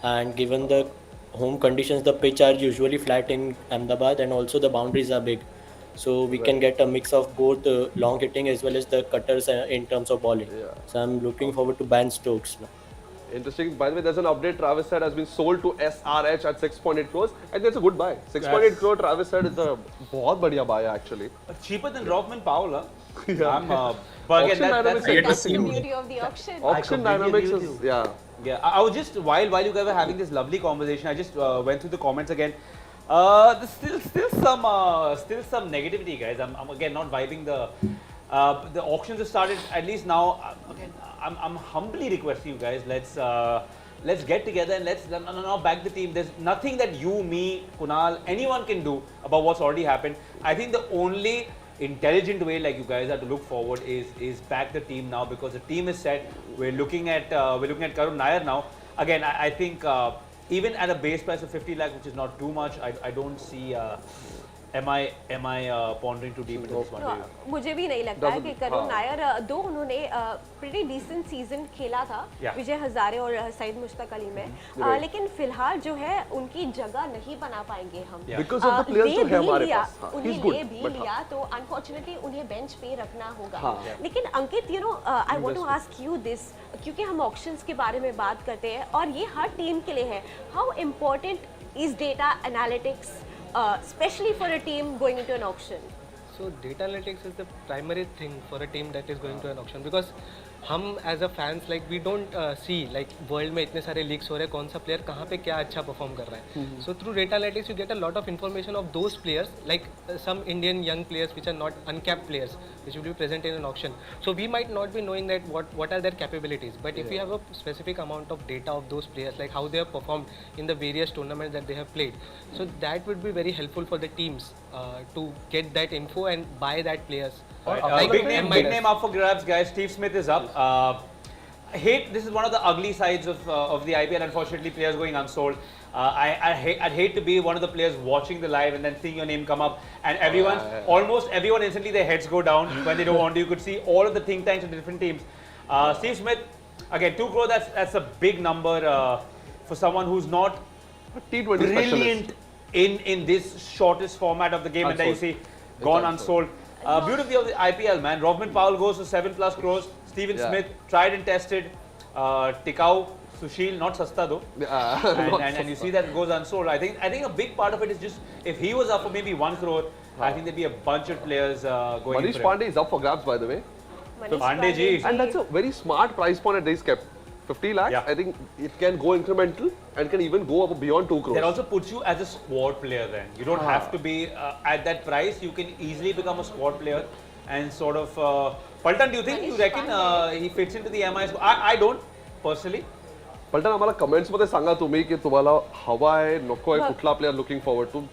and given the home conditions, the pitch are usually flat in Ahmedabad and also the boundaries are big. So we can get a mix of both long hitting as well as the cutters in terms of bowling. Yeah. So I'm looking forward to Ben Stokes now. Interesting. By the way, there's an update. Travis Head has been sold to SRH at 6.8 crores. I think that's a good buy. 6.8 crore Travis Head is a बहुत बढ़िया buy actually. Cheaper than Robman Powell, huh? Yeah. I'm, but again, Auction dynamics that's are That's the interesting. beauty of the auction. Auction dynamics is Yeah, I was just while you guys were having this lovely conversation, I just went through the comments again. There's still some negativity, guys. I'm again not vibing the auctions have started. At least now, again, I'm humbly requesting you guys. Let's get together and let's now back the team. There's nothing that you, me, Kunal, anyone can do about what's already happened. I think the only intelligent way, like you guys have to look forward, is back the team now, because the team is set. We're looking at Karun Nair now. Again, I think even at a base price of 50 lakh, which is not too much, I don't see. Am I pondering too deep into this one? मुझे भी नहीं लगता है कि करुण नायर दो उन्होंने pretty decent season खेला था विजय हजारे और सईद मुश्ताक अली में, लेकिन फिलहाल जो है उनकी जगह नहीं बना पाएंगे हम। Because of the players जो है हमारे पास, उन्हें ले भी लिया तो unfortunately उन्हें बेंच पे रखना होगा। लेकिन अंकित, you know, I want to ask you this, क्योंकि हम ऑक्शंस के बारे में बात करते हैं और ये हर टीम के लिए है। How important is data analytics? Especially for a team going into an auction. So data analytics is the primary thing for a team that is going to an auction, because हम as a fans like we don't see like world में इतने सारे leaks हो रहे हैं, कौन सा player कहाँ पे क्या अच्छा perform कर रहा है. So through data analytics you get a lot of information of those players, like some Indian young players which are not uncapped players which will be present in an auction. So we might not be knowing that what are their capabilities, but if we have a specific amount of data of those players, like how they have performed in the various tournaments that they have played, so that would be very helpful for the teams to get that info and buy that players. Right. Big name up for grabs, guys. Steve Smith is up. This is one of the ugly sides of the IPL. Unfortunately, players going unsold. I'd hate to be one of the players watching the live and then seeing your name come up, and almost everyone instantly their heads go down when they don't want to. You could see all of the think tanks of the different teams. Steve Smith, again, 2 crore. That's a big number for someone who's not T20 brilliant in this shortest format of the game, and then you see gone unsold. Beauty of the IPL, man. Robman Powell goes for 7+ crores. Steven Smith, tried and tested. Tikau, Sushil, not Sasta though. And you see that it goes unsold. I think a big part of it is just, if he was up for maybe 1 crore, I think there'd be a bunch of players going. Manish Pandey is up for grabs, by the way. Pandey ji. And that's a very smart price point that he's kept. 50 lakhs, I think it can go incremental and can even go up beyond 2 crores. That also puts you as a squad player then. You don't have to be at that price. You can easily become a squad player and sort of... Paltan, do you reckon he fits into the MI squad? I don't, personally. Paltan, आम्हाला comments मध्ये सांगा तुम्ही की तुम्हाला हवा आहे, नको आहे, कुठला player looking forward to.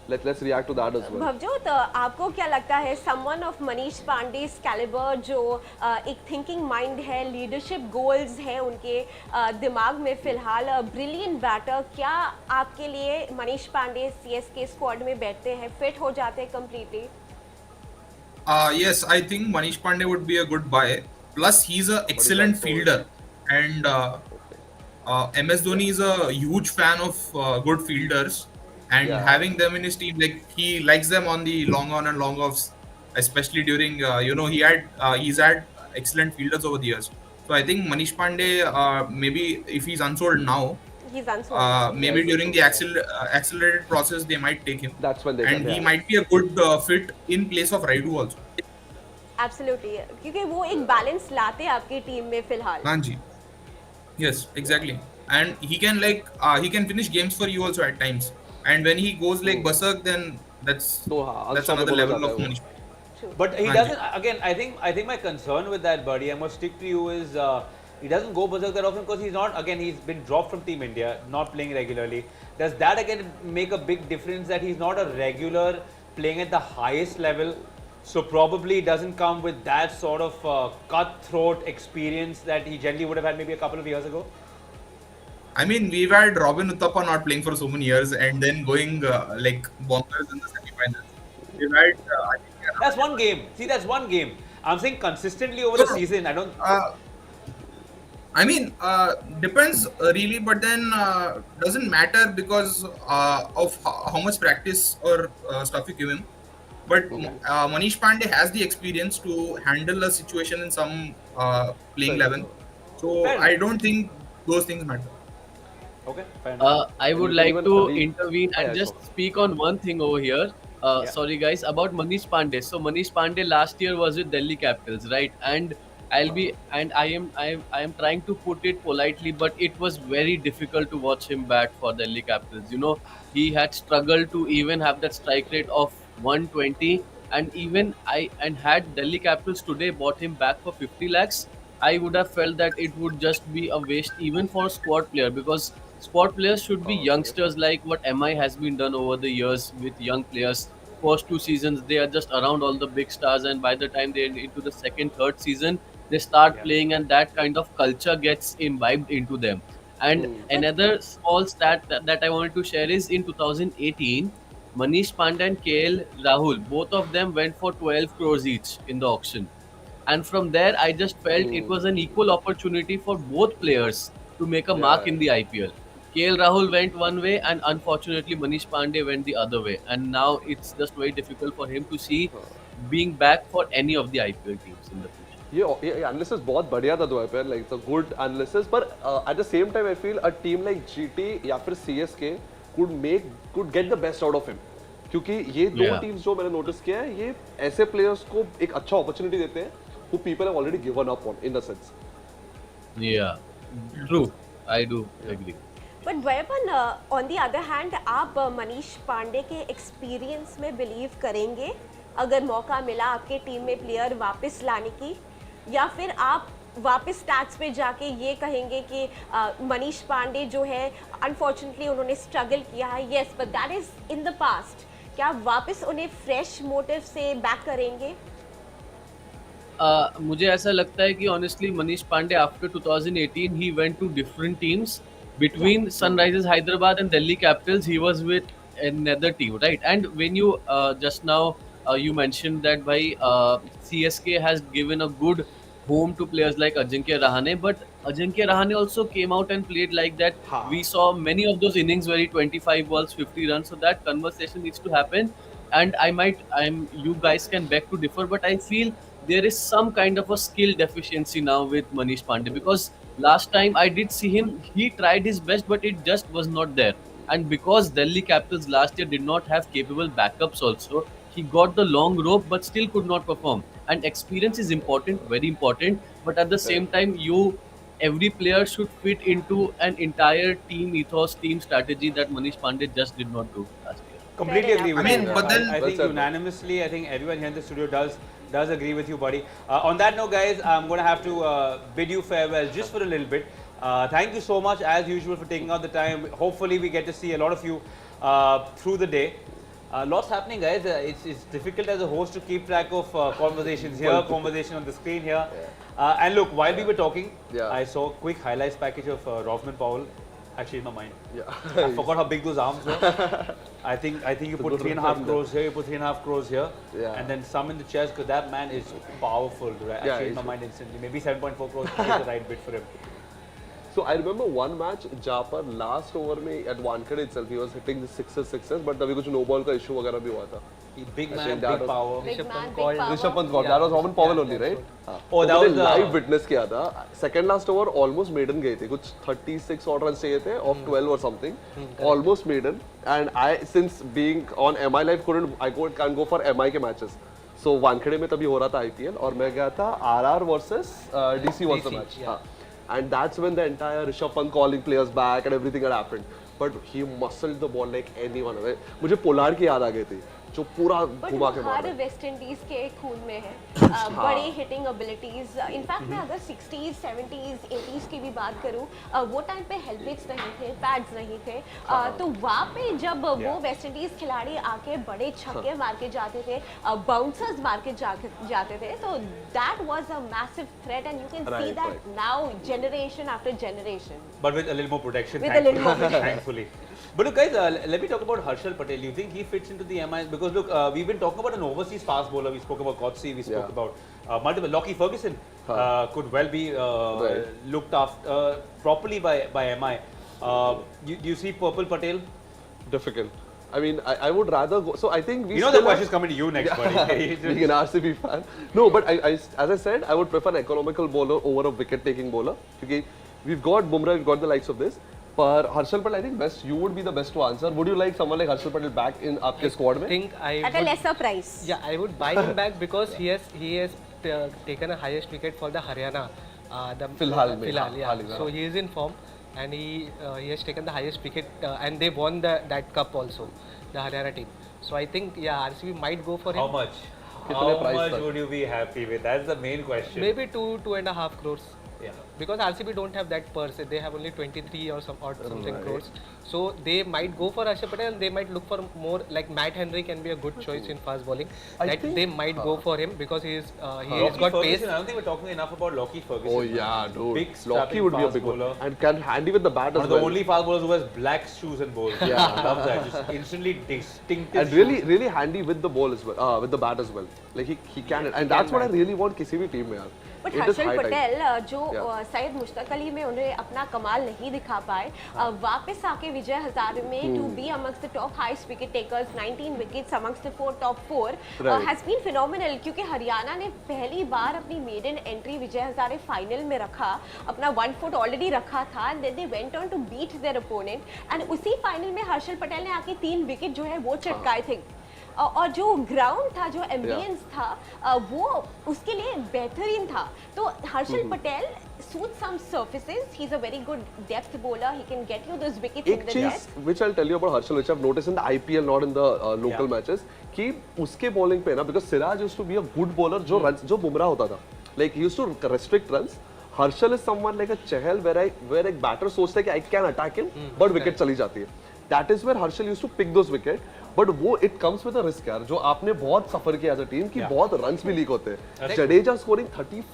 Let's react to that as well. भवजोत, आपको क्या लगता है someone of मनीष पांडे's caliber जो एक thinking mind है, leadership goals हैं उनके दिमाग में फिलहाल, brilliant batter, क्या आपके लिए मनीष पांडे CSK squad में बैठते हैं, fit हो जाते हैं completely? Yes, I think Manish Pandey would be a good buy. Plus, he's an excellent fielder, and MS Dhoni is a huge fan of good fielders. And having them in his team, like he likes them on the long on and long offs, especially during he's had excellent fielders over the years. So I think Manish Pandey, maybe if he's unsold now, he's unsold. Maybe during the accelerated process they might take him. That's when they he might be a good fit in place of Raidu also. Absolutely, क्योंकि वो एक balance लाते हैं आपकी team में फिलहाल. हाँ जी. Yes, exactly. And he can he can finish games for you also at times. And when he goes like berserk, then that's another level of Manish. But he doesn't. Again, I think my concern with that, buddy, I must stick to you, is he doesn't go berserk that often because he's not. Again, he's been dropped from Team India, not playing regularly. Does that again make a big difference that he's not a regular playing at the highest level? So probably doesn't come with that sort of cutthroat experience that he generally would have had maybe a couple of years ago. I mean, we've had Robin Uthappa not playing for so many years and then going like bonkers in the semi-finals. We've had. That's one game. See, that's one game. I'm saying consistently over the season. I don't. I mean, depends really, but then doesn't matter because of how much practice or stuff you give him. But Manish Pandey has the experience to handle a situation in some playing 11. So Fair I enough. don't think those things matter. Okay, fair enough. I would And like even to Abhi- intervene Oh, and yeah, just sure. speak on one thing over here. Yeah. Sorry, guys, about Manish Pandey. So Manish Pandey last year was with Delhi Capitals, right? And I am trying to put it politely, but it was very difficult to watch him bat for Delhi Capitals. You know, he had struggled to even have that strike rate of 120, and even I and had Delhi Capitals today bought him back for 50 lakhs, I would have felt that it would just be a waste even for a squad player, because squad players should be youngsters like what MI has been done over the years with young players. First 2 seasons they are just around all the big stars, and by the time they're into the second, third season, they start Yeah. playing, and that kind of culture gets imbibed into them. And But another small stat that I wanted to share is in 2018, Manish Pandey and KL Rahul, both of them went for 12 crores each in the auction. And from there, I just felt it was an equal opportunity for both players to make a mark in the IPL. KL Rahul went one way, and unfortunately, Manish Pandey went the other way. And now it's just very difficult for him to see being back for any of the IPL teams in the future. ये analysis बहुत बढ़िया था though पे, like it's a good analysis, पर at the same time I feel a team like GT या फिर CSK could get the best out of him, क्योंकि ये दो Yeah. टीम्स जो मैंने नोटिस किया है, ये ऐसे प्लेयर्स को एक अच्छा अपॉर्चुनिटी देते हैं who people have already given up on, in a sense. Yeah, true. I do agree. But weapon on the other hand आप मनीष पांडे के एक्सपीरियंस में बिलीव करेंगे अगर मौका मिला आपके टीम में प्लेयर वापस लाने की, या फिर आप वापस स्टैट्स पे जाके ये कहेंगे कि मनीष पांडे जो है अनफॉर्चुनेटली उन्होंने स्ट्रगल किया है, yes but that is in the past, क्या आप वापस उन्हें फ्रेश मोटिव से बैक करेंगे? मुझे ऐसा लगता है कि honestly Manish Pandey after 2018 he went to different teams. Between Sunrisers Hyderabad and Delhi Capitals, he was with another team, right? And when you just now you mentioned that by CSK has given a good home to players like Ajinkya Rahane, but Ajinkya Rahane also came out and played like that. We saw many of those innings where he 25 balls, 50 runs. So that conversation needs to happen. And you guys can beg to differ, but I feel there is some kind of a skill deficiency now with Manish Pandey, because last time I did see him, he tried his best, but it just was not there. And because Delhi Capitals last year did not have capable backups also, he got the long rope but still could not perform. And experience is important, very important, but at the same time, every player should fit into an entire team ethos, team strategy that Manish Pandey just did not do last year. Completely agree with I mean, you. but then- I think unanimously, I think everyone here in the studio does agree with you, buddy. On that note, guys, I'm going to have to bid you farewell just for a little bit. Thank you so much, as usual, for taking out the time. Hopefully, we get to see a lot of you through the day. Lots happening, guys. It's difficult as a host to keep track of conversations here, conversation on the screen here. And look, while we were talking, I saw a quick highlights package of Rothman Powell. Actually, in my mind. I forgot how big those arms were. I think you put 3.5 crores here, you put 3.5 crores here, and then some in the chest, because that man is powerful. Right? Actually, in my mind instantly. Maybe 7.4 crores is the right bid for him. So I remember one match जहाँ पर last over में at Wankhede itself he was hitting the sixes, but तभी कुछ no ball का issue वगैरह भी हुआ था. Big man, big power. Big man, big power. Rishabh Pant called. That was Roman Powell only, right? Oh, that was live witness किया था. Second last over almost maiden गए थे. कुछ 36 odd runs चाहिए थे of 12 or something. Almost maiden. And I, since being on MI Live, can't go for MI के matches. So Wankhede में तभी हो रहा था IPL और मैं गया था RR versus DC was the match. And that's when the entire Rishabh Pant calling players back and everything had happened. But he muscled the ball like anyone. मुझे पोलार्ड की याद आ गई थी जो पूरा घुमा के मार हर वेस्ट इंडीज के खून में है बड़ी हिटिंग एबिलिटीज. इनफैक्ट मैं अगर 60s, 70s, 80s की भी बात करूं, वो टाइम पे हेलमेट्स नहीं थे, पैड्स नहीं थे, तो वहाँ पे जब वो वेस्ट इंडीज खिलाड़ी आके बड़े छक्के मार के जाते थे, बाउंसर्स मार के जाते थे, तो that was a massive threat and you can see that now generation after generation. But with a little more protection, With a little more protection. thankfully. But look, guys, let me talk about Harshal Patel. You think he fits into the MI? Because look, we've been talking about an overseas fast bowler. We spoke about Coetzee. We spoke about multiple. Lockie Ferguson could well be looked after properly by MI. Do you see Purple Patel? Difficult. I mean, I would rather go. So I think we. You know the question's coming to you next, buddy. Being an RCB fan. No, but as I said, I would prefer an economical bowler over a wicket-taking bowler. Okay, we've got Bumrah, we've got the likes of this. But Harshal Patel, I think best. You would be the best to answer. Would you like someone like Harshal Patel back in आपके squad में? I think I At a lesser price. Yeah, I would buy him back because he has taken a highest wicket for the Haryana. फिलहाल में, Filhal, yeah. हाल ही में, So he is in form, and he has taken the highest wicket, and they won that cup also, the Haryana team. So I think RCB might go for him. How much? कितने How price much तक? would you be happy with? That's the main question. Maybe 2.5 crores. Yeah. Because RCB don't have that purse, they have only 23 or something crores. So they might go for Harshal Patel, and they might look for more, like Matt Henry can be a good choice in fast bowling. They might go for him because he has got Ferguson, pace. I don't think we're talking enough about Lockie Ferguson. Oh yeah, dude. Big Lockie strapping would be a fast big one. bowler. And can handy with the bat One as of the well. only fast bowlers who has black shoes and bowls. Yeah. I love that. Just instantly distinctive. And really handy with the ball as well, with the bat as well. Like he can, and that's what I really want किसी भी team में यार. But It is Harshal high time. Patel जो सैयद मुश्ताक अली में उन्हें अपना कमाल नहीं दिखा पाए, वापस आके विजय हजारे में to be amongst the top highest wicket takers, 19 wickets amongst the top 4 has been phenomenal. क्योंकि हरियाणा ने पहली बार अपनी maiden entry Vijay Hazare final में रखा, अपना 1 फुट ऑलरेडी रखा था, and then they went on to beat their opponent, and उसी फाइनल में हर्षल पटेल ने आके 3 विकेट जो है वो चटकाए थे. और जो ग्राउंड था, जो एम्बियंस था, वो उसके लिए बेहतरीन था. तो Harshal Patel suits some surfaces. He's a very good depth bowler. He can get you those wickets in एक the चीज net. which I'll tell you about Harshal, which I've noticed in the IPL, not in the local matches, कि उसके bowling पे ना, because Siraj used to be a good bowler जो runs जो बुमराह होता था, like he used to restrict runs. Harshal is someone like a Chahal where एक batter सोचता है कि I can attack him, but wicket चली जाती है. That is where Harshal used to pick those wickets. But वो it comes with a risk यार, जो आपने बहुत सफर किया एज अ टीम कि बहुत रन्स भी लीक होते हैं. Jadeja scoring 35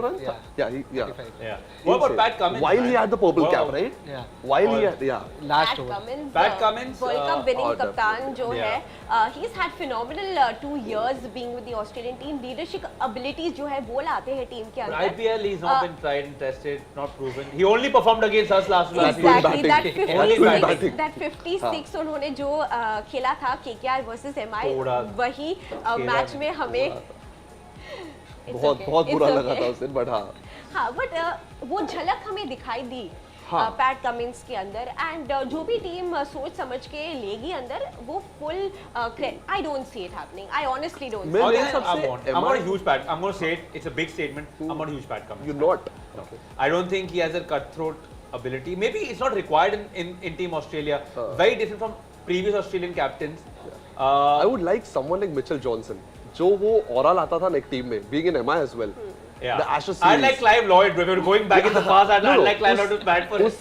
runs. Yeah. What about Pat Cummins? While he had the purple cap, right? Yeah. While he had, Last over. Pat Cummins, World Cup winning definitely. कप्तान जो है, he's had phenomenal 2 years being with the Australian team. Leadership abilities जो है वो लाते हैं team के But अंदर. IPL, he's not been tried and tested, not proven. He only performed against us last Exactly, season. Only batting. that 56 उन्होंने जो खेला था KKR versus MI, थोड़ा वही मैच में हमें बहुत बुरा लगा था उस दिन, बट हाँ, बट वो झलक हमें दिखाई दी पैट कमिंस के अंदर, एंड जो भी टीम सोच समझ के लेगी अंदर, वो full I don't see it happening. I honestly don't see. I'm not a huge Pat. I'm going to say it. It's a big statement. I'm not a huge Pat Cummins. You're not. I don't think he has a cutthroat ability. Maybe it's not required in Team Australia. Very different from previous Australian captains. I would like someone like Mitchell Johnson, जो वो aura लाता था एक team में, being in MI as well. Yeah. The Ashes I series. like Clive Lloyd. When we were going back in the past, I'd like Clive Lloyd to bat for उस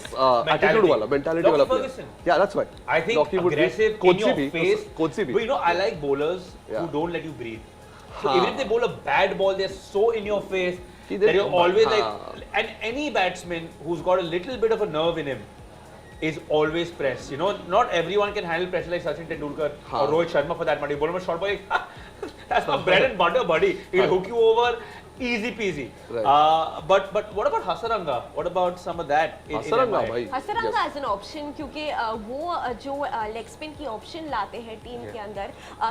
attitude वाला, mentality वाला player. Ferguson. Yeah, that's why. I think Lockie would be- aggressive in Coach your भी, face. Coach भी. But you know, I like bowlers who don't let you breathe. So even if they bowl a bad ball, they're so in your face that you're always like. And any batsman who's got a little bit of a nerve in him is always pressed. You know, not everyone can handle pressure like Sachin Tendulkar or Rohit Sharma for that matter. You bowl him a short ball, that's my bread and butter, buddy. He'll hook you over. Easy peasy. Right. But what about Hasaranga? What about some of that? Hasaranga भाई. Hasaranga as an option, क्योंकि वो जो leg spin की option लाते हैं team के अंदर,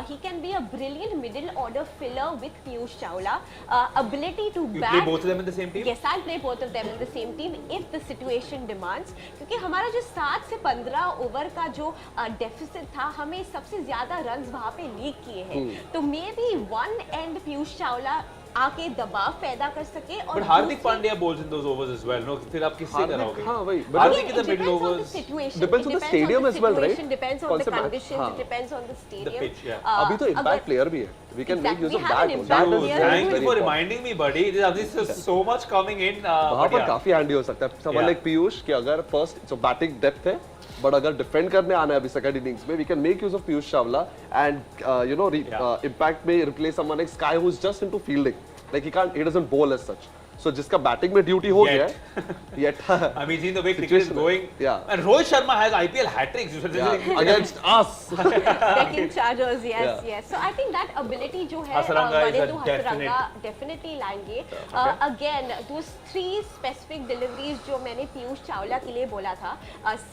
he can be a brilliant middle order filler with Piyush Chawla. Ability to You bat. play both of them in the same team? Yes, I'll play both of them in the same team if the situation demands. क्योंकि हमारा जो 7 से 15 over का जो deficit था, हमें सबसे ज्यादा रन्स वहाँ पे लीक किए हैं. तो may be one and Piyush Chawla आके दबाव पैदा कर सके. और But Hardik Pandya bowls in those overs as well. No, फिर आप किससे कराओगे? हाँ वही. Hardik in the it middle depends on the overs. situation. Depends on the stadium as well, right? Depends on कौन the से match? conditions. हाँ. It depends on the stadium. pitch, yeah. अभी तो impact player भी है. We can make use Exactly. of We have that. an also. impact That is player. very, Thank you very for important. reminding me, buddy. This is so much coming in. वहाँ but पर yeah. काफी handy हो सकता है. Someone Yeah. like Piyush कि अगर first जो batting depth है, but अगर defend करने आना है अभी second innings में, we can make use of Piyush Chawla and you know impact में replace someone like Sky who's just into fielding. Like he doesn't bowl as such. So जिसका batting में duty हो गया है, yet. I mean, seeing the way cricket is going, yeah. And Rohit Sharma has IPL hat tricks Against us. Deccan Chargers, yes. So I think that ability जो है Hasaranga is a Vanindu Hasaranga definitely लाएंगे. Again, those 3 specific deliveries जो मैंने पीयूष चावला के लिए बोला था,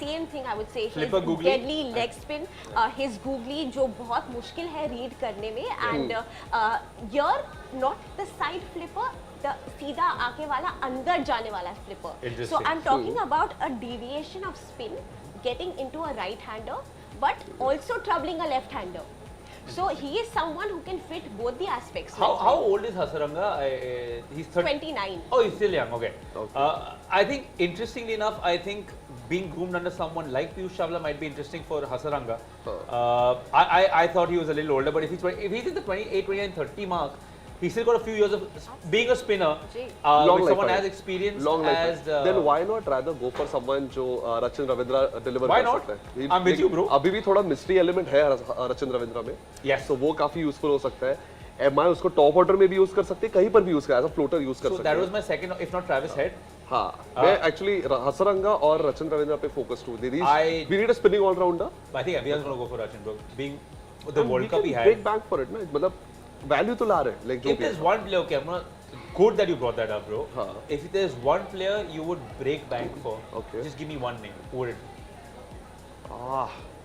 same thing I would say. His deadly leg spin, his googly जो बहुत मुश्किल है read करने में, and you're not the side flipper. सीधा आके वाला अंदर जाने वाला flipper. So I'm talking about a deviation of spin getting into a right hander but also troubling a left hander. So he is someone who can fit both the aspects. How old is Hasaranga? He's 29. Oh, he's still young. Okay. I think interestingly enough, I think being groomed under someone like Piyush Chawla might be interesting for Hasaranga. I thought he was a little older, but if he's in the 28, 29, 30 mark, he's still got a few years of being a spinner. With someone as experienced as. Then why not rather go for someone जो Rachin Ravindra deliver Why कर not? सकता है? I'm with you, bro. अभी भी थोड़ा mystery element है Rachin Ravindra में. Yes. So वो काफी useful हो सकता है. MI उसको टॉप ऑर्डर में भी यूज कर सकते हैं, कहीं पर भी यूज कर, एज अ फ्लोटर यूज कर सकते हैं. So that was my second, if not Travis Head. हाँ, मैं एक्चुअली हसरंगा और रचिन रविंद्र पे फोकस्ड हूँ. We need a spinning all rounder. I think everyone's going to go for Rachin, bro. Being the World Cup he had. Break bank for it, ना, मतलब value तो ला रहे हैं. Like if there's one player, okay, I'm not good that you brought that up, bro. If there's one player you would break bank for, just give me one name. Who would it be?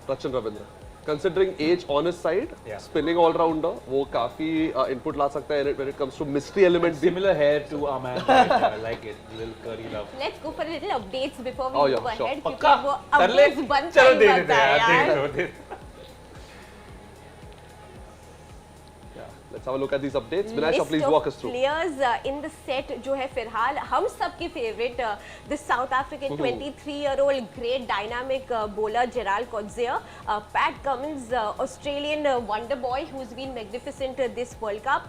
Rachin Ravindra. Considering age on his side, spinning all rounder, वो काफी input ला सकता है when it comes to mystery element. Similar hair to our man. I like it. Little curry love. Let's go for a little updates before we move ahead. पक्का. वो updates बनता ही बनता है यार. Let's have a look at these updates. Vinasha, please walk us through. Players in the set जो है फिलहाल हम सबके favorite, the South African 23-year-old great dynamic bowler Gerald Coetzee, Pat Cummins, Australian wonder boy who's been magnificent this World Cup,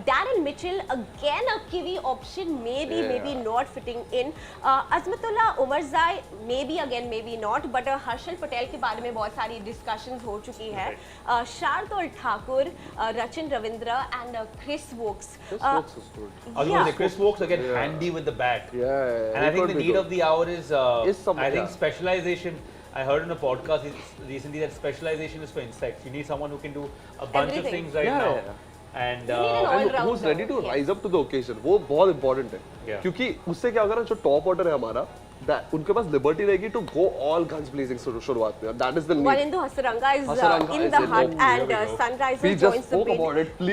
Darren Mitchell, again a Kiwi option, maybe not fitting in, Azmatullah Omarzai, maybe again maybe not, but Harshal Patel के बारे में बहुत सारी discussions हो चुकी है, Shardul Thakur, Rachin Ravindra and Chris Wokes. Chris Wokes is good. I was going to say Chris Wokes again handy with the bat. And I think the need of the hour is I think specialization. I heard in a podcast recently that specialization is for insects. You need someone who can do a bunch of things right now. And who's ready to rise up to the occasion. वो बहुत important है. क्योंकि उससे क्या होगा ना, जो top order है हमारा, उनके पास लिबर्टी रहेगी to go all guns blazing शुरुआत में. That is the need. Vanindu Hasaranga is in the hunt and Sunrisers joins the bid.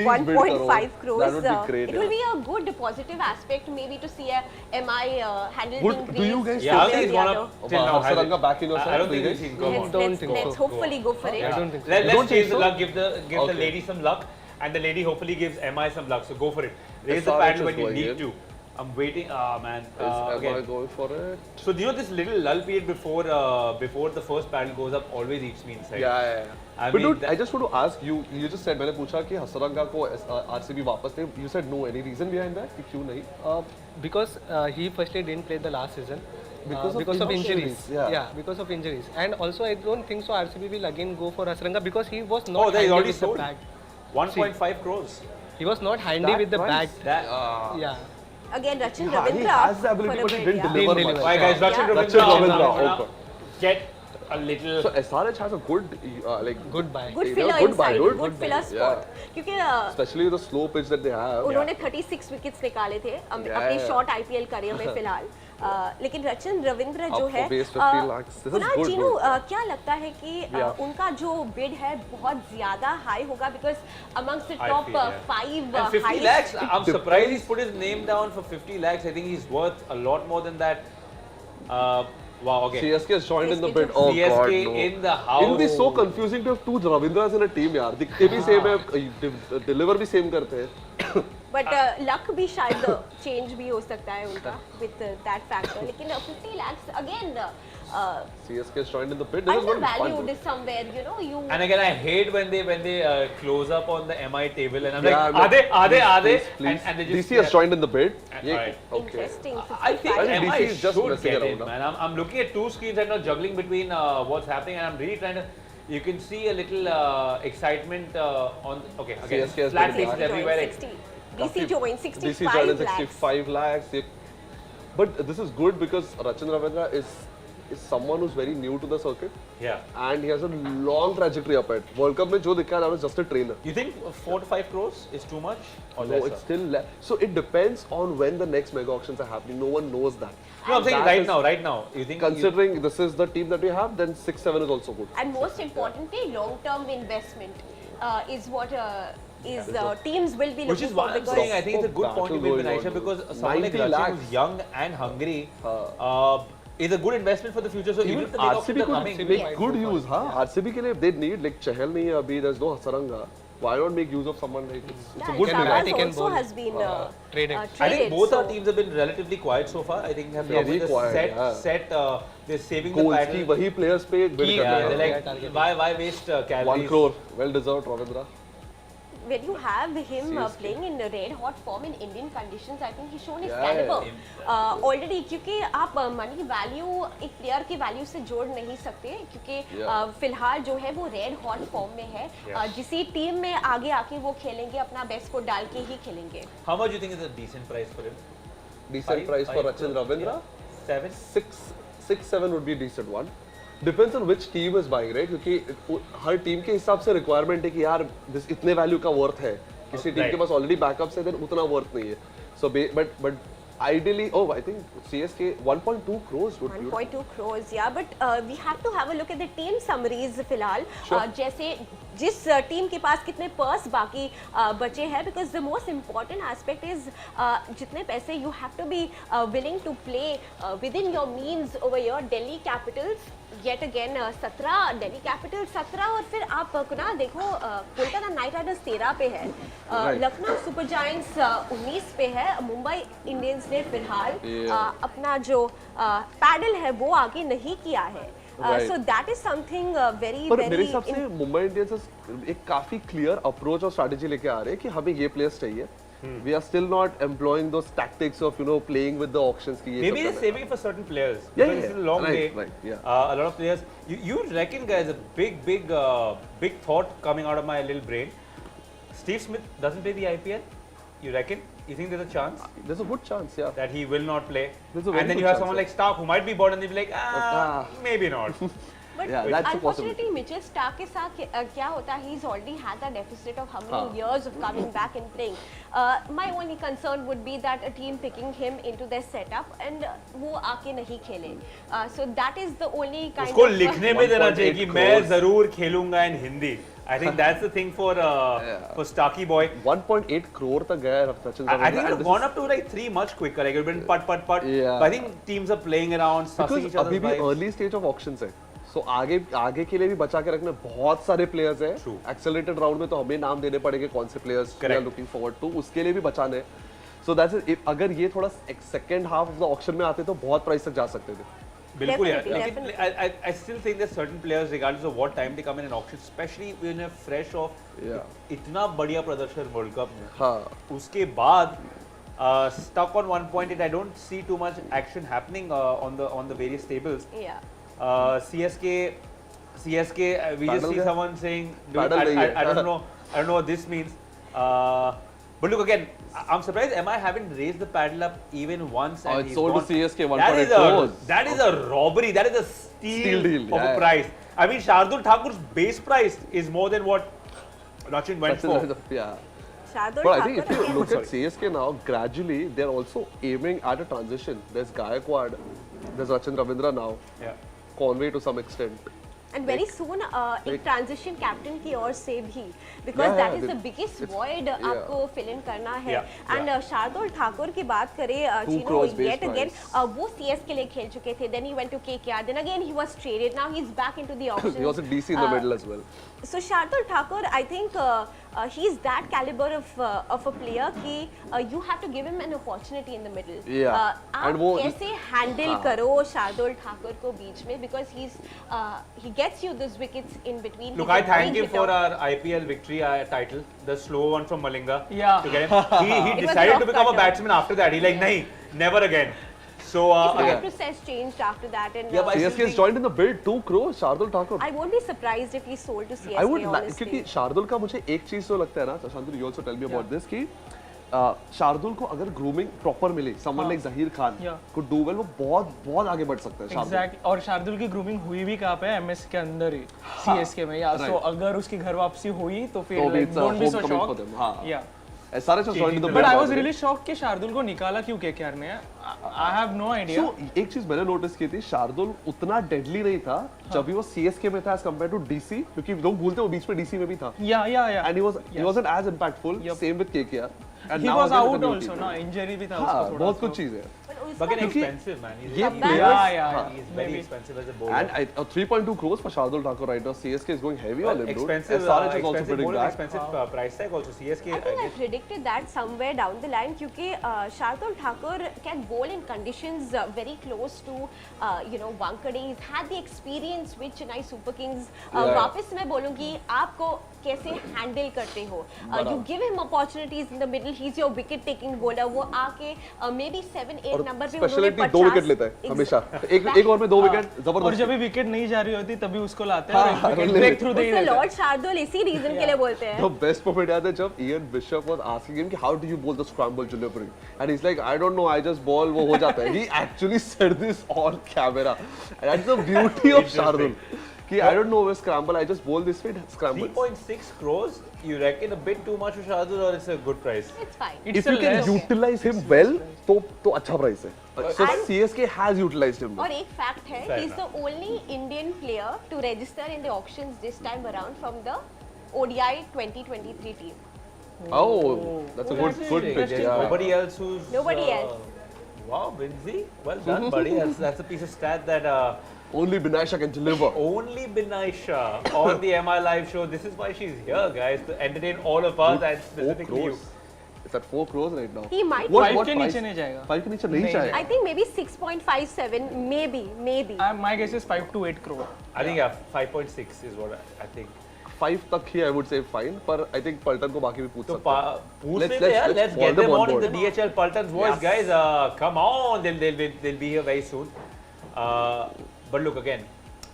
1.5 crores. That would be great. It will be a good positive aspect maybe to see a MI handle being Do you guys think Hasaranga back in your side? I don't think he's in. Let's hopefully go for it. I don't think so. Let's change the luck. Give the lady some luck, and the lady hopefully gives MI some luck. So go for it. Raise the paddle when you need to. I'm waiting. Man. Am I going for it? So do you know this little lull period before the first paddle goes up always eats me inside. Yeah. But dude, I just want to ask you. You just said मैंने पूछा कि हसरंगा को RCB वापस ले. You said no. Any reason behind that? कि क्यों नहीं? Because he firstly didn't play the last season. Because of injuries. Yeah, because of injuries. And also I don't think so RCB will again go for Hasaranga because he was not they handy already with the sold. bat. 1.5 crores. He was not handy with the bat. Yeah. Again, Rachin He Ravindra has the ability, but he didn't deliver much. Alright guys, Rachin Ravindra. Get a little. So SRH has a good good buy. Good filler inside. Good filler spot. क्योंकि especially with the slow pitch that they have. उन्होंने 36 wickets निकाले थे अपनी short IPL career में फिलहाल. लेकिन रचिन रविंद्र जो है चीनू क्या लगता है कि उनका जो बिड है बहुत ज्यादा हाई होगा because amongst the top 5 50 lakhs. I'm surprised he's put his name down for 50 lakhs. I think he's worth a lot more than that. Wow, okay. CSK has joined in the bid. Oh CSK God, no. in the house. It will be so confusing to have two Ravindras in a team, यार. दिखते भी same है, deliver भी same करते हैं. But luck भी शायद change भी हो सकता है उनका with that factor. लेकिन 50 lakhs again. CSK has joined in the bid. Undervalued is somewhere, you know. And again, I hate when they close up on the MI table and I'm like, are they? Please. And they just, DC has joined in the bid. Right. Okay. Interesting. I think MI DC is just should get it, around, man. I'm looking at two screens right now, juggling between what's happening, and I'm really trying to. You can see a little excitement on. Okay, again, flat faces everywhere. DC joined DC 65 joined in lakhs. 65 lakhs. But this is good because Rachin Ravindra is someone who's very new to the circuit. Yeah. And he has a long trajectory up at World Cup. Mein jo dikha na was just a trainer. You think 4 to 5 crores is too much or No, lesser? it's still less. So it depends on when the next mega auctions are happening. No one knows that. No, I'm saying That right now. You think considering this is the team that we have, then 6-7 is also good. And most importantly, long-term investment is what teams will be looking which is for why I'm because saying I think it's a good point you made, Battle Aisha, going because on. someone like 90 Rachin lakhs. who's young and hungry is a good investment for the future. So even if the big auctions RCB are could coming, make good use, huh? RCB ke liye they need like Chahal nahi hai abhi, there's no Hasaranga. Why not make use of someone like it's a good Sabaz investment. also has been traded. I think both so our teams have been relatively quiet so far. I think have Very probably quiet, they're saving the Goals battle. ki wahi players pe bid Yeah, karna they're hai. like why waste 1 calories? crore, well deserved, Ravindra. when you have him playing in red hot form in Indian conditions, I think he's shown his Yeah, caliber already. क्योंकि आप money value एक player के value से जोड़ नहीं सकते क्योंकि फिलहाल जो है वो red hot form में है. जिसी टीम में आगे आके वो खेलेंगे अपना best को डाल के ही खेलेंगे. How much do you think is a decent price for him? Decent price for Rachin Ravindra? 7? 6-7 would be a decent one. Depends on which team is buying, right? क्योंकि हर टीम के हिसाब से रिक्वायरमेंट है कि यार इतने वैल्यू का worth है. किसी टीम के पास ऑलरेडी बैकअप्स है, देन उतना वर्थ नहीं है. So but ideally, I think CSK 1.2 crores would be 1.2 crores, yeah, but we have to have a look at the team summaries फिलहाल. जैसे जिस टीम के पास कितने पर्स बाकी बचे हैं, because the most important aspect is जितने पैसे you have to be willing to play within your means over here. Delhi Capitals yet again 17, Delhi Capitals 17 और फिर आप ना देखो कोलकाता नाइट राइडर्स 13 पे है, लखनऊ सुपर जायंट्स 19 पे है, मुंबई इंडियंस ने फिलहाल अपना जो पैडल है वो आगे नहीं किया है. So that is something very पर मेरे हिसाब से मुंबई इंडियंस एक काफी क्लियर अप्रोच और स्ट्रेटजी लेके आ रहे हैं कि हमें ये प्लेयर्स चाहिए. We are still not employing those tactics of playing with the auctions. Maybe they're saving it for certain players. Yeah, It's a long day. Yeah. A lot of players. You reckon, guys, a big thought coming out of my little brain. Steve Smith doesn't play the IPL. You reckon? You think there's a chance? There's a good chance, yeah. That he will not play. There's a very And then good you have chance, someone yeah. like Stark who might be bored and they'll be like, maybe not. But Yeah, that's a unfortunately, Mitchell Stark के साथ क्या होता है? He's already had that deficit of how many years of coming back and playing. My only concern would be that a team picking him into their setup and वो आके नहीं खेले. So that is the only kind उसको of. लिखने में देना चाहिए कि मैं जरूर खेलूंगा in Hindi. I think that's the thing for Starky boy. 1.8 crore तक गया है Rachin I think Ravindra, it would and have this gone is- up to like 3 much quicker. Like it would have been put. Yeah. But I think teams are playing around, sussing Because each other's अभी भी vibes. early stage of auctions है. So आगे के लिए भी बचा के रखने बहुत सारे players हैं. True. Accelerated round में तो हमें नाम देने पड़ेंगे कौन से players we are Correct. looking forward to. उसके लिए भी बचाने. So that's it. अगर ये थोड़ा second half of the auction में आते तो बहुत price तक जा सकते थे. बिल्कुल यार. Definitely, लेकिन I still think there's certain players regardless of what time they come in an auction, especially when they're fresh off इतना बढ़िया प्रदर्शन World Cup में. हाँ. उसके बाद stuck on 1.8, I don't see too much action happening on the various tables. Yeah. CSK, we just Paddle see gaya? someone saying, dude, Paddle nahi hai. I don't know what this means. But look again, I'm surprised MI haven't raised the paddle up even once. And it's he's sold to gone. CSK 1.8 That is crores. that is a robbery. That is a steal deal, of yeah. a price. I mean, Shardul Thakur's base price is more than what Rachin went for. Yeah. Shardul But I think Thakur if you again. look at CSK now, gradually they're also aiming at a transition. There's Gaikwad, there's Rachin Ravindra now, Yeah. Conway to some extent. And very soon एक transition captain की ओर से भी, because that is the biggest void आपको fill in करना है. And Shardul Thakur की बात करें, 2 crores base yet again price. वो CS के लिए खेल चुके थे. Then he went to KKR. Then again he was traded. Now he's back into the auction. He was at DC in the middle as well. So Shardul Thakur, I think he's that caliber of a player कि you have to give him an opportunity in the middle. Yeah. आप And वो कैसे handle करो Shardul Thakur को बीच में, because he gets you those wickets in between. Look, He's I a thank big him for hitter. our IPL victory title, the slow one from Malinga. Yeah. To get him. He It was decided rough to become a cutter. batsman after that. He like, nahi, never again. So His thought again, process changed after that, and Yeah, but I still CSK has think- joined in the bid 2 crores, Shardul Thakur. I won't be surprised if he's sold to CSK. I would like, honestly. क्योंकि शार्दुल का मुझे एक चीज तो लगता है ना, Shantanu, you also tell me about this कि शार्दुल को अगर ग्रूमिंग प्रॉपर मिले, someone like Zahir Khan could do well, वो बहुत आगे बढ़ सकता है शार्दुल। Exactly. और शार्दुल की ग्रूमिंग हुई भी कहाँ पे? MS के अंदर ही, CSK में। या so अगर उसकी घर वापसी हुई तो फिर like, don't be so shocked. Yeah. SRH was joined to the But I was really shocked कि शार्दुल को निकाला क्यों KKR ने? I have no idea. So एक चीज मैंने नोटिस की थी, शार्दुल उतना डेडली नहीं था जब भी वो CSK में था as compared to DC, क्योंकि लोग भूलते हैं वो बीच में DC में भी था। Yeah. And he wasn't as impactful. Same with KKR. And he was out also ना, इंजरी भी था उसको थोड़ा। बहुत कुछ चीजें हैं। But expensive man. ये Yeah. He's very expensive as a bowler. And 3.2 crores for Shardul Thakur right now. CSK is going heavy on him, dude. Expensive. SRH is also Expensive bidding bowler, back. expensive price tag also. CSK. I think I predicted that somewhere down the line क्योंकि Shardul Thakur can bowl in conditions very close to Wankhede. He's had the experience with Chennai Super Kings. वापस मैं बोलूँगी आपको कैसे handle करते हो? You give him opportunities in the middle. He's your wicket taking bowler. वो आके maybe 7-8 number पे उन्होंने 50 2 विकेट लेता है हमेशा। एक ओवर में 2 विकेट जबरदस्त। और जब भी विकेट नहीं जा रही होती तभी उसको लाते हैं और ब्रेक थ्रू दे देते हैं। लॉर्ड शार्दुल इसी रीजन के लिए बोलते हैं। The best moment याद है जब Ian Bishop was asking him कि how do you bowl the scramble delivery and he's like I don't know I just ball वो हो जाता है। He actually said this on camera and that's the beauty of Shardul कि I don't know where scramble I just bowl this way scramble। 3.6 crores you reckon a bit too much for Shardul or it's a good price? It's fine. If you can utilize him well तो अच्छा price है। So CSK has utilized him. और एक fact है, he's the only Indian player to register in the auctions this time around from the ODI 2023 team. Oh, that's a good pitch. Yeah. Nobody else who's. Nobody else. Wow, Vinzi, well done, buddy. That's a piece of stat that. Only Binaisha can deliver. Only Binaisha on the MI Live show. This is why she's here, guys, to entertain all of us and specifically you. It's at 4 crores right now. He might. 5 के नीचे नहीं जाएगा. 5 के नीचे नहीं जाएगा. I think maybe 6.57, maybe. My guess is 5 to 8 crore. I think 5.6 is what I think. 5 तक ही I would say fine, पर I think Paltan को बाकी भी पूछ सकते हैं. Let's get them on in the DHL Paltan's voice, guys. Come on, they'll be here very soon. But look again,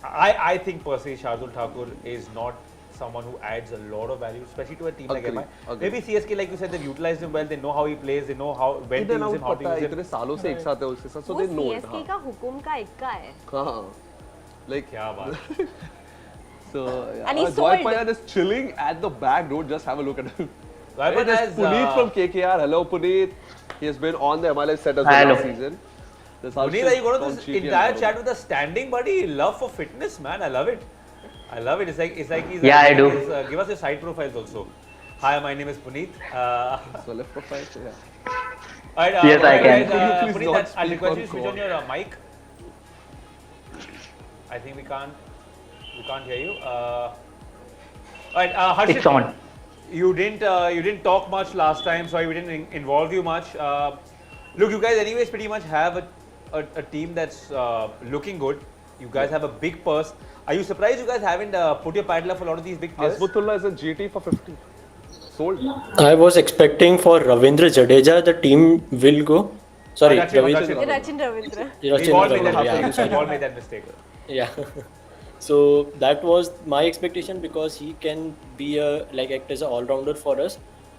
I think personally Shardul Thakur is not someone who adds a lot of value, especially to a team like MI. Maybe CSK, like you said, they've utilized him well. They know how he plays. They know how when to use him, how to use him. इतने सालों से एक साथ है उसके साथ, so they know it. CSK का हुकुम का इक्का है. हाँ, like क्या बात. So and he's Dwight Payan is chilling at the back. Don't just have a look at him. It is Puneet from KKR. Hello, Puneet. He has been on the MLS set as well this season. Puneet, are you going to this entire chat with a standing buddy? Love for fitness, man. I love it. I love it. It's like he's. Yeah, I do. Give us your side profiles also. Hi, my name is Puneet. So left profile, yeah. Alright, yes, I can. Puneet, I'll request you to switch on your mic. I think we can't hear you. Alright, Harshit. It's on. You didn't talk much last time, so we didn't involve you much. Look, you guys anyways pretty much have a team that's looking good. You guys have a big purse. Are you surprised you guys haven't put your paddle up for a lot of these big players? Asbutullah is a GT for 50. Sold. I was expecting for Ravindra Jadeja, the team will go. Sorry, Rachin Ravindra. We all made that mistake. Yeah. So that was my expectation because he can be act as an all-rounder for us.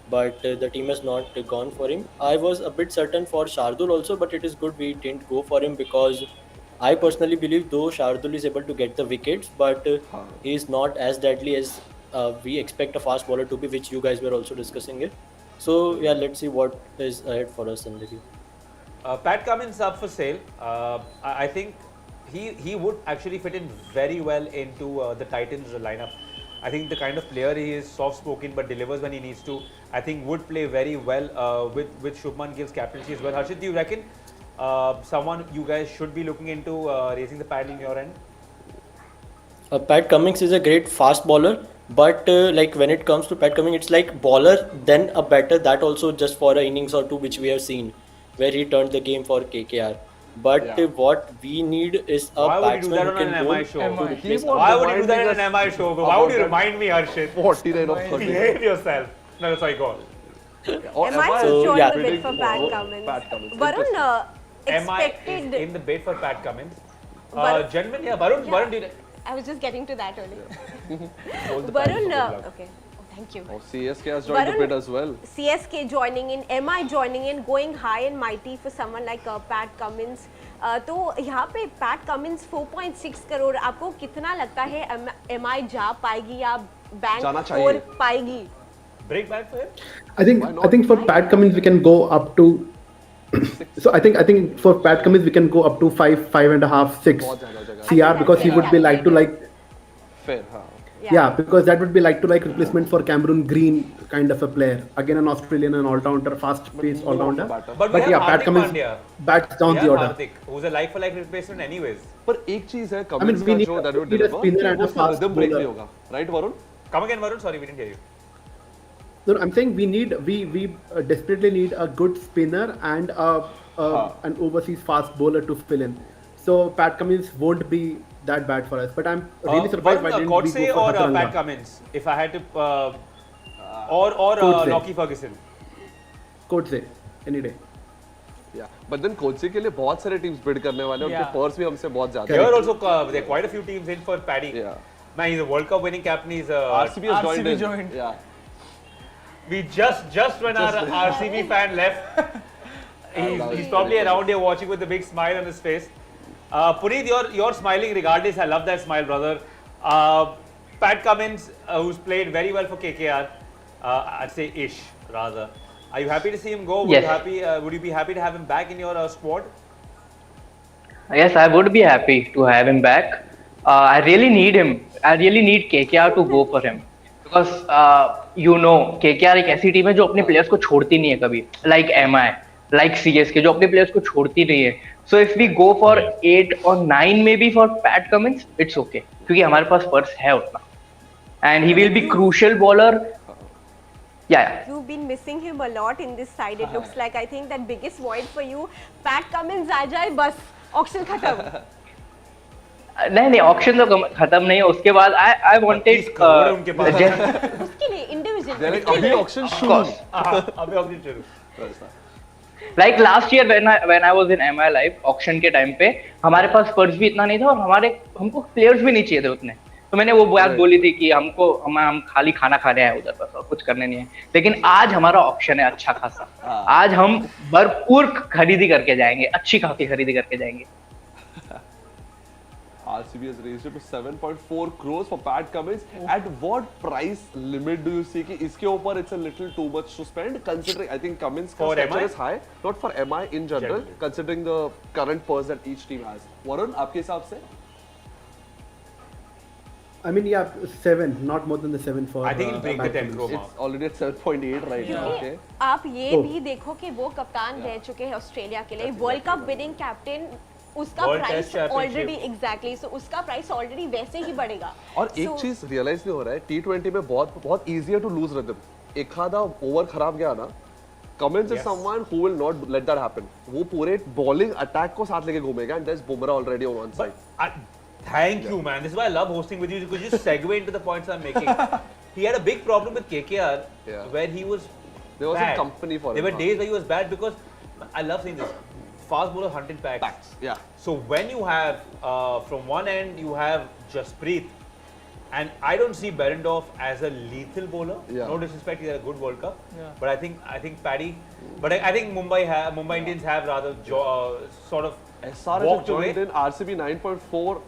But the team has not gone for him. I was a bit certain for Shardul also, but it is good we didn't go for him because I personally believe though Shardul is able to get the wickets, but he is not as deadly as we expect a fast bowler to be, which you guys were also discussing it. So yeah, let's see what is ahead for us in the game. Pat Cummins up for sale. I think he would actually fit in very well into the Titans lineup. I think the kind of player he is, soft-spoken but delivers when he needs to. I think would play very well with Shubman Gill's captaincy as well. Harshit, do you reckon someone you guys should be looking into raising the paddle in your end? Pat Cummins is a great fast bowler, but when it comes to Pat Cummins, it's like bowler then a batter. That also just for an innings or two, which we have seen, where he turned the game for KKR. But what we need is a batsman who can bowl. Why would you do that on an MI show? Why would you remind me, Harshit? 49 of 30. Behave yourself. No, sorry, go on. MI is showing the bid for Pat Cummins. Varun expected... MI is in the bid for Pat Cummins. Gentlemen, Varun, I was just getting to that only. Varun, okay. Thank you. Oh, CSK has joined the bid as well. CSK joining in, MI joining in, going high and mighty for someone like Pat Cummins. तो यहाँ पे Pat Cummins 4.6 crore, आपको कितना लगता है MI जा पाएगी या बैंक स्कोर पाएगी? Break back for him? I think for Pat Cummins we can go up to. So I think for Pat Cummins we can go up to 5.5, 6 CR because he would be like to like. Fair, Yeah, because that would be like to like replacement for Cameron Green kind of a player. Again, an Australian, an all-rounder, fast-paced all-rounder. But yeah, Pat Cummins bats down the order. Hardik, who's a like-for-like replacement anyways. But एक चीज है, Cummins we need का जो that would a deliver, spinner and a वो fast rhythm break bowler. नहीं होगा, right, Varun? Come again, Varun. Sorry, we didn't hear you. No, I'm saying we desperately need a good spinner and an overseas fast bowler to fill in. So Pat Cummins won't be that bad for us. But I'm really surprised why didn't we Godse go for or Hataranga. Pat Cummins, if I had to, or Godse. Lockie Ferguson. Godse, any day. Yeah, but then Godse के लिए बहुत सारे teams bid करने वाले हैं, उनके purse भी हमसे बहुत ज़्यादा Here हैं. also, there are quite a few teams in for Paddy. Yeah. Man, he's a World Cup winning captain. He's RCB has joined. Yeah. We just when our RCB fan left, he's probably around here watching with a big smile on his face. Puneet, you're smiling regardless. I love that smile, brother. Pat Cummins, who's played very well for KKR, I'd say ish rather. Are you happy to see him go? Yes. Would you be happy to have him back in your squad? Yes, I would be happy to have him back. I really need him. I really need KKR to go for him because KKR एक ऐसी team है जो अपने players को छोड़ती नहीं है कभी. Like MI, like CSK जो अपने प्लेयर्स को छोड़ती नहीं है. So if we go for 8 or 9 maybe for Pat Cummins, it's okay. क्योंकि हमारे पास पर्स है उतना. And he will be crucial bowler. Yeah. You've been missing him a lot in this side. It looks like I think that biggest void for you. Pat Cummins आ जाए बस auction खत्म. नहीं auction तो खत्म नहीं है. उसके बाद I wanted उसके लिए individual. अभी auction शुरू. अभी auction शुरू. Like last year when I was in MI Live auction के टाइम पे हमारे पास पर्स भी इतना नहीं था और हमको प्लेयर्स भी नहीं चाहिए थे उतने. तो मैंने वो बात बोली थी कि हम खाली खाना खाने आए उधर बस और कुछ करने नहीं है. लेकिन आज हमारा ऑप्शन है अच्छा खासा. आज हम भरपूर खरीदी करके जाएंगे. अच्छी खासी खरीदी करके जाएंगे. RCB has raised it to 7.4 crores for Pat Cummins. At what price limit do you see कि इसके ऊपर it's a little too much to spend considering I think Cummins का structure is high, not for MI in general, considering the current purse that each team has. Varun, आपके हिसाब से? I mean, yeah, 7, not more than the 7 for. I think he'll break the 10 crore mark. It's already at 7.8 right now. Okay. आप ये भी देखो कि वो कप्तान रह चुके हैं ऑस्ट्रेलिया के लिए. World cup winning captain. उसका प्राइस ऑलरेडी एग्जैक्टली सो उसका प्राइस ऑलरेडी वैसे ही बढ़ेगा. और एक चीज रियलाइज नहीं हो रहा है T20 में बहुत इजियर टू लूज रिदम. एक आधा ओवर खराब गया ना, Cummins is someone who will not let that happen. वो पूरे बॉलिंग अटैक को साथ लेके घूमेगा and there's Bumrah already on one side. Thank you, man. This is why I love hosting with you. You could just segue into the points I'm making. He had a big problem with KKR where he was there wasn't company for him. There were days where he was bad because I love saying this. Fast bowler hunting packs. Yeah. So when you have from one end you have Jasprit, and I don't see Berendorf as a lethal bowler. Yeah. No disrespect, he had a good World Cup. Yeah. But I think Paddy. But I think Mumbai Indians have rather sort of SR walked away. In RCB 9.4,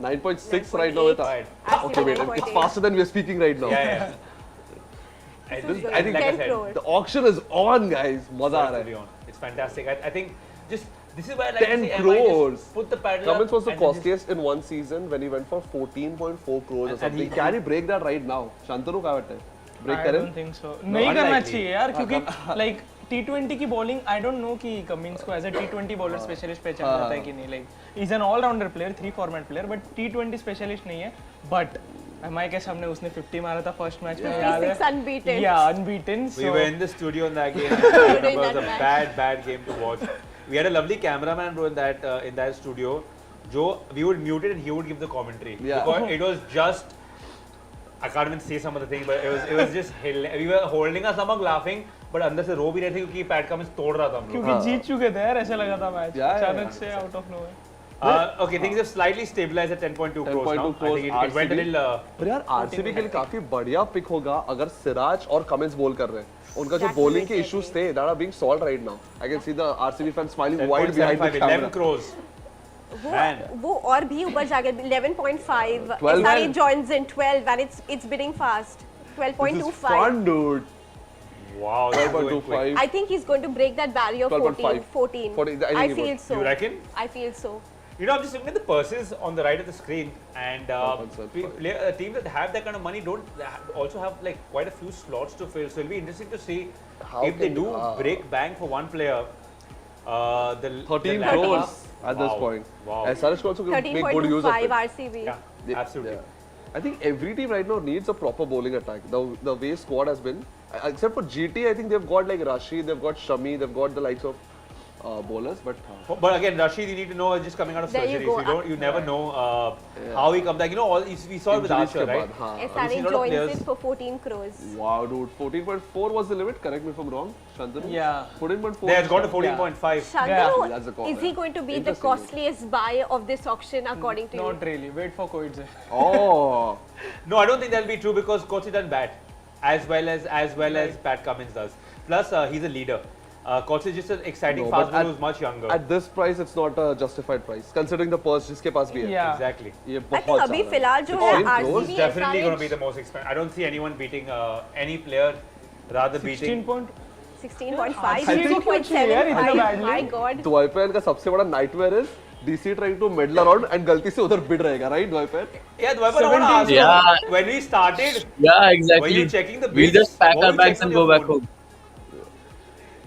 9.6 right now with us. RCB Okay, wait, it's faster than we're speaking right now. Yeah. I think like I said, the auction is on, guys. Maza aa raha hai. It's fantastic. I think just this is why I like 10 to say crores. Just put the paddle Cummins up was the costliest in one season when he went for 14.4 crores or something. Can he break that right now? Shantanu क्या कहते हैं? Break I करें? don't think so. नहीं करना चाहिए यार क्योंकि like T20 की bowling I don't know कि Cummins को as a T20 bowler specialist पहचाना जाता है कि नहीं. Like he's an all-rounder player, 3 format player, but T20 specialist नहीं है. But MI के सामने उसने 50 मारा था फर्स्ट मैच में याद है. Unbeaten. Yeah, unbeaten. We were in the studio in that game. It was a bad game to watch. We had a lovely cameraman bro in that studio. Jo we would mute it and he would give the commentary. Yeah. Because it was just I can't even say some of the things, but it was just we were holding our stomach laughing, but अंदर से रो भी रहे थे क्योंकि PAT Cummins तोड़ रहा था हम लोग. क्योंकि जीत चुके थे यार ऐसा लगा था मैच Yeah, अचानक से out of nowhere. Okay, things have slightly stabilized at 10.2 crores now. 10.2 crores I think it went a little. पर यार आरसीबी के लिए काफी बढ़िया पिक होगा अगर सिराज और कमिंस बॉल कर रहे हैं उनका जो That's बॉलिंग के amazing. इश्यूज थे that are being solved right now. I can see the RCB fans smiling wide behind the 10.75, 11 camera. crores. Man. वो और भी ऊपर जाके 11.5 12 SRH joins in 12 and it's bidding fast. This is 12.25. fun, dude. Wow, that's going quick. 12.25. I think he's going to break that barrier 12.5. 14. 14, I I think he feel would. so. You reckon? I feel so. You know, I'm just looking at the purses on the right of the screen, and teams that have that kind of money don't also have like quite a few slots to fill. So it'll be interesting to see How if they can- do break bank for one player. The 13 latter crores half- at this Wow. point. Wow. SRH can also make good use of 13.25 it. RCB. Yeah, absolutely. Yeah. I think every team right now needs a proper bowling attack. The way squad has been, except for GT, I think they've got like Rashid, they've got Shami, they've got the likes of bowlers. But again, Rashid, you need to know is just coming out of There you surgery, go. so you never know how he comes back. You know, we saw it with Injuries Archer, के right? बाद, हाँ. We've seen a SRH lot of joins players. it for 14 crores. Wow, dude, 14.4 was the limit. Correct me if I'm wrong, Shantanu. Yeah. 14.4. They has gone to 14.5. Shantanu, that's the call, is he yeah. going to be the Interesting. costliest buy of this auction according to you? Not really. Wait for Koidze. Oh. No, I don't think that'll be true because Coach done bat as well as Pat Cummins does. Plus, he's a leader. Coach is just an exciting No, fast but bowler who's much younger. At this price, it's not a justified price, considering the purse जिसके पास भी है. Yeah. Exactly. ये I बहुत think अभी ज़्यादा है. फिलहाल जो 16 है crores? It's RCB definitely going to be SRH the most expensive. I don't see anyone beating any player rather 16 beating. point. 16.5, RCB को क्यों चाहिए यार इतना 16.75. badly? My God. तो IPL का सबसे बड़ा nightmare is DC trying to meddle around and गलती से उधर bid रहेगा, right? IPL. Yeah, Dwight, I want to ask Yeah. you, when we started, Yeah, exactly. were you checking the We bids? just pack What our were you bags checking and on go your back phone? home.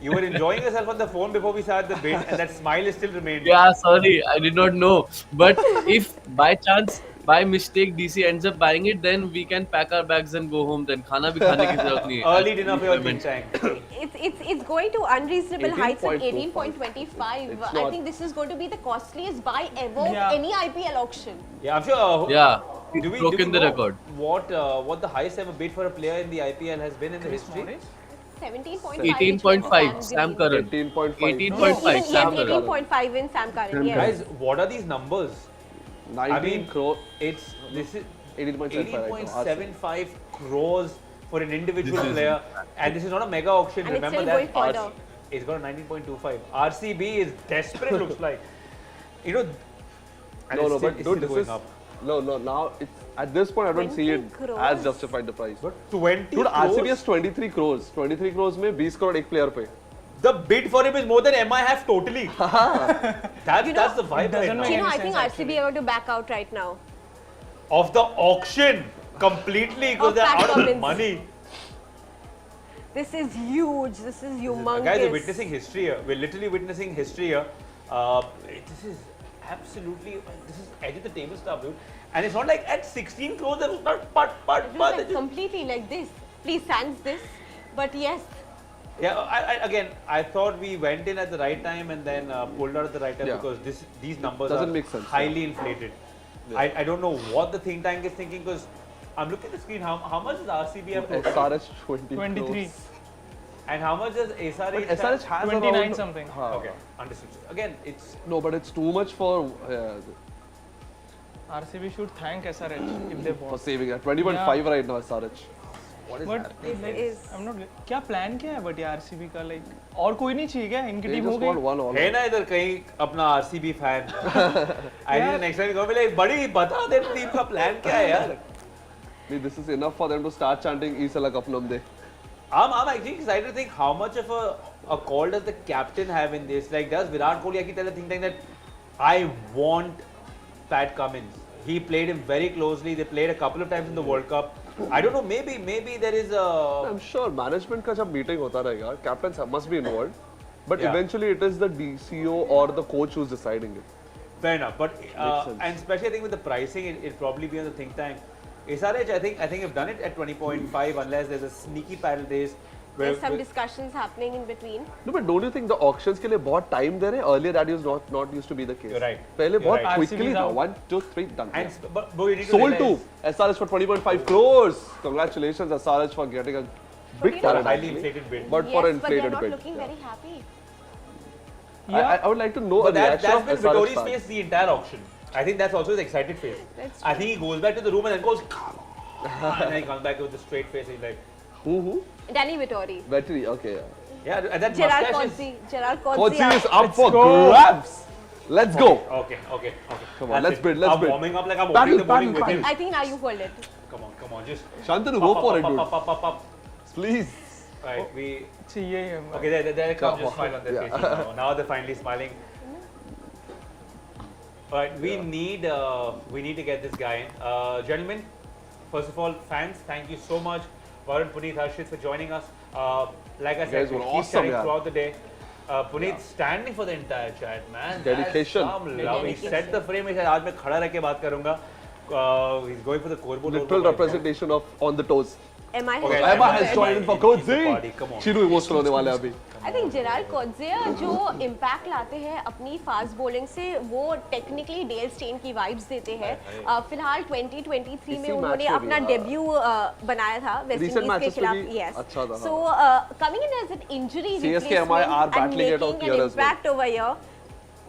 You were enjoying yourself on the phone before we started the bid, and that smile is still remained. Yeah, sorry, I did not know. But if by chance, by mistake, DC ends up buying it, then we can pack our bags and go home. Then खाना भी खाने की जरूरत नहीं है. Early dinner for your think tank. It's going to unreasonable heights at 18.25. 18.25. It's I not- think this is going to be the costliest buy ever of Yeah. any IPL auction. Yeah, I'm sure. Yeah, Do we broken the know record. What the highest ever bid for a player in the IPL has been in the history? 17.5. 18.5, Sam Curran. 18.5. 18.5, Sam Yes, Curran. 18.5 in Sam Curran. Yes. Guys, what are these numbers? 19 I mean, crore. This is 18.75. 18.75 crores for an individual player, and this is not a mega auction. And it's Remember still that. going further. It's got a 19.25. RCB is desperate. Looks like, you know. And No, it's no, still, but it's dude, still this going is up. no. Now it's at this point I don't see 20 it crores? as justified the price. 20 Dude, RCB crores. has 23 crores. 23 crores में 20 crore एक player पे. The bid for him is more than MI have totally. That's the vibe right doesn't now. make You know, I sense, think RCB are going to back out right now. Of the auction completely because Of they're Pat out of Cummins. money. This is huge. This is humongous. Guys, we're witnessing history here. We're literally witnessing history here. This is absolutely, this is edge of the table stuff, dude. And it's not like at 16 crores, there was not It was like just, completely like this. Please sans this. But yes, yeah. Again, I thought we went in at the right time and then pulled out at the right time Yeah. because these numbers Doesn't are make sense, highly inflated. I don't know what the think tank is thinking because I'm looking at the screen. How much does RCB have total? SRH 20 23. crores. And how much does SRH But SRH has 29 around something. Okay, understood. Again, it's No, but it's too much for RCB should thank SRH if they for bought. saving it. 20.5 right now SRH. what is But happening? this is. I'm not. क्या plan क्या है but ये RCB का like और कोई नहीं चाहिए क्या इनकी They टीम हो just want गई? one all. है ना इधर कहीं अपना RCB fan I think next time को बोले बड़ी बता दे टीम का प्लान क्या है यार This is enough for them to start chanting Isala Kapnam De. I'm actually excited to think how much of a call does the captain have in this. Like, does Virat Kohli actually tell the think tank that I want Pat Cummins? He played him very closely. They played a couple of times in the World Cup. I don't know. Maybe there is a. I'm sure management का जब meeting होता रहेगा, captains must be involved. But Yeah. eventually it is the DCO or the coach who's deciding it. Fair enough, but sense. and especially I think with the pricing, it'll probably be on the think tank. SRH, I think have done it at 20.5 unless there's a sneaky parallel days. There's some discussions happening in between. No, but don't you think the auctions के लिए बहुत time दे रहे हैं? Earlier that used not used to be the case. You're right. पहले You're बहुत right. quickly RCB था. out. 1, 2, 3 done. And but you need to Sold to realize, SRH for 20.5 crores. Congratulations SRH for getting a big you for a talent highly actually. inflated bid. But Yes, for an but they're inflated not bid. looking very happy. I would like to know a But reaction that's of been SRH Vittori's fans. face the entire auction. I think that's also his excited face. I think he goes back to the room and then goes, and then he comes back with a straight face. He's like, Who? Danny Vittori. Vetri, okay. yeah, and that Gerard mustache Cozzi. Gerard Cozzi. Cozzi is out. up for grabs. Let's go. Okay. Come on, That's let's it. bid, let's I'm bid. warming up like I'm Battle, opening the bowling battle, with him. I think now you hold it. Come on, just Shantanu, go for it, dude. Up. Please. Right, we. चाहिए ही हमें. Okay, there comes Come a smile on their Yeah. faces now. Now they're finally smiling. All right, we need to get this guy in. Gentlemen, first of all, fans, thank you so much, Varun, Puneet, Harshit, for joining us. Like I said, guys we were keep awesome, chatting yeah. throughout the day. Puneet standing for the entire chat, man. Dedication. That's some love. He set the frame. He said, "आज मैं खड़ा रह के बात करूँगा." He's going for the corbo. Literal representation of on the toes. Emma Okay, Emma has joined in for Cozzi. Come on. Chiru emotional होने वाले हैं अभी. I think Gerard Cozzi जो impact लाते हैं अपनी fast bowling से वो technically Dale Steyn की vibes देते हैं. फिलहाल 2023 में उन्होंने अपना debut बनाया था West Recent Indies के matches खिलाफ. में भी Yes. अच्छा था. So coming in as an injury CSK replacement MI are and battling it out making here an as well. impact over here.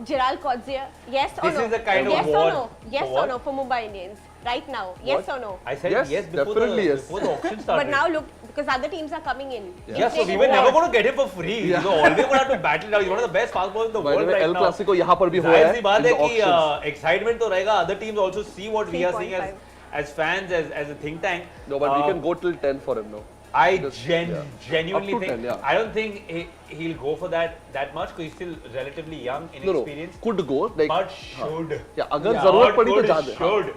Gerard Cozzi, yes or This no? is the kind of yes war- or no? Yes for or what? no for Mumbai Indians right now? Yes or no? I said Yes, yes, before definitely yes. before the auction started. But now look, because other teams are coming in. Yeah, so we were never going to get him for free. Yeah. So always going to have to battle it out. He's one of the best fast bowlers in the By the world way, right El now. Clasico यहाँ पर भी हुआ जाहिर है सी बात in है the कि auctions. excitement तो रहेगा. Other teams also see what we are seeing 3.5. as fans, as a think tank. No, but we can go till 10 for him now. I Just- genuinely Up to think 10, yeah. I don't think he'll go for that much because he's still relatively young, No, inexperienced. could go like. But should. Yeah, अगर जरूरत पड़ी तो जा दे. Should.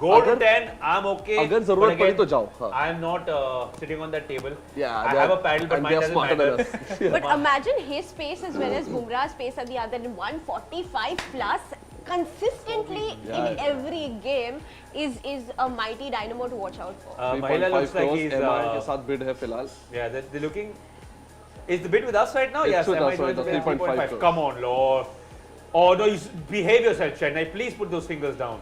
Go to अगर- 10, I'm okay. अगर But जरूरत पड़ी again, तो जाओ. हाँ. I'm not sitting on that table. Yeah, I they have are- a paddle, but and mine they are doesn't smarter than matter. us. But imagine his pace as well as Bumrah's pace at the other end, 145 plus consistently in every game is a mighty dynamo to watch out for. Mahila 3.5 looks like crores he's MI के साथ bid है फिलहाल. yeah, they're looking. Is the bid with us right now? It's Yes, with MI us right joins the now, bid, 3.5 crores. Come on, Lord. Oh no, behave yourself, Chennai. Please put those fingers down.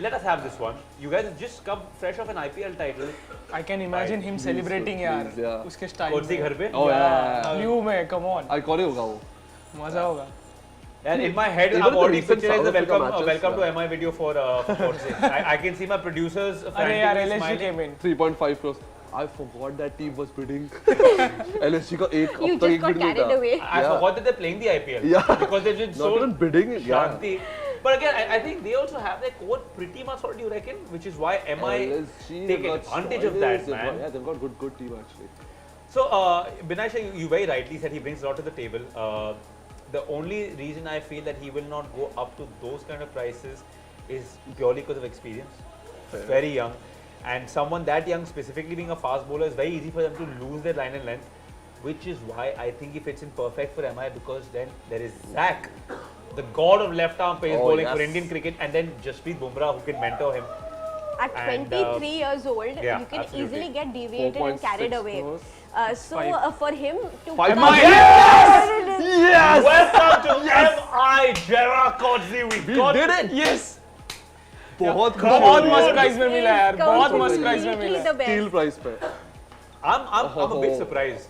Let us have this one. You guys have just come fresh off an IPL title. I can imagine him celebrating यार please, yeah. उसके style कौन सी घर पे? Oh yeah. Blue में, come on, Iconic होगा वो. मजा होगा. And in my head, Even I'm the already recent picturing the South Africa welcome matches, to yeah. MI video for Forza. I can see my producers अरे यार frantically LSG smiling. came in. 3.5 crores. I forgot that team was bidding. LSG का एक You अब तक just एक got bid नहीं carried था. away. I forgot that they're playing the IPL. Yeah. Because they've been so Not even bidding. Yeah. Shanti. But again, I think they also have their code pretty much sorted, you reckon? Which is why MI LSG take got advantage of spoilers, that, they've got- man. Yeah, they've got good team actually. So, Binaisha, you very rightly said he brings a lot to the table. The only reason I feel that he will not go up to those kind of prices is purely because of experience. Very young. And someone that young, specifically being a fast bowler, is very easy for them to lose their line and length. Which is why I think he fits in perfect for MI because then there is Zach, the god of left arm pace bowling for Indian cricket, and then Jasprit Bumrah who can mentor him. At 23 years old, yeah, you can absolutely. easily get deviated and carried 4.6 away. crores. For him to Five come million. Yes! Welcome to MI Gerard Cozzi. We got did it! Yes. बहुत बहुत मस्त price में मिला यार, It's बहुत मस्त price में completely मिला. the best. Steel price पे. I'm a bit surprised.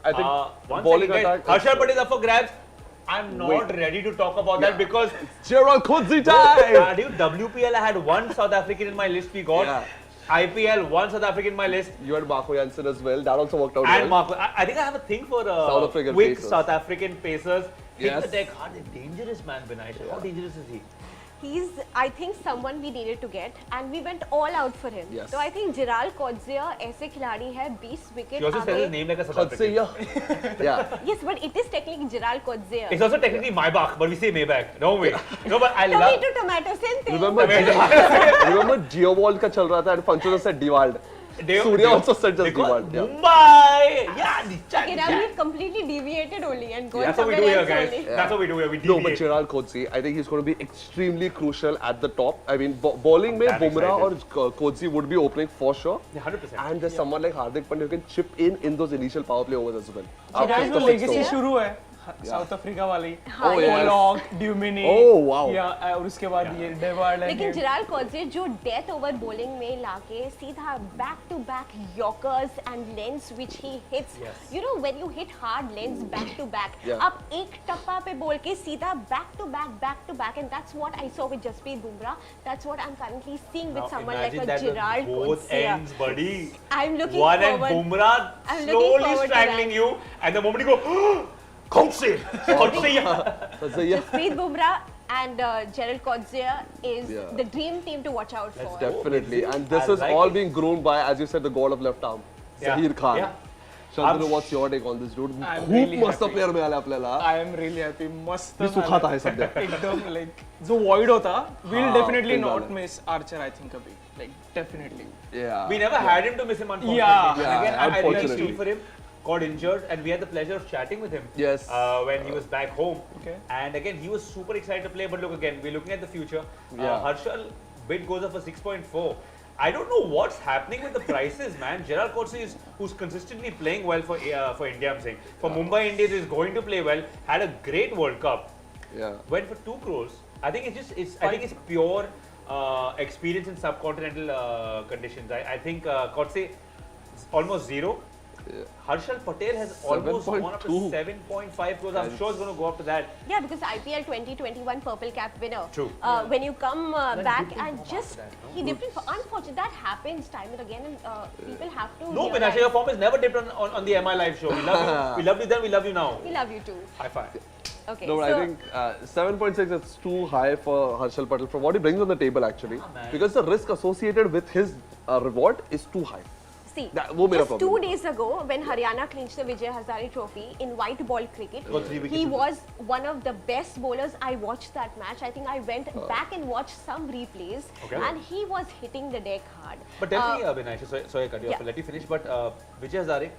I think One bowling second, guys. attack. Harshal Patel is up for grabs. I'm not ready to talk about that because Gerald Cozzi time. dude, WPL I had one South African in my list. We got Yeah. IPL, one South African in my list. You had Marco Jansen as well. That also worked out And well. Marco, I think I have a thing for South African quick pacers. South African pacers. Hit Yes. the deck hard. They're dangerous, man, Binaisha. How dangerous is he? He's, I think, someone we needed to get, and we went all out for him. Yes. So I think Gerald Cozzi ऐसे खिलाड़ी है 20 wicket He also says his name like a South Cozzi, African. yeah. Yes, but it is technically Gerald Cozzi. It's also technically Maybach, but we say Maybach. No way. No, but I Tomato, love. tomato, same thing. Remember Geowald का चल रहा था and Funchal said Diwald. Surya also said just Diwald. Yeah. Mumbai. Yeah, Okay, now we've completely deviated only and gone that's what we somewhere do here, else guys. only. That's what we do here. We No, but deviate. Gerald Cozzi, I think he's going to be extremely crucial at the top. I mean, bowling में damn Bumrah or Cozzi would be opening for sure. Yeah, 100%. And there's someone like Hardik Pandya who can chip in those initial power play overs as well. Gerard After का the sixth legacy over. शुरू है. South Africa वाली हाँ, yes. Pollock, Duminy, Oh, wow. या और उसके बाद ये डेवार्ड लेकिन जिराल कॉजे जो डेथ ओवर बॉलिंग में लाके सीधा back to back yorkers and lengths which he hits, you know when you hit hard lengths back to back, आप एक टप्पा पे बोल के सीधा back to back and that's what I saw with Jasprit Bumrah, that's what I am currently seeing with someone like a Gerald both Coetzee. ends, buddy. I'm looking One forward. and Bumrah I'm looking slowly forward to strangling that. you, and the moment you go, Kotse, So yeah, Jasprit Bumrah and Gerald Coetzee is the dream team to watch out for. definitely. And this I is like all it. being groomed by, as you said, the god of left arm, Zahir Khan. Yeah. Chandru, what's your take on this dude? I'm खूप really मस्त happy. Player मिळाले आपल्याला. I am really happy. मस्त मी सुखात आहे सध्या. एकदम like जो void होता, we'll definitely ते not झालं. miss Archer. I think अभी like definitely. Yeah. We never had him to miss him, unfortunately. Yeah. And again, I really Unfortunately. feel for him. Got injured, and we had the pleasure of chatting with him. Yes. When he was back home. Okay. And again, he was super excited to play. But look, again, we're looking at the future. Yeah. Harshal bid goes up for 6.4. I don't know what's happening with the prices, man. Gerald Coetzee is who's consistently playing well for India. I'm saying for Mumbai Indians is going to play well. Had a great World Cup. Yeah. Went for 2 crores. I think I think it's pure experience in subcontinental conditions. I think Coetzee is almost 0. Harshal Patel has almost gone up to 7.5 crores. I'm sure it's going to go up to that. Yeah, because IPL 2021 Purple Cap winner. True. When you come back and just he dipped. Unfortunately, that happens time and again, and people have to. No, Pinasha, your form has never dipped on the MI live show. We love you. We loved you then. We love you now. We love you too. High five. Okay. No, but so I think 7.6 is too high for Harshal Patel from what he brings on the table actually, because the risk associated with his reward is too high. see, वो मेरा just problem 2 days ago when Haryana clinched the Vijay Hazare Trophy in white ball cricket, Got 3 wickets he in was one of the best bowlers. I watched that match. I think I went back and watched some replays, Okay. and he was hitting the deck hard. But tell me, Abhinash, sorry I cut you off. yeah. Let you finish. But Vijay Hazare,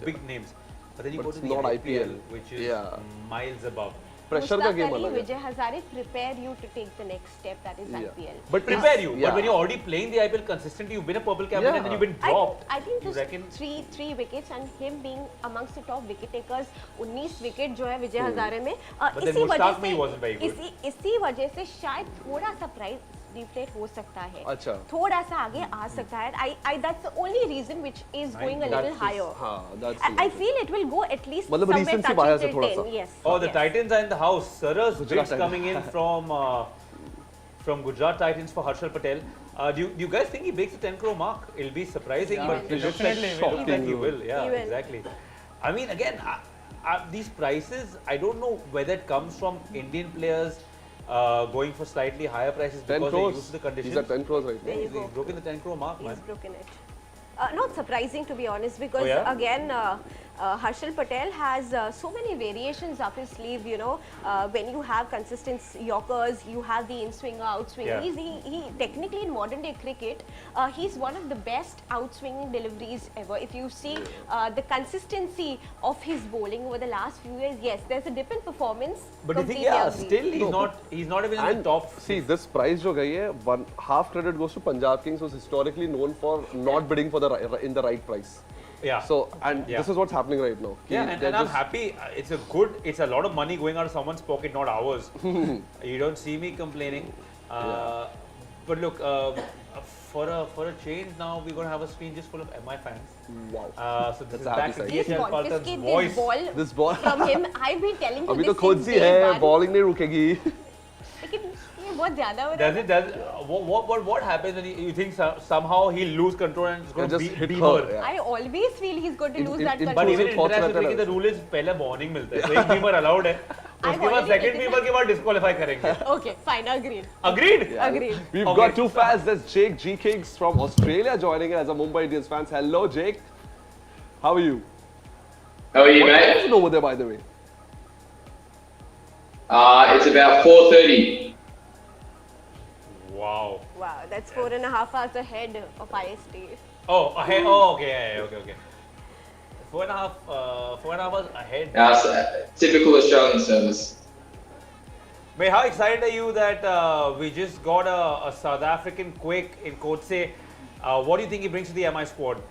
big names. But then you But go to it's the not IPL, IPL. which is Yeah. miles above. pressure का Mushtaq game Ali, अलग है. Vijay Hazare prepare you to take the next step, that is Yeah. IPL. But prepare you. Yeah. But when you're already playing the IPL consistently, you've been a purple cap winner and then you've been I dropped. think you just reckon? three wickets and him being amongst the top wicket takers, 19 wicket जो है विजय हजारे में, But then इसी वजह Mushtaq में he से wasn't very good. इसी वजह से शायद थोड़ा सा प्राइस डिफ्लेट हो सकता है, अच्छा. थोड़ा सा आगे आ सकता है. I that's the only reason which is going a little higher. हाँ, that's I feel it will go at least मतलब somewhere recent से बाहर से touching थोड़ा till सा. 10. Yes. Oh, the yes. Titans are in the house. Sarah's Gujarat bids coming in from Gujarat Titans for Harshal Patel. Do you guys think he breaks the 10 crore mark? It'll be surprising, Yeah, but he it looks like definitely will. shocking. He will. Yeah, He will. exactly. I mean, again, these prices, I don't know whether it comes from Indian players going for slightly higher prices 10 because crores. they're used to the conditions. He's at 10 crores right now. There you He's go. broken the 10 crore mark, man. He's broken it. Not surprising to be honest, because Oh, yeah? again Harshal Patel has so many variations up his sleeve. You know, when you have consistent Yorkers, you have the in-swing, out-swing. Yeah. He technically in modern day cricket, he's one of the best out-swinging deliveries ever. If you see the consistency of his bowling over the last few years, yes, there's a dip in performance. But you think, completely yeah, agree. still he's No, not even in And the top. see, this price जो गई है, half credit goes to Punjab Kings, who's historically known for not bidding for in the right price. Yeah. So, and Yeah. this is what's happening right now. Yeah, and I'm happy. It's a lot of money going out of someone's pocket, not ours. You don't see me complaining. But look, for a change now, we're going to have a screen just full of MI fans. Wow. So this That's is back happy to sight. DSL Paltan's Confiscate voice. this ball This ball. from him. I've been telling you अभी this तो खुद since सी day है, one. bowling नहीं रुकेगी. लेकिन ये बहुत ज्यादा हो रहा है. What happens when you think somehow he'll lose control and it's going to Just hit be her. her? Yeah. I always feel he's going to lose that in- control. But even Choosing in thoughts international रहता है cricket, the ना. rule is पहले warning मिलता है. So एक beamer allowed है. उसके बाद already second taken beamer के बाद disqualify करेंगे. Okay, fine, agreed. Agreed? Agreed. We've Okay. got two fans. There's Jake G. Kings from Australia joining us as a Mumbai Indians fans. Hello, Jake. How are you? How are you, What time mate? is it over there, by the way? It's about 4:30. Wow. Wow, that's 4.5 hours ahead of IST. Oh, ahead. Oh, okay. Yeah, okay. 4.5 hours ahead. Typical Australian service. Mate, how excited are you that we just got a South African quick in Coetzee? What do you think he brings to the MI squad?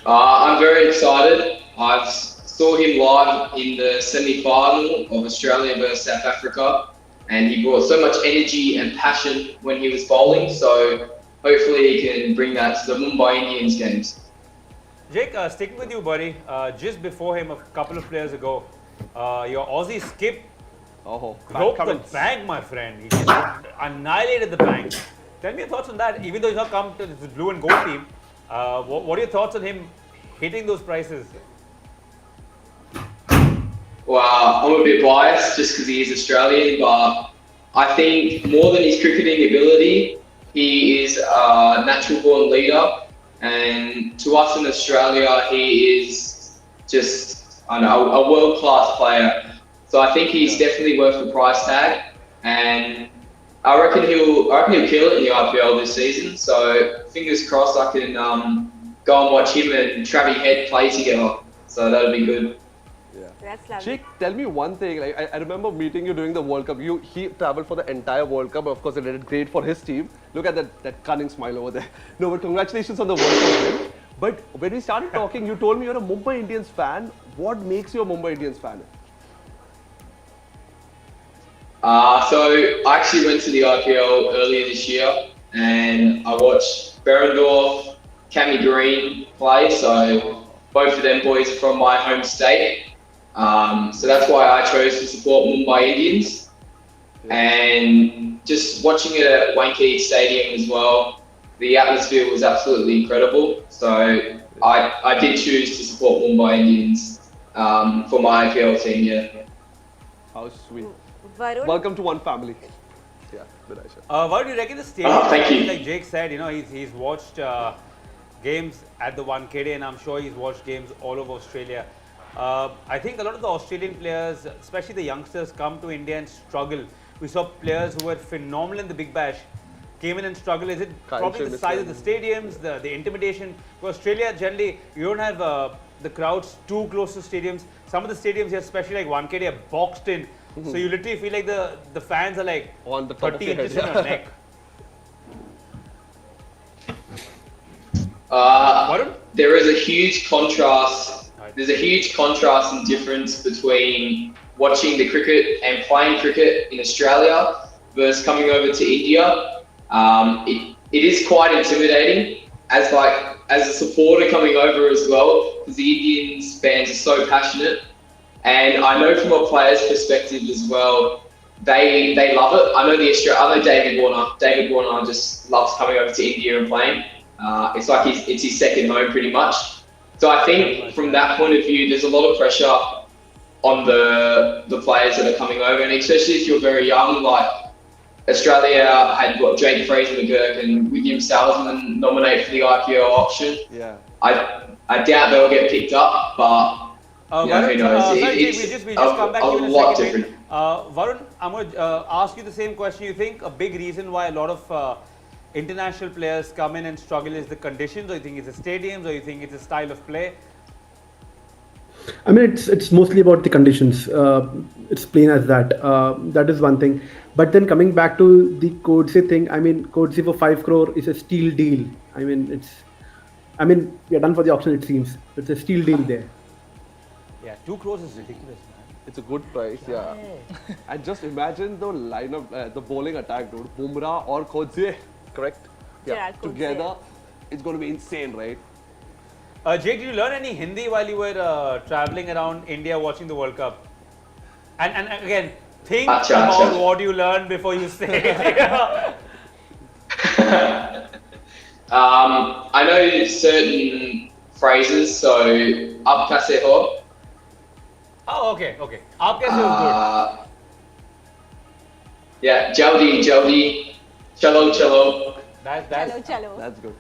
I'm very excited. Saw him live in the semi-final of Australia versus South Africa, and he brought so much energy and passion when he was bowling. So hopefully he can bring that to the Mumbai Indians games. Jake, sticking with you, buddy. Just before him, a couple of players ago, your Aussie Skip broke the bank, my friend. He just annihilated the bank. Tell me your thoughts on that. Even though he's not come to the blue and gold team, what are your thoughts on him hitting those prices? Well, I'm a bit biased just because he is Australian, but I think more than his cricketing ability, he is a natural born leader. And to us in Australia, he is just, I know, a world-class player. So I think he's definitely worth the price tag. And I reckon he'll kill it in the IPL this season. So fingers crossed I can go and watch him and Travis Head play together. So that'll be good. That's lovely. Jake, tell me one thing. I remember meeting you during the World Cup. He traveled for the entire World Cup. Of course, he did it great for his team. Look at that cunning smile over there. No, but congratulations on the World Cup win. But when we started talking, you told me you're a Mumbai Indians fan. What makes you a Mumbai Indians fan? So I actually went to the IPL earlier this year, and I watched Berendorf, Cammy Green play. So both of them boys are from my home state. So that's why I chose to support Mumbai Indians. And just watching it at Wankhede Stadium as well, the atmosphere was absolutely incredible. So I did choose to support Mumbai Indians for my IPL team, yeah. How sweet. Varun? Welcome to one family. Yeah, What do you reckon the stadium? Thank you. Like Jake said, he's watched games at the Wankhede, and I'm sure he's watched games all over Australia. I think a lot of the Australian players, especially the youngsters, come to India and struggle. We saw players who were phenomenal in the Big Bash came in and struggled. Is it probably the size of the stadiums, the intimidation? For Australia, generally, you don't have the crowds too close to stadiums. Some of the stadiums here, especially like Wankhede, are boxed in. So you literally feel like the fans are like on the top 30 inches in your neck. There is a huge contrast. There's a huge contrast and difference between watching the cricket and playing cricket in Australia versus coming over to India. It is quite intimidating as a supporter coming over as well, because the Indians fans are so passionate. And I know from a player's perspective as well, they love it. I know David Warner. David Warner just loves coming over to India and playing. It's like it's his second home pretty much. So I think from that point of view, there's a lot of pressure on the players that are coming over, and especially if you're very young, like Australia had got Jake Fraser-McGurk and William Salzman nominated for the IPL option. Yeah. I doubt they'll get picked up, but who knows? We just come back to you in a lot second. different. Varun, I'm going to ask you the same question. You think a big reason why a lot of international players come in and struggle is the conditions, or you think it's the stadiums, or you think it's the style of play? I mean, it's mostly about the conditions. It's plain as that. That is one thing. But then coming back to the Codesy thing, I mean, Codesy for 5 crore is a steal deal. I mean, we are done for the auction, it seems. It's a steal deal there. Yeah, 2 crores is ridiculous, man. It's a good price, yeah. And just imagine the lineup, the bowling attack, dude. Bumrah or Codesy, correct? Yeah, together, it's going to be insane, right? Jake, did you learn any Hindi while you were traveling around India watching the World Cup? And again, think about what you learned before you say it. I know certain phrases, so ab kaise ho? Oh, okay. Aap kaise ho? Good. Yeah, jaldi, chalo. Chalo. That's good.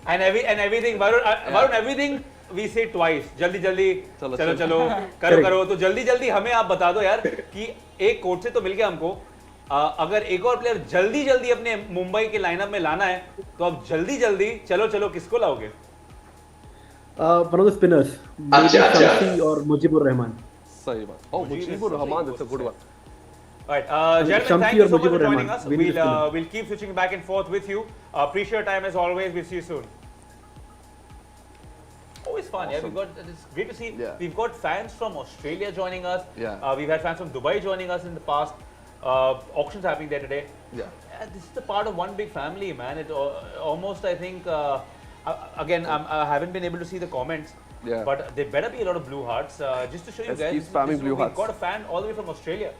And everything, Varun, everything we say twice. जल्दी चलो करो तो जल्दी हमें आप बता दो यार कि एक कोच से तो मिल गया हमको, अगर एक और प्लेयर जल्दी अपने मुंबई के लाइनअप में लाना है तो आप जल्दी चलो किसको लाओगे? One of the spinners, Shamsi or Mujibur Rahman. सही बात. Oh, Mujibur Rahman, that's a good one. Alright, gentlemen, thank you so much for joining us. We'll keep switching back and forth with you. Appreciate your time as always. We'll see you soon. Always fun. Yeah, it's great to see. Yeah. We've got fans from Australia joining us. Yeah. We've had fans from Dubai joining us in the past. Auctions happening there today. Yeah. This is the part of one big family, man. It almost, I think, again, I haven't been able to see the comments. Yeah. But there better be a lot of blue hearts. Just to show you Let's guys, keep spamming blue hearts. We've got a fan all the way from Australia,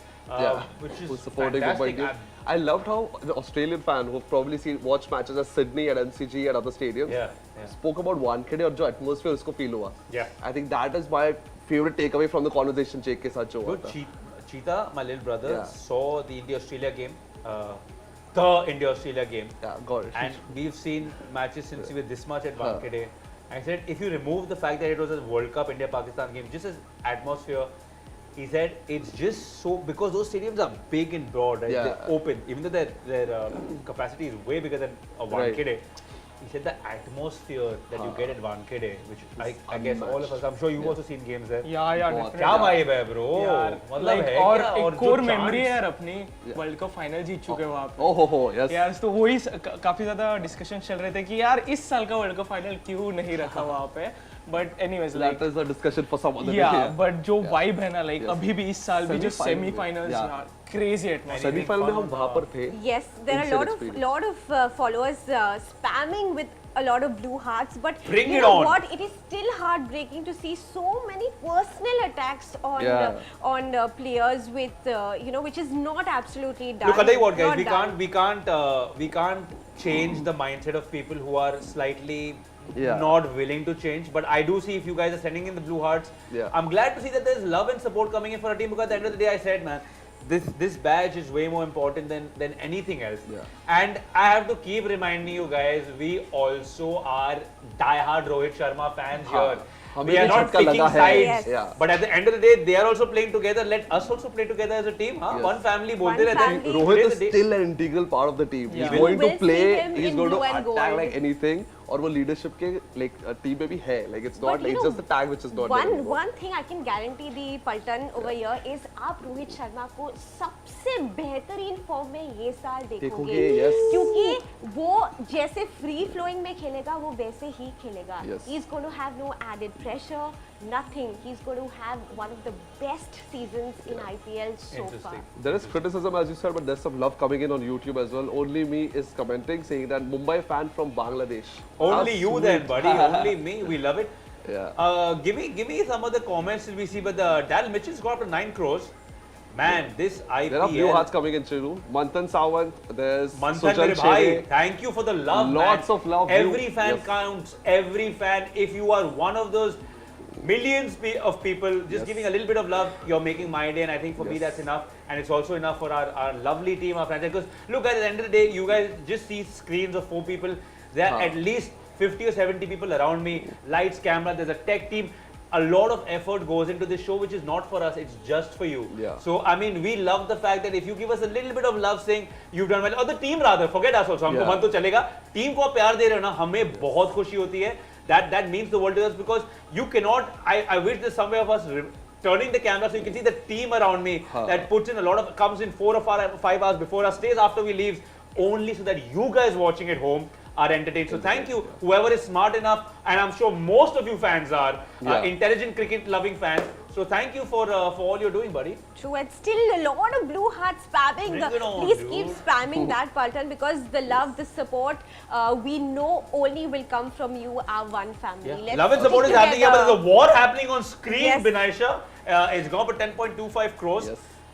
which is who's supporting Mumbai fantastic. Indians. I loved how the Australian fan who've probably watched matches at Sydney and NCG and other stadiums spoke about Wankhede और जो atmosphere उसको feel हुआ. Yeah. I think that is my favorite takeaway from the conversation Jake के साथ जो हुआ था. Cheetah, my little brother, saw the India-Australia game. The India-Australia game. Yeah, got it. And we've seen matches since we were this much at Wankhede. I said, if you remove the fact that it was a World Cup India-Pakistan game, just as atmosphere, he said it's just so, because those stadiums are big and broad, right? They're open, even though their capacity is way bigger than a Wankhede. He said the atmosphere that you get at Wankhede, which I guess all of us, I'm sure you've also seen games there. Yeah, definitely. क्या vibe है bro? Like और एक core memory है यार अपनी World Cup final जीत चुके वहाँ पे. Oh, yes. यार तो वही काफी ज़्यादा discussion चल रहे थे कि यार इस साल का World Cup final क्यों नहीं रखा वहाँ पे. But anyways, like that is a discussion for some other day. Yeah, but जो vibe है ना, like अभी भी इस साल भी जो semi-finals यार crazy atmosphere. Semi-final में हम वहाँ पर थे. Yes, there are a lot of followers spamming with a lot of blue hearts, but Bring you it know on. what? It is still heartbreaking to see so many personal attacks on players with which is not absolutely done. Look, I'll tell you what, guys, not we can't change the mindset of people who are slightly not willing to change. But I do see if you guys are sending in the blue hearts. I'm glad to see that there's love and support coming in for a team, because at the end of the day, I said, man, this badge is way more important than anything else. And I have to keep reminding you guys, we also are diehard Rohit Sharma fans here. We are not picking sides, but at the end of the day, they are also playing together. Let us also play together as a team. One family, bolte rehte hain. Rohit is still an integral part of the team. He's going to play, he's going to attack like anything. और वो leadership के like team में भी है. Like it's not like it's just the tag which is not there. One thing I can guarantee the Paltan over here is आप रोहित शर्मा को सबसे बेहतरीन फॉर्म में ये साल देखोगे, क्योंकि वो जैसे free flowing में खेलेगा वो वैसे ही खेलेगा. He's going to have no added pressure, nothing. He's going to have one of the best seasons in IPL so far. There is criticism, as you said, but there's some love coming in on YouTube as well. Only me is commenting saying that Mumbai fan from Bangladesh. Only you then, buddy. Only me. We love it. Yeah. Give me some of the comments that we see. But the Daryl Mitchell's got up to 9 crores. Man, this IPL. There are blue hearts coming in, Chiru. Manthan Sawant. There's Manthan Sujal bhai. Shere. Thank you for the love. Lots of love. Every fan counts. Every fan. If you are one of those millions of people just giving a little bit of love, you're making my day, and I think for me that's enough, and it's also enough for our lovely team, our franchise. Because look, at the end of the day, you guys just see screens of 4 people. There are at least 50 or 70 people around me, lights, camera, there's a tech team. A lot of effort goes into this show, which is not for us, it's just for you. So, I mean, we love the fact that if you give us a little bit of love saying you've done well, or the team rather, forget us also, हमको मन तो चलेगा, team को प्यार दे रहे हो ना, हमें बहुत खुशी होती है. That means the world to us, because you cannot, I wish there's some way of us turning the camera so you can see the team around me that puts in a lot of, comes in 4 or 5 hours before us, stays after we leave, only so that you guys watching at home are entertained. So thank you, whoever is smart enough, and I'm sure most of you fans are intelligent cricket loving fans. So thank you for all you're doing, buddy. True, and still a lot of blue hearts spamming. Please keep spamming that, Paltan, because the love, the support, we know only will come from you, our one family. Love and support is happening here, but there's a war happening on screen, Binaisha. It's gone for 10.25 crores.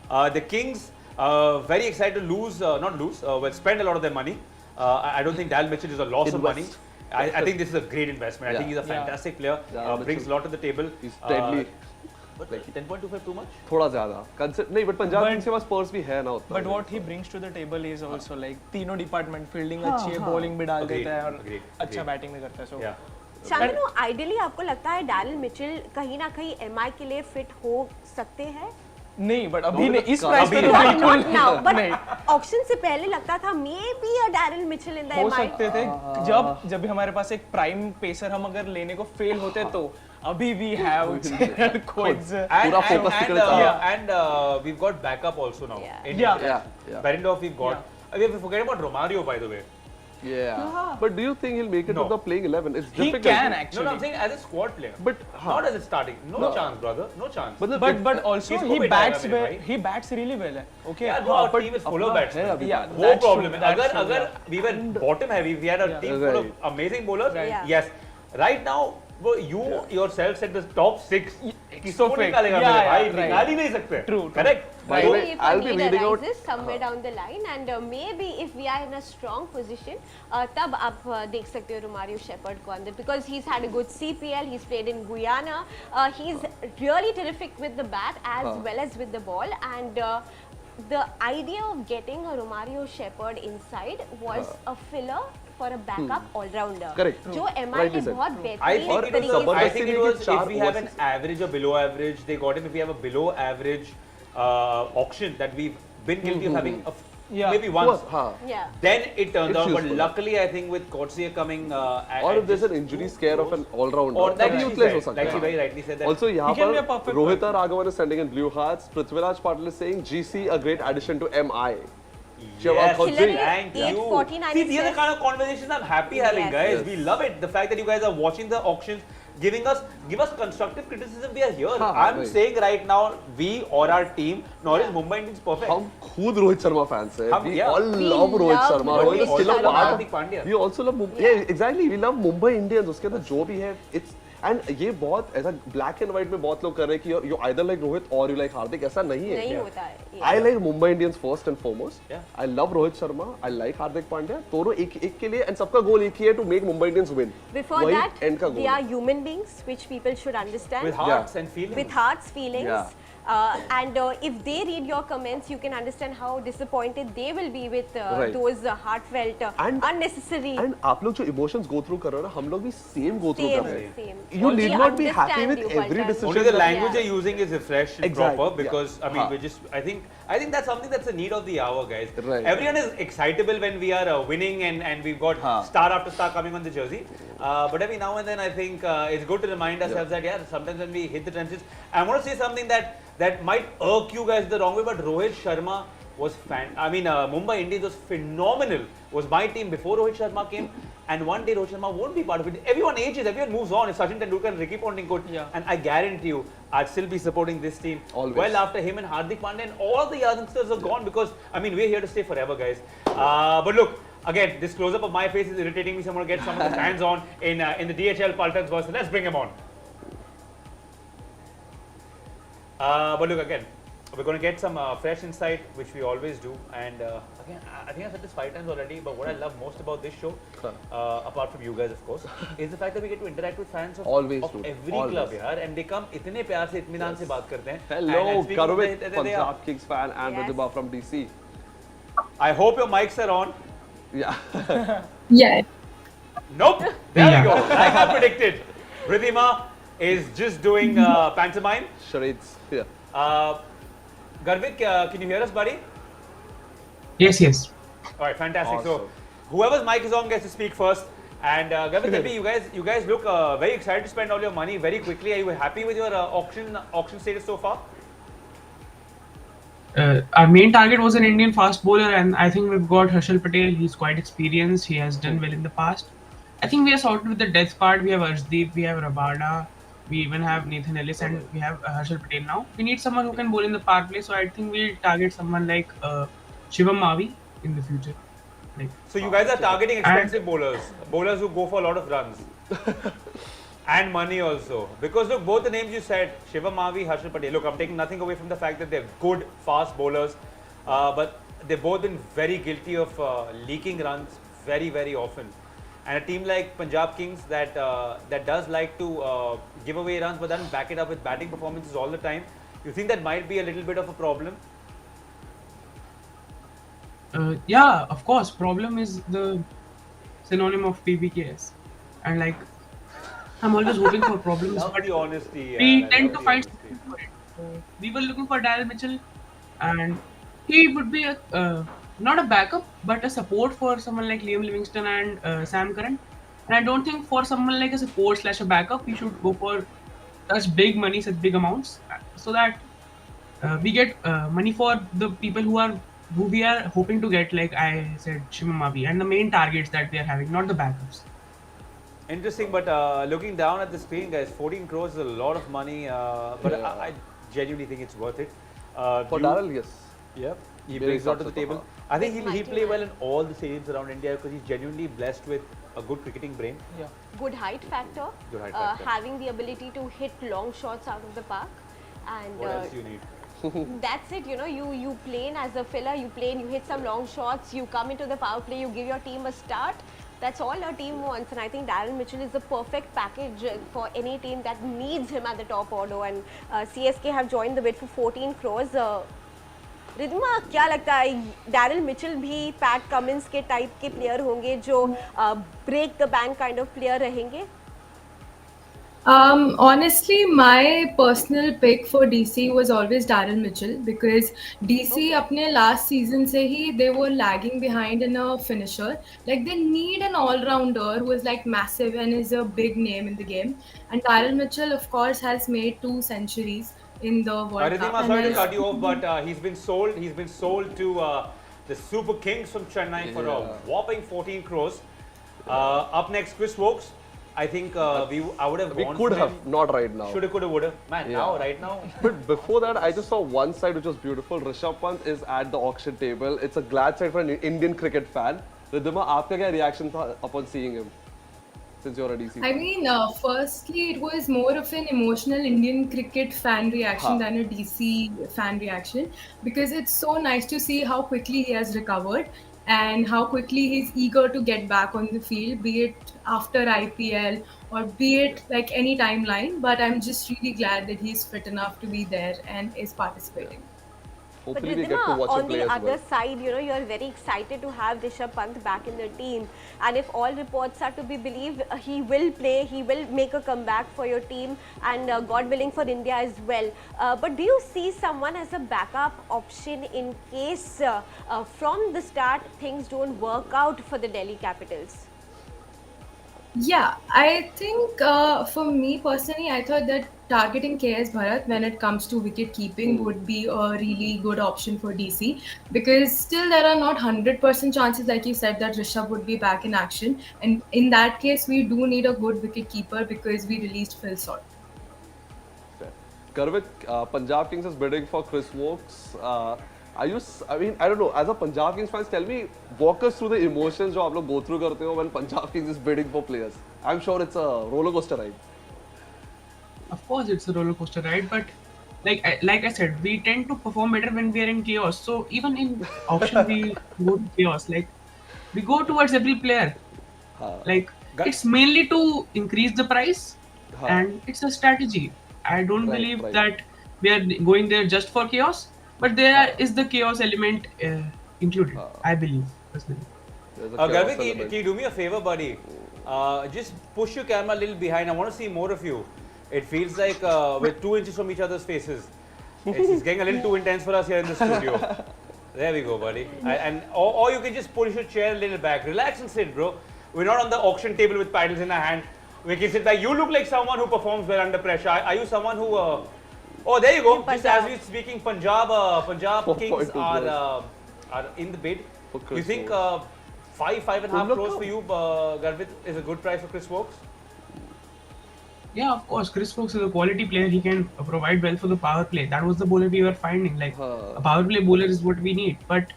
The Kings, very excited to lose, well, spend a lot of their money. I don't think Daryl Mitchell is a loss of money. I think this is a great investment. I think he's a fantastic player. Brings a lot to the table. He's deadly. But 10.25 too much? थोड़ा ज़्यादा. नहीं, but Punjab Kings के पास purse भी है ना उतना. But what he brings to the table is also like तीनों department, fielding अच्छी है, बॉलिंग भी डाल देता है और अच्छा बैटिंग भी करता है. So शामिनो, आइडियली आपको लगता है डैरिल मिचेल कहीं ना कहीं एमआई के लिए फिट हो सकते हैं? नहीं, बट अभी नहीं, इस प्राइस पे तो बिल्कुल नहीं. ऑक्शन से पहले लगता था may be a Daryl Mitchell in the MI. हो सकते थे जब हमारे पास एक प्राइम पेसर हम अगर लेने को फेल होते तो अभी we have coins and we've got backup also now. Yeah. Berendorf we've got. We have to forget about Romario, by the way. Yeah. But do you think he'll make it No. to the playing 11? It's He difficult. can No, actually. no, I'm saying as a squad player. But Not as a starting. No chance, brother. No chance. But also He's he COVID bats diabetic, well. right? He bats really well. Okay. Yeah, no, our team is full of batsmen. Yeah, No that's problem. true, that's true, अगर yeah. we were bottom heavy, we had a team full of amazing bowlers. Right. Yeah. Yes. Right now, you yourself said the top 6. किसको So fake. निकालेगा Yeah, मेरे yeah, भाई? right. निकाल ही नहीं सकते. True. Correct. By the way, Maybe if I'll a be need reading out. arises somewhere down the line, and maybe if we are in a strong position, तब आप देख सकते हो रोमारियो शेपर्ड को अंदर, because he's had a good CPL, he's played in Guyana, he's really terrific with the bat as well as with the ball, and the idea of getting a Romario Shepherd inside was a filler for a backup all-rounder. Correct. जो MI Rightly के said. बहुत I बेहतरीन think it तरीके was, से I think it was चार if we have an overseas. average or below average, they got him. If we have a below average auction that we've been guilty of having maybe once, Yeah. then it turns It's out. But useful. luckily, I think with Coetzee coming, Or if there's an injury scare of an all-rounder, or then like he she plays said, हो सकता like she है. very rightly said that. Also, यहाँ can be a पर perfect Rohit Raghavan is sending in blue hearts. Prithviraj Patil is saying GC a great addition to MI. Yes, Hillary, thank you. 849 See, these are the says- kind of conversations I'm happy having, Yes. guys. Yes. We love it. The fact that you guys are watching the auctions, give us constructive criticism. We are here. I'm right. saying right now, we or our team, nor is Mumbai Indians perfect. हम खुद Rohit Sharma fans हैं. We yeah. all We love Rohit love Sharma. Rohit Rohit is still a Sharma. part Hardik Pandya. of. We also love Mumbai. Yeah, exactly. We love Mumbai Indians. उसके अंदर जो भी है, it's and ये बहुत ऐसा black and white में बहुत लोग कर रहे हैं कि you either like Rohit or you like Hardik. ऐसा नहीं है. नहीं होता है. I like Mumbai Indians first and foremost. Yeah. I love Rohit Sharma. I like Hardik Pandya. दोनों एक के लिए and सबका goal एक ही है to make Mumbai Indians win. Before वही that, end का they goal are human beings, which people should understand. With hearts and feelings. With hearts, feelings. Yeah. And if they read your comments, you can understand how disappointed they will be with Right. those heartfelt, And- unnecessary. And आप लोग जो emotions go through कर रहे हो ना, हम लोग भी same go through Same, कर रहे हैं. same. You We need not be happy understand with you, every Paltan. decision. Only the that- language Yeah. they're using is refreshed and Exactly, proper yeah. because I mean we just I think that's something that's the need of the hour, guys. Right. Everyone is excitable when we are winning and we've got star after star coming on the jersey. But every now and then I think it's good to remind ourselves that sometimes when we hit the trenches, I want to say something that might irk you guys the wrong way, but Rohit Sharma was Mumbai Indians was phenomenal. Was my team before Rohit Sharma came, and one day Rohit Sharma won't be part of it. Everyone ages, everyone moves on. If Sachin Tendulkar and Ricky Ponting could, and I guarantee you, I'd still be supporting this team. Always. Well after him and Hardik Pandya and all the youngsters are gone because we're here to stay forever, guys. But look. Again, this close-up of my face is irritating me, so I'm going to get some of the fans on in the DHL Paltan's version. Let's bring him on. But look, again, we're going to get some fresh insight, which we always do. And again, I think I've said this 5 times already, but what I love most about this show, apart from you guys, of course, is the fact that we get to interact with fans of Always, every dude. club, Always. yaar, and they come itne pyar se, itminan se baat karte hain. Hello, And speaking of Garvit, they are. Punjab Kings fan, and Yes. Ridhiba from DC. I hope your mics are on. Yeah. Yeah. Nope. There we go. Like I predicted. Ridhima is just doing pantomime. Charades. Yeah. Garvit, can you hear us, buddy? Yes, yes. All right, fantastic. So, Awesome. whoever's mic is on gets to speak first. And Garvit, tell me, you guys look very excited to spend all your money very quickly. Are you happy with your auction status so far? Our main target was an Indian fast bowler, and I think we've got Harshal Patel. He's quite experienced. He has done well in the past. I think we are sorted with the depth part. We have Arshdeep, we have Rabada, we even have Nathan Ellis, and we have Harshal Patel now. We need someone who can bowl in the power play, so I think we'll target someone like Shivam Mavi in the future. So you guys are targeting expensive bowlers who go for a lot of runs. And money also. Because look, both the names you said, Shivam Mavi, Harshal Patel, look, I'm taking nothing away from the fact that they're good, fast bowlers, but they've both been very guilty of leaking runs very, very often. And a team like Punjab Kings that does like to give away runs but then back it up with batting performances all the time, you think that might be a little bit of a problem? Yeah, of course. Problem is the synonym of PBKS. And like, I'm always hoping for problems, Love but the honesty. we I tend love to the find honesty. something for it. We were looking for Daryl Mitchell, and he would be not a backup, but a support for someone like Liam Livingston and Sam Curran. And I don't think for someone like a support / a backup, we should go for such big money, such big amounts, so that we get money for the people who are who we are hoping to get, like I said, Shimamavi, and the main targets that we are having, not the backups. Interesting, but looking down at the screen, guys, 14 crores is a lot of money, but I genuinely think it's worth it. For Darrell, yes. Yeah, he Very brings it out to the successful. table. I think he'll play well in all the stadiums around India because he's genuinely blessed with a good cricketing brain. Yeah. Good height factor. Good height factor. Having the ability to hit long shots out of the park. And What else do you need? that's it, you play in as a filler, you hit some long shots, you come into the power play, you give your team a start. That's all a team wants, and I think Darren Mitchell is the perfect package for any team that needs him at the top order. And CSK have joined the bid for 14 crores. रिद्मा, क्या लगता है Daryl Mitchell भी Pat Cummins के type के player होंगे जो break the bank kind of player रहेंगे? Honestly, my personal pick for DC was always Darren Mitchell because DC अपने last season से ही they were lagging behind in a finisher. Like they need an all-rounder who is like massive and is a big name in the game. And Darren Mitchell, of course, has made 2 centuries in the World Cup. Ridhima, sorry to cut you off, but he's been sold. He's been sold to the Super Kings from Chennai for a whopping 14 crores. Up next, Chris Wokes. I think I would have. We could have, not right now. Shoulda, coulda, woulda. Man, now, right now. But before that, I just saw one side which was beautiful. Rishabh Pant is at the auction table. It's a glad sight for an Indian cricket fan. Ridhima, आपका क्या reaction था upon seeing him? Since you're a DC fan. I mean, firstly, it was more of an emotional Indian cricket fan reaction than a DC fan reaction because it's so nice to see how quickly he has recovered and how quickly he's eager to get back on the field, be it after IPL or be it like any timeline. But I'm just really glad that he's fit enough to be there and is participating. But Ridhima, on the other side, you're very excited to have Rishabh Pant back in the team. And if all reports are to be believed, he will play, he will make a comeback for your team and God willing for India as well. But do you see someone as a backup option in case from the start things don't work out for the Delhi Capitals? Yeah, I think for me personally, I thought that targeting KS Bharat when it comes to wicket keeping would be a really good option for DC because still there are not 100% chances, like you said, that Rishabh would be back in action. And in that case, we do need a good wicket keeper because we released Phil Salt. Garvit, Punjab Kings is bidding for Chris Wokes. I mean, I don't know. As a Punjab Kings fans, tell me, walk us through the emotions जो आप लोग go through करते हो when Punjab Kings is bidding for players. I'm sure it's a roller coaster ride. Of course, it's a roller coaster ride, but like I said, we tend to perform better when we are in chaos. So even in auction, we go to chaos. Like we go towards every player. Like it's mainly to increase the price, and it's a strategy. I don't believe that we are going there just for chaos. But there is the chaos element included, I believe, personally. Garvit, can you do me a favor, buddy? Just push your camera a little behind. I want to see more of you. It feels like we're 2 inches from each other's faces. It's getting a little too intense for us here in the studio. There we go, buddy. Or you can just push your chair a little back. Relax and sit, bro. We're not on the auction table with paddles in our hand. We can sit back. You look like someone who performs well under pressure. Are you someone who... Oh, there you go. Just as we're speaking, Punjab Kings are in the bid. You think 5.5 crores for you, Garvit, is a good price for Chris Wokes? Yeah, of course. Chris Wokes is a quality player. He can provide well for the power play. That was the bowler we were finding. Like a power play bowler is what we need. But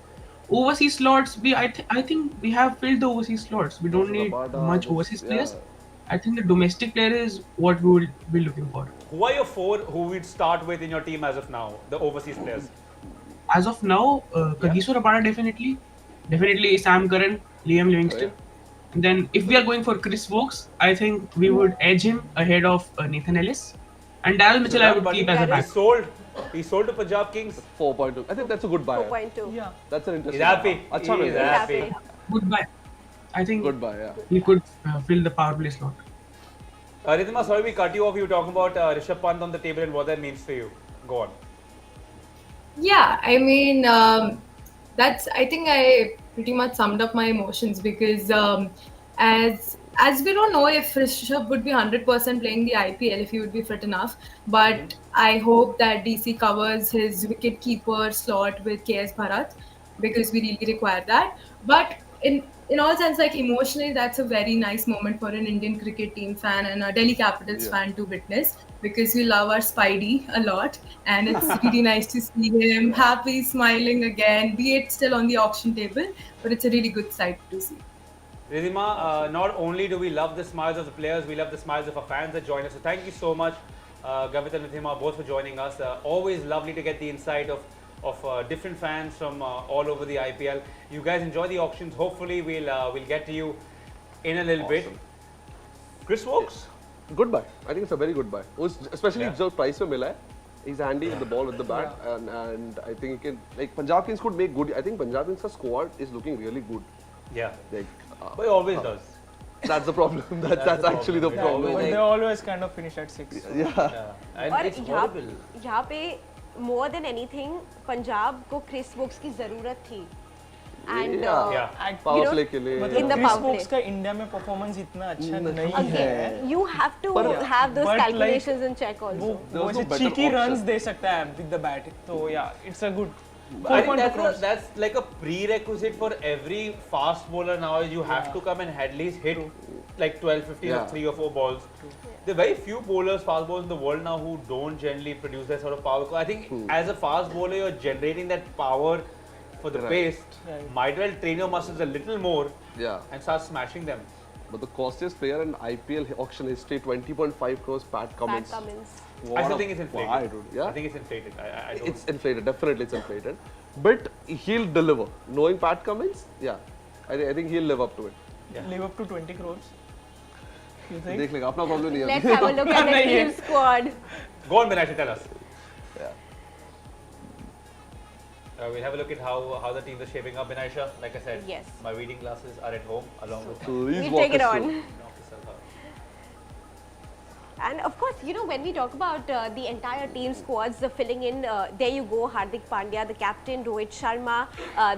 overseas slots, I think we have filled the overseas slots. We don't need much overseas players. I think the domestic player is what we will be looking for. Who are your 4 who we'd start with in your team as of now, the overseas players? As of now, Kagiso Rabada definitely Sam Curran, Liam Livingston. And then if we are going for Chris Wokes, I think we would edge him ahead of Nathan Ellis. And Darrell Mitchell I would keep as a back. He's sold to Punjab Kings. 4.2. I think that's a good buy. 4.2. Yeah. That's an interesting He's happy. He's happy. Good buy. I think good buy, yeah. He could fill the power play slot. Ridhima, sorry we cut you off. You were talking about Rishabh Pant on the table and what that means for you. Go on. Yeah, I mean, I think I pretty much summed up my emotions because as we don't know if Rishabh would be 100% playing the IPL, if he would be fit enough, but I hope that DC covers his wicket keeper slot with KS Bharat because we really require that. But in all sense, like emotionally, that's a very nice moment for an Indian cricket team fan and a Delhi Capitals fan to witness, because we love our Spidey a lot, and it's really nice to see him happy, smiling again, be it still on the auction table, but it's a really good sight to see. Ridhima, not only do we love the smiles of the players, we love the smiles of our fans that join us. So thank you so much, Gavit and Ridhima, both for joining us. Always lovely to get the insight of different fans from all over the IPL. You guys enjoy the auctions. Hopefully, we'll get to you in a little bit. Chris Wokes? Good buy. I think it's a very good buy. Especially the price में मिला है. He's handy with the ball, with the bat, and I think he can. Like Punjab Kings could make good. I think Punjab Kings' squad is looking really good. Yeah. Like, but it always does. That's the problem. That's actually the problem. But they always kind of finish at 6. So. Yeah. And और it's horrible. यहाँ पे more than anything Punjab को Chris Woakes की ज़रूरत थी. And power play के लिए. in the क्रिस power play. वोक्स का इंडिया में परफॉर्मेंस इतना अच्छा नहीं है. Again, you have to have those calculations in check also. वो ऐसे cheeky runs दे सकता है with the bat. तो yeah, it's a good. I think that's like a prerequisite for every fast bowler now. You have to come and at least hit like 12, 15 or 3 or 4 balls. There are very few bowlers, fast bowlers in the world now who don't generally produce that sort of power. I think as a fast bowler, you're generating that power for the pace. Might well train your muscles a little more and start smashing them. But the costliest player in IPL auction history, 20.5 crores, Pat Cummins. I still think it's inflated. Why, dude? Yeah? I think it's inflated. I don't. It's inflated, definitely it's inflated. But he'll deliver. Knowing Pat Cummins, I think he'll live up to it. Live up to 20 crores. You think? देख लेगा, अपना problem नहीं है. Let's have a look at the team squad. Go on, Binashi, tell us. We'll have a look at how the teams are shaping up. Binaisha, like I said, my reading classes are at home along with. We'll take it on. And of course, you know, when we talk about the entire team squads, the filling in, there you go, Hardik Pandya, the captain, Rohit Sharma,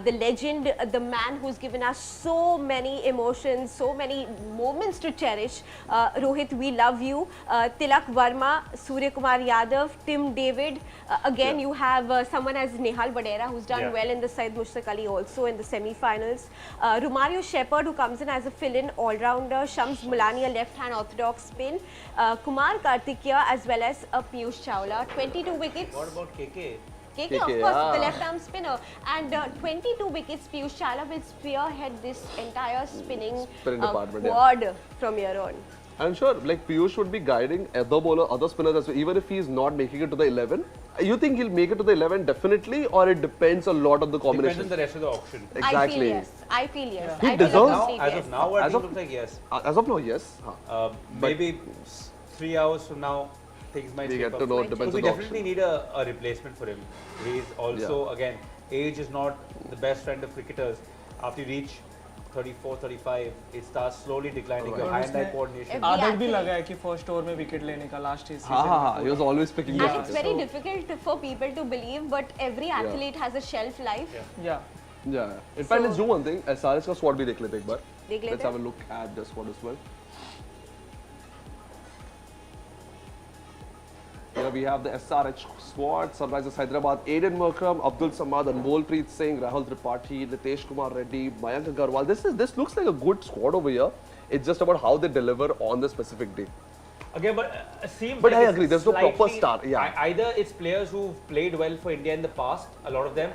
the legend, the man who's given us so many emotions, so many moments to cherish. Rohit, we love you. Tilak Verma, Surya Kumar Yadav, Tim David. Again, you have someone as Nehal Badera, who's done well in the Syed Mushtaq Ali also in the semi-finals. Romario Shepherd, who comes in as a fill-in all-rounder. Shams Mulani, a left-hand orthodox spin. Kumar Kartikeya as well as Piyush Chawla, 22 wickets. What about KK? KK, of course, the left-arm spinner. And 22 wickets, Piyush Chawla will spearhead this entire spinning quad from here on. I'm sure, like Piyush would be guiding other spinners as well, even if he's not making it to the 11. You think he'll make it to the 11 definitely, or it depends a lot on the combination? Depends on the rest of the auction. Exactly. I feel yes. He deserves. As of now, I think looks like yes. As of now, yes. Maybe 3 hours from now, things might get to know. It depends we on the definitely need a replacement for him. He's also, again, age is not the best friend of cricketers. After you reach 34, 35, it starts slowly declining. Your hand-eye coordination. आदत भी लगा है कि first over में wicket लेने का last season. He was always picking up. And it's very difficult for people to believe, but every athlete has a shelf life. Yeah. In fact, let's do one thing. SRH का squad भी देख लेते एक बार. Let's have a look at the squad as well. Here we have the SRH squad, Sunrisers Hyderabad, Aiden Markram, Abdul Samad, Anmolpreet Singh, Rahul Tripathi, Nitesh Kumar Reddy, Mayank Agarwal. This looks like a good squad over here. It's just about how they deliver on the specific day. Again, but seems but like I agree, there's no proper star. Either it's players who've played well for India in the past, a lot of them,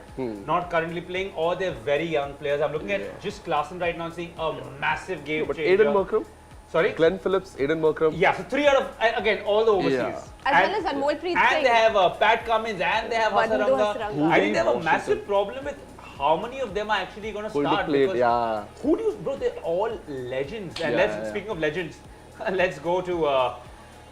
not currently playing, or they're very young players. I'm looking at just Klaasen right now and seeing a massive game changer. Aiden Markram? Sorry? Glenn Phillips, Aiden Markram. Yeah, so 3 out of, again, all the overseas. As well as Anmolpreet Singh. And they have Pat Cummins and they have Hasaranga. I think they have a massive problem with how many of them are actually going to start. Who do you, bro, they're all legends. And speaking of legends, let's go to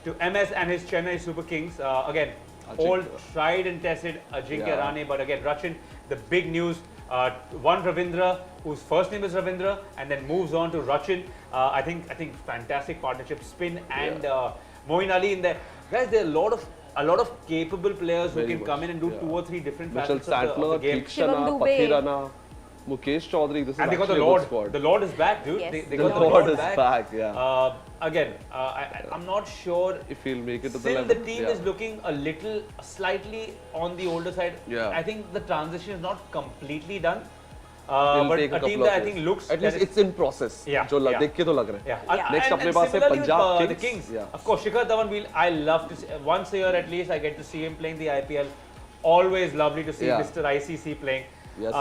MS and his Chennai Super Kings. Again, all tried and tested Ajinkya Rahane, but again, Rachin, the big news. One Ravindra, whose first name is Ravindra, and then moves on to Rachin. I think fantastic partnership, spin and Moeen Ali in there. Guys, there are a lot of capable players who can come in and do 2 or 3 different facets of the game. Shivam Dubey, Mukesh Chaudhary. This is and they got the Lord. Squad. The Lord is back, dude. Yes. They got the Lord is back. Yeah. Again, I'm not sure if he'll make it to the level. The team is looking slightly on the older side. Yeah. I think the transition is not completely done. It'll but take a couple team of that I years. think looks at least it's in process. Yeah, जो yeah. देख के तो लग रहा है. Yeah. Next and अपने पास है similarly with, Punjab the Kings. Kings. Yeah. Of course, Shikhar Dhawan, I love to see, once a year at least I get to see him playing the IPL. Always lovely to see Yeah. Mr. ICC playing. Yes.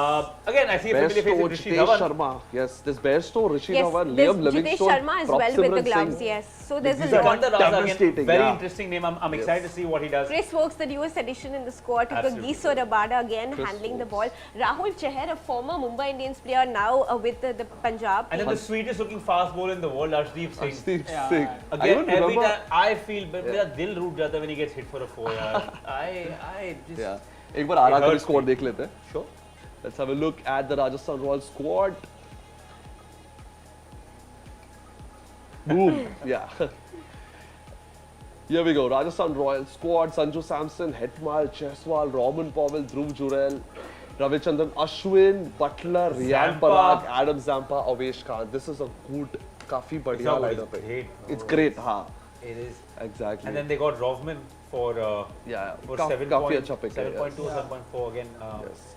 Again, I see a familiar face with Rishi Jitesh Dhawan. Sharma. Yes, this Bairstow, Rishi Yes, Dhawan, there's Liam Livingstone, Jitesh Sharma as Prop well with the Simran gloves, Singh. yes. So there's a These are lot. Sikandar Raza again, devastating, very yeah. interesting name. I'm excited to see what he does. Chris Wokes, the newest addition in the squad, took a Absolutely. Giso Rabada again, Chris handling the Wokes. ball. Rahul Chahar, a former Mumbai Indians player, now with the Punjab And then team. the sweetest looking fast bowler in the world, Arshdeep Singh. Arshdeep Singh. I Again, don't every remember. time I feel, मेरा दिल रूठ जाता है when he gets hit for a 4 यार. I just. Yeah. एक बार आरा का hurts score me. देख लेते हैं. Sure. Let's have a look at the Rajasthan Royals squad. Boom. Yeah. Here we go. Rajasthan Royals squad. Sanju Samson, Hetmal, Cheswal, Robin Powell, Dhruv Jurel, Ravichandran Ashwin, Butler, Riyan Zampa. Parag, Adam Zampa, Avesh Khan. This is a good, काफी बढ़िया It's lineup है. great. It's great, हाँ. It is. Exactly. And then they got Rovman for yeah, for काफी 7.2 अच्छा pick है. 7.2 7.4 again. Yes.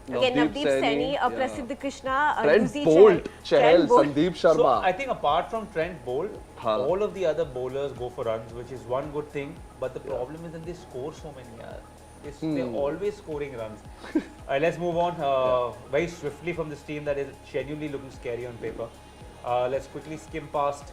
Again, Navdeep Saini, yeah. Prasidh Krishna, Trent Yuzi Bolt, Chahal, Trent Bolt. Sandeep So Sharma. I think apart from Trent Bolt, हाँ. all of the other bowlers go for runs, which is one good thing. But the problem is that they score so many. They're always scoring runs. Let's move on very swiftly from this team that is genuinely looking scary on paper. Let's quickly skim past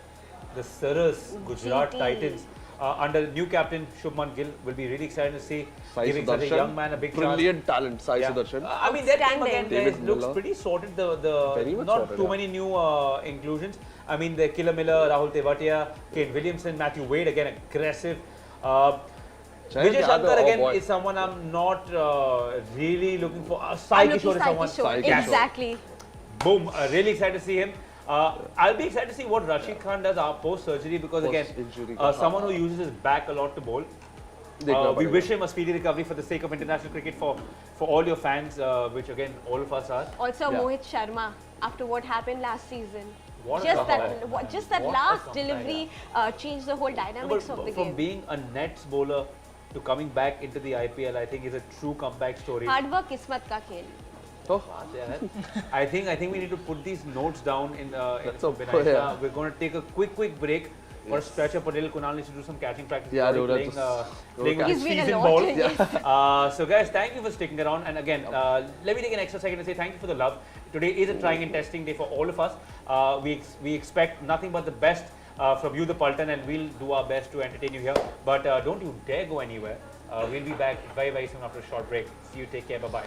the Surus Gujarat GT. Titans. Under new captain Shubman Gill, will be really excited to see Sai giving such a Sudarshan, young man a big brilliant talent, Sai Yeah. Sudarshan. I mean, their team again Outstanding. guys, David looks Miller. pretty sorted. The Very much not sorted, too yeah. many new inclusions. I mean, the Killer Miller, Rahul Tewatia, Kane Williamson, Matthew Wade again aggressive. Vijay Yadav, Shankar oh again boy. is someone I'm not really looking for. Sai I'm looking Kishore is someone. Sai Kishore. Yes. Exactly. Boom! Really excited to see him. I'll be excited to see what Rashid Khan does post surgery because again, Post-injury. someone who uses his back a lot to bowl. देखना We पड़ेगा. wish him a speedy recovery for the sake of international cricket for all your fans, which again all of us are. Also, Yeah. Mohit Sharma, after what happened last season. What a Just comeback. that What a last comeback, delivery changed the whole dynamics of the from game. being a Nets bowler to coming back into the IPL, I think is a true comeback story. Hard work, kismat ka khel. तो I think we need to put these notes down in That's for a- Binaisha. yeah. We're going to take a quick break. For Stretcher Patel, Kunal needs to do some catching practice. Yeah, He's already dude, playing with He's his been a season lot, ball. yes. So guys, thank you for sticking around. And again, let me take an extra second to say thank you for the love. Today is a trying and testing day for all of us. We expect nothing but the best from you, the Paltan, and we'll do our best to entertain you here. But don't you dare go anywhere. We'll be back very soon after a short break. See you. Take care. Bye bye.